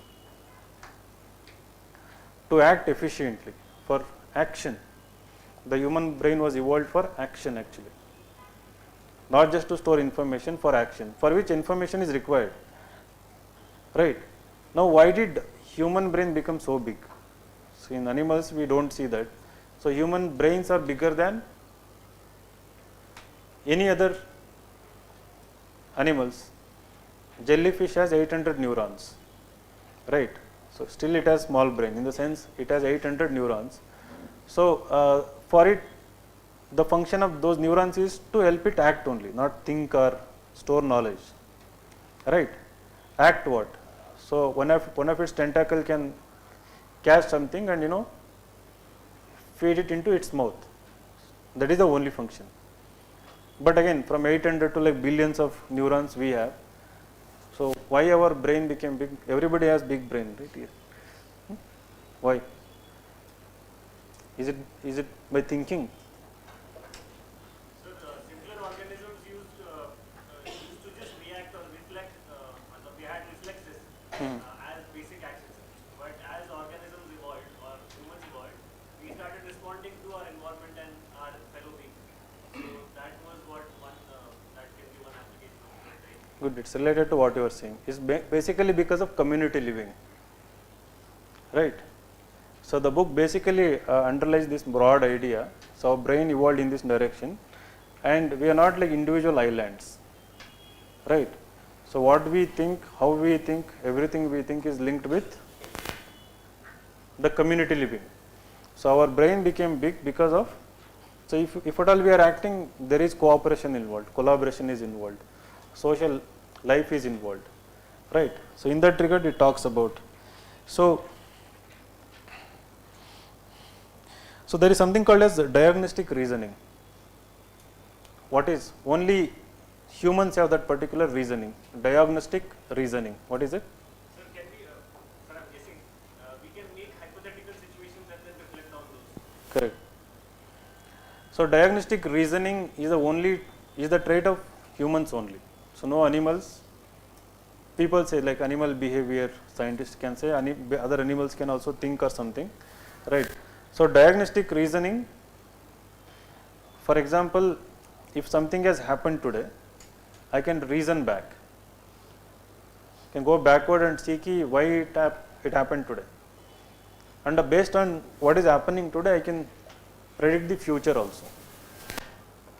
To act efficiently, for action. The human brain was evolved for action actually, not just to store information, for action, for which information is required, right? Now why did human brain become so big? So in animals we don't see that. So human brains are bigger than any other animals. Jellyfish has 800 neurons, right? So still it has small brain, in the sense it has 800 neurons. So for it, the function of those neurons is to help it act only, not think or store knowledge, right? Act what? So one of its tentacle can catch something and feed it into its mouth. That is the only function. But again, from 800 to like billions of neurons we have. So why our brain became big? Everybody has big brain, right? Here. Why? Is it by thinking? So simpler organisms used to just react or reflect. We had reflexes as basic actions. But as organisms evolved or humans evolved, we started responding to our environment and our fellow beings. So that was what one that can give an application of it, right? Good. It's related to what you are saying. It's basically because of community living, right? So the book basically underlies this broad idea. So our brain evolved in this direction, and we are not like individual islands, right? So what we think, how we think, everything we think is linked with the community living. So our brain became big because of, so if at all we are acting, there is cooperation involved, collaboration is involved, social life is involved, right? So in that regard it talks about. So there is something called as diagnostic reasoning. What is? Only humans have that particular reasoning, diagnostic reasoning. What is it? Sir, can we, sir, I'm guessing, we can make hypothetical situations and then reflect on those. Correct. So diagnostic reasoning is the trait of humans only. So no animals. People say like animal behavior, scientists can say other animals can also think or something, right? So diagnostic reasoning, for example, if something has happened today, I can reason back. I can go backward and see why it happened today. And based on what is happening today, I can predict the future also,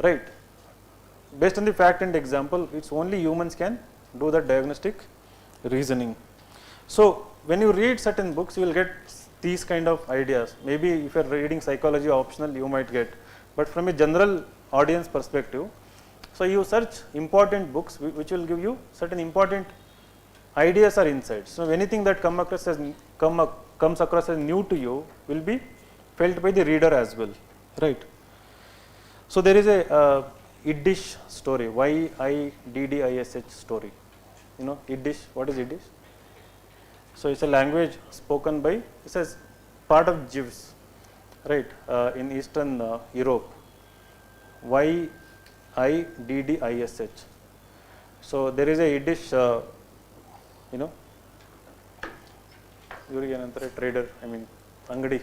right? Based on the fact and example, it's only humans can do that diagnostic reasoning. So when you read certain books, you will get these kind of ideas. Maybe if you are reading psychology optional, you might get. But from a general audience perspective, So you search important books which will give you certain important ideas or insights. So anything that comes across as new to you will be felt by the reader as well, right? So there is a Yiddish story, Yiddish story. You know Yiddish, what is Yiddish? So it's a language spoken by, it says part of Jews, right, in Eastern Europe. Yiddish. So there is a Yiddish, you know, trader, I mean, angadi,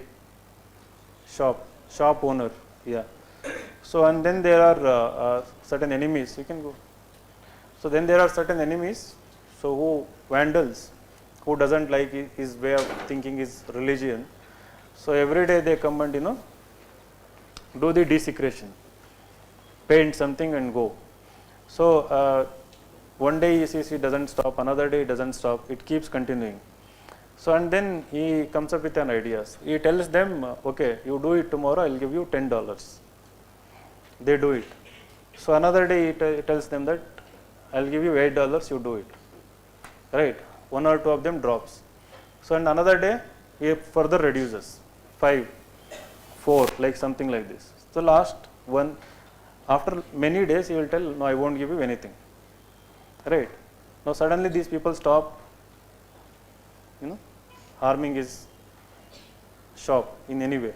shop owner, yeah. So and then there are certain enemies, you can go. So then there are certain enemies, so who vandals, who doesn't like his way of thinking, his religion. So every day they come and, you know, do the desecration, paint something and go. So one day he sees it doesn't stop, another day it doesn't stop, it keeps continuing. So and then he comes up with an idea. He tells them, okay, you do it tomorrow, I will give you $10. They do it. So another day he tells them that I will give you $8, you do it, right? One or two of them drops. So and another day he further reduces, 5, 4, like something like this. So last one, after many days he will tell, no, I won't give you anything, right? Now suddenly these people stop, you know, harming his shop in any way.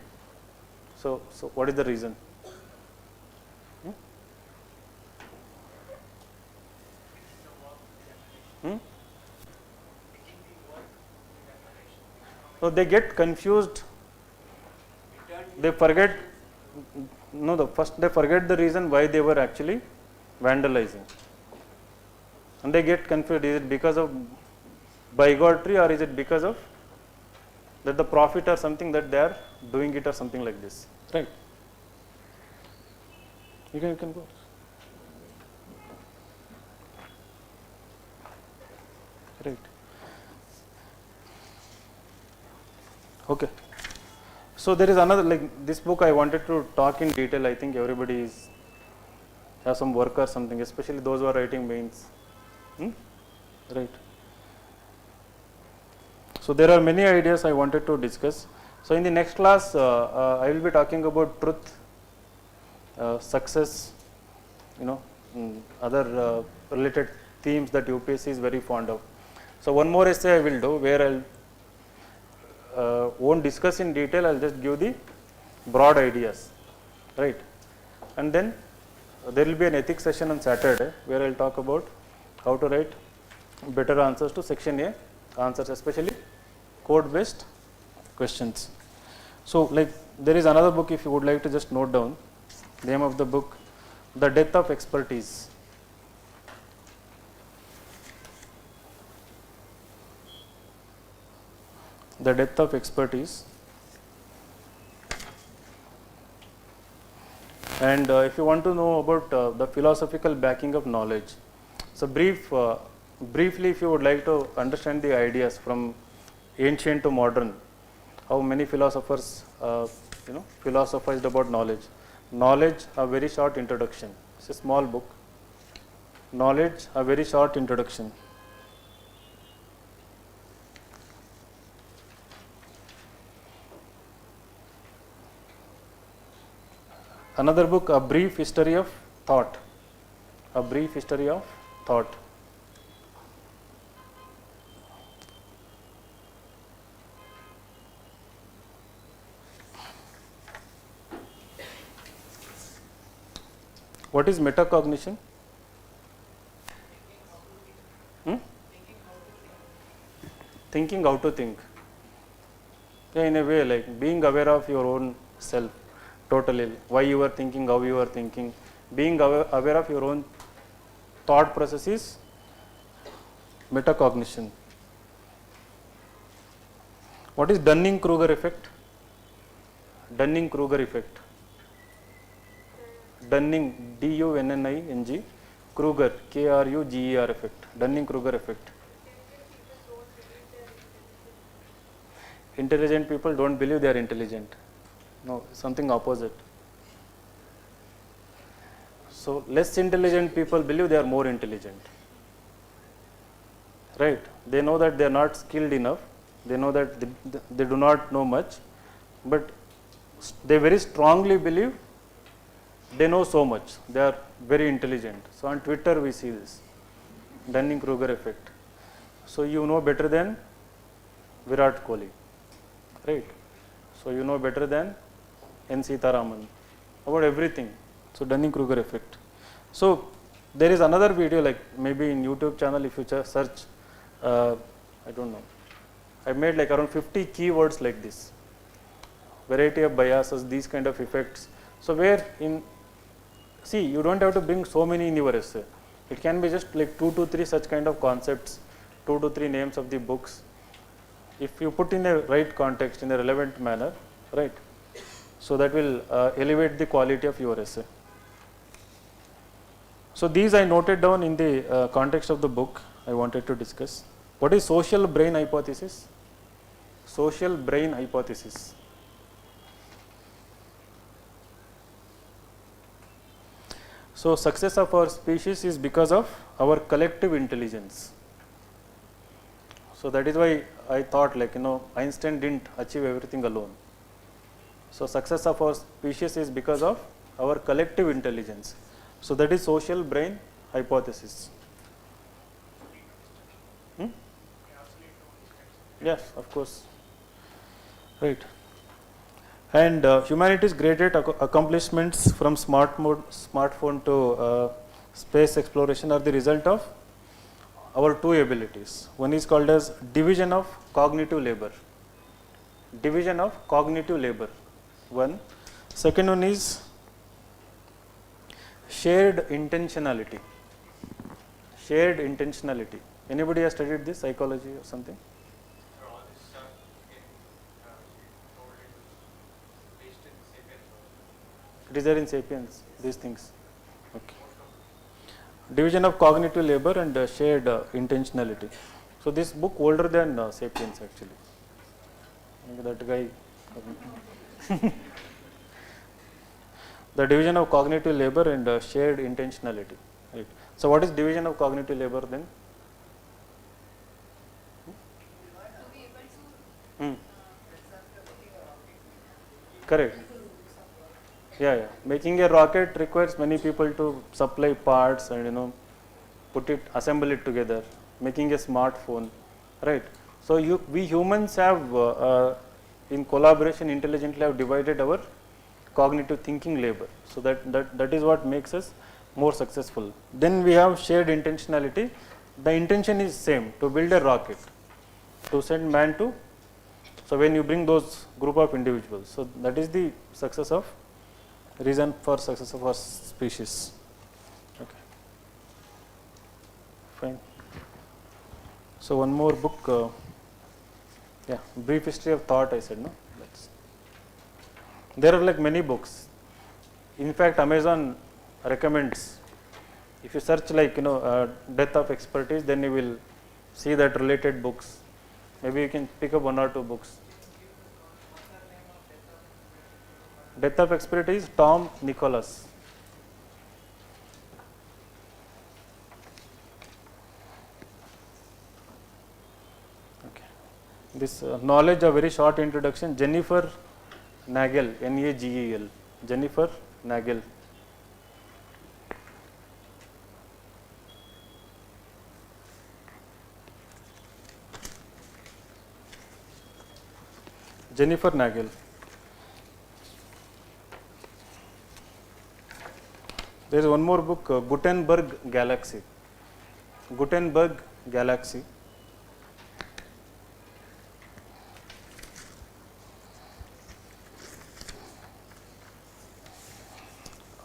So what is the reason? So they get confused, they forget, first they forget the reason why they were actually vandalizing. And they get confused, is it because of bigotry or is it because of that the profit or something that they are doing it or something like this, right? You can go. Right. Okay. So there is another, like this book I wanted to talk in detail. I think everybody has some work or something, especially those who are writing mains. Right. So there are many ideas I wanted to discuss. So in the next class, I will be talking about truth, success, you know, other related themes that UPSC is very fond of. So one more essay I will do where I'll won't discuss in detail, I'll just give the broad ideas, right? And then there will be an ethics session on Saturday where I'll talk about how to write better answers to section A answers, especially code based questions. So like there is another book, if you would like to just note down, name of the book, The Death of Expertise. The Death of Expertise. And if you want to know about the philosophical backing of knowledge, so briefly if you would like to understand the ideas from ancient to modern, how many philosophers philosophized about knowledge. Knowledge, a very short introduction. It's a small book. Knowledge, a very short introduction. Another book, A Brief History of Thought. A Brief History of Thought. What is metacognition? Thinking how to think. Yeah, in a way, like being aware of your own self. Totally, why you are thinking, how you are thinking, being aware of your own thought process is metacognition. What is Dunning-Kruger effect? Dunning-Kruger effect. Dunning, D-U-N-N-I-N-G, Kruger, K-R-U-G-E-R effect. Dunning-Kruger effect. Intelligent people don't believe they are intelligent. No, something opposite. So less intelligent people believe they are more intelligent, right? They know that they are not skilled enough, they know that they do not know much, but they very strongly believe they know so much, they are very intelligent. So on Twitter we see this Dunning-Kruger effect. So you know better than Virat Kohli, right? So you know better than N. Sitaraman about everything. So Dunning-Kruger effect. So there is another video, like maybe in YouTube channel, if you search, I don't know, I made like around 50 keywords like this, variety of biases, these kind of effects. So where in, see, you don't have to bring so many in your essay. It can be just like 2 to 3 such kind of concepts, 2 to 3 names of the books. If you put in a right context, in a relevant manner, right? So that will elevate the quality of your essay. So these I noted down in the context of the book I wanted to discuss. What is social brain hypothesis? Social brain hypothesis. So success of our species is because of our collective intelligence. So that is why I thought, like, Einstein didn't achieve everything alone. So success of our species is because of our collective intelligence. So that is social brain hypothesis. Yes, of course. Right. And humanity's greatest accomplishments from smartphone to space exploration are the result of our two abilities. One is called as division of cognitive labor. Division of cognitive labor. One. Second one is shared intentionality. Shared intentionality. Anybody has studied this, psychology or something? So all this stuff told it was based in Sapiens also. It is there in Sapiens, these things. Okay. Division of cognitive labor and shared intentionality. So this book older than Sapiens actually. That guy. The division of cognitive labor and shared intentionality. Right. So what is division of cognitive labor then? Correct. Yeah. Making a rocket requires many people to supply parts and assemble it together. Making a smartphone, right? So we humans have in collaboration intelligently have divided our cognitive thinking labor. So that is what makes us more successful. Then we have shared intentionality. The intention is same, to build a rocket, to send man to. So when you bring those group of individuals, so that is the reason for success of our species. Okay. Fine. So one more book. Brief history of thought. I said no. There are like many books. In fact, Amazon recommends. If you search like depth of expertise, then you will see that related books. Maybe you can pick up 1 or 2 books. Depth of expertise, Tom Nicholas. Okay. This knowledge, a very short introduction. Jennifer Nagel, Nagel. Jennifer Nagel. Jennifer Nagel. There is one more book, Gutenberg Galaxy. Gutenberg Galaxy.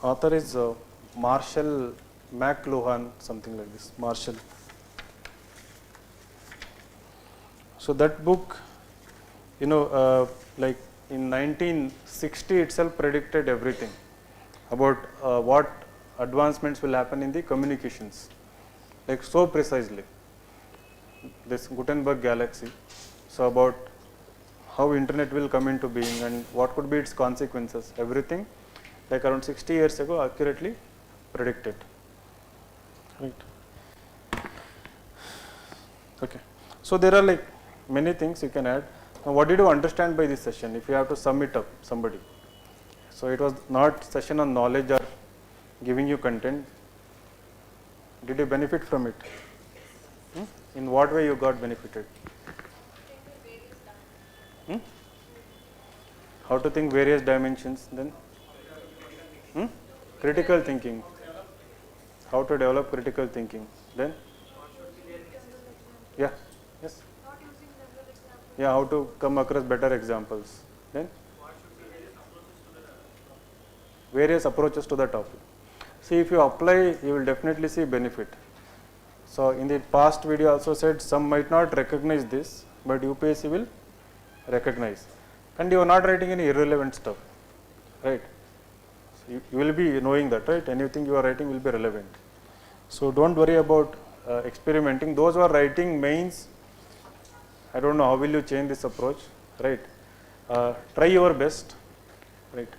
Author is Marshall McLuhan, something like this. Marshall. So that book, like in 1960 itself predicted everything about what advancements will happen in the communications, like so precisely. This Gutenberg Galaxy. So about how internet will come into being and what could be its consequences, everything. Like around 60 years ago, accurately predict it. Right. Okay. So there are like many things you can add. Now, what did you understand by this session? If you have to sum it up, somebody. So it was not session on knowledge or giving you content. Did you benefit from it? In what way you got benefited? How to think various dimensions then? Critical thinking. How to develop critical thinking. Then? Yeah. Yes. Yeah, how to come across better examples. Then? Various approaches to the topic. See, if you apply, you will definitely see benefit. So in the past video also said some might not recognize this, but UPSC will recognize. And you are not writing any irrelevant stuff, right? So you will be knowing that, right? Anything you are writing will be relevant. So don't worry about experimenting. Those who are writing mains, I don't know how will you change this approach, right? Try your best, right?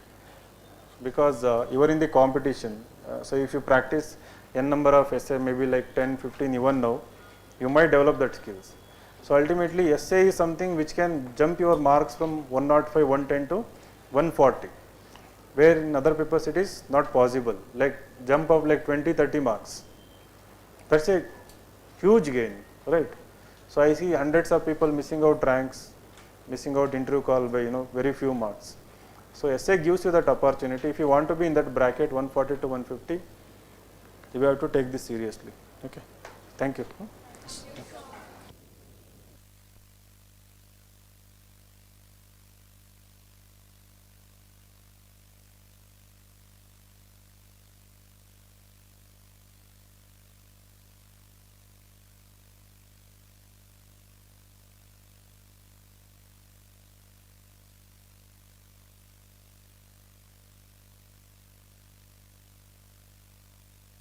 Because you are in the competition. So if you practice n number of essay, maybe like 10, 15 even now, you might develop that skills. So ultimately essay is something which can jump your marks from 105, 110 to 140, where in other papers it is not possible, like jump of like 20, 30 marks. That's a huge gain, right? So I see hundreds of people missing out ranks, missing out interview call by very few marks. So essay gives you that opportunity. If you want to be in that bracket 140 to 150, you have to take this seriously. Okay. Thank you.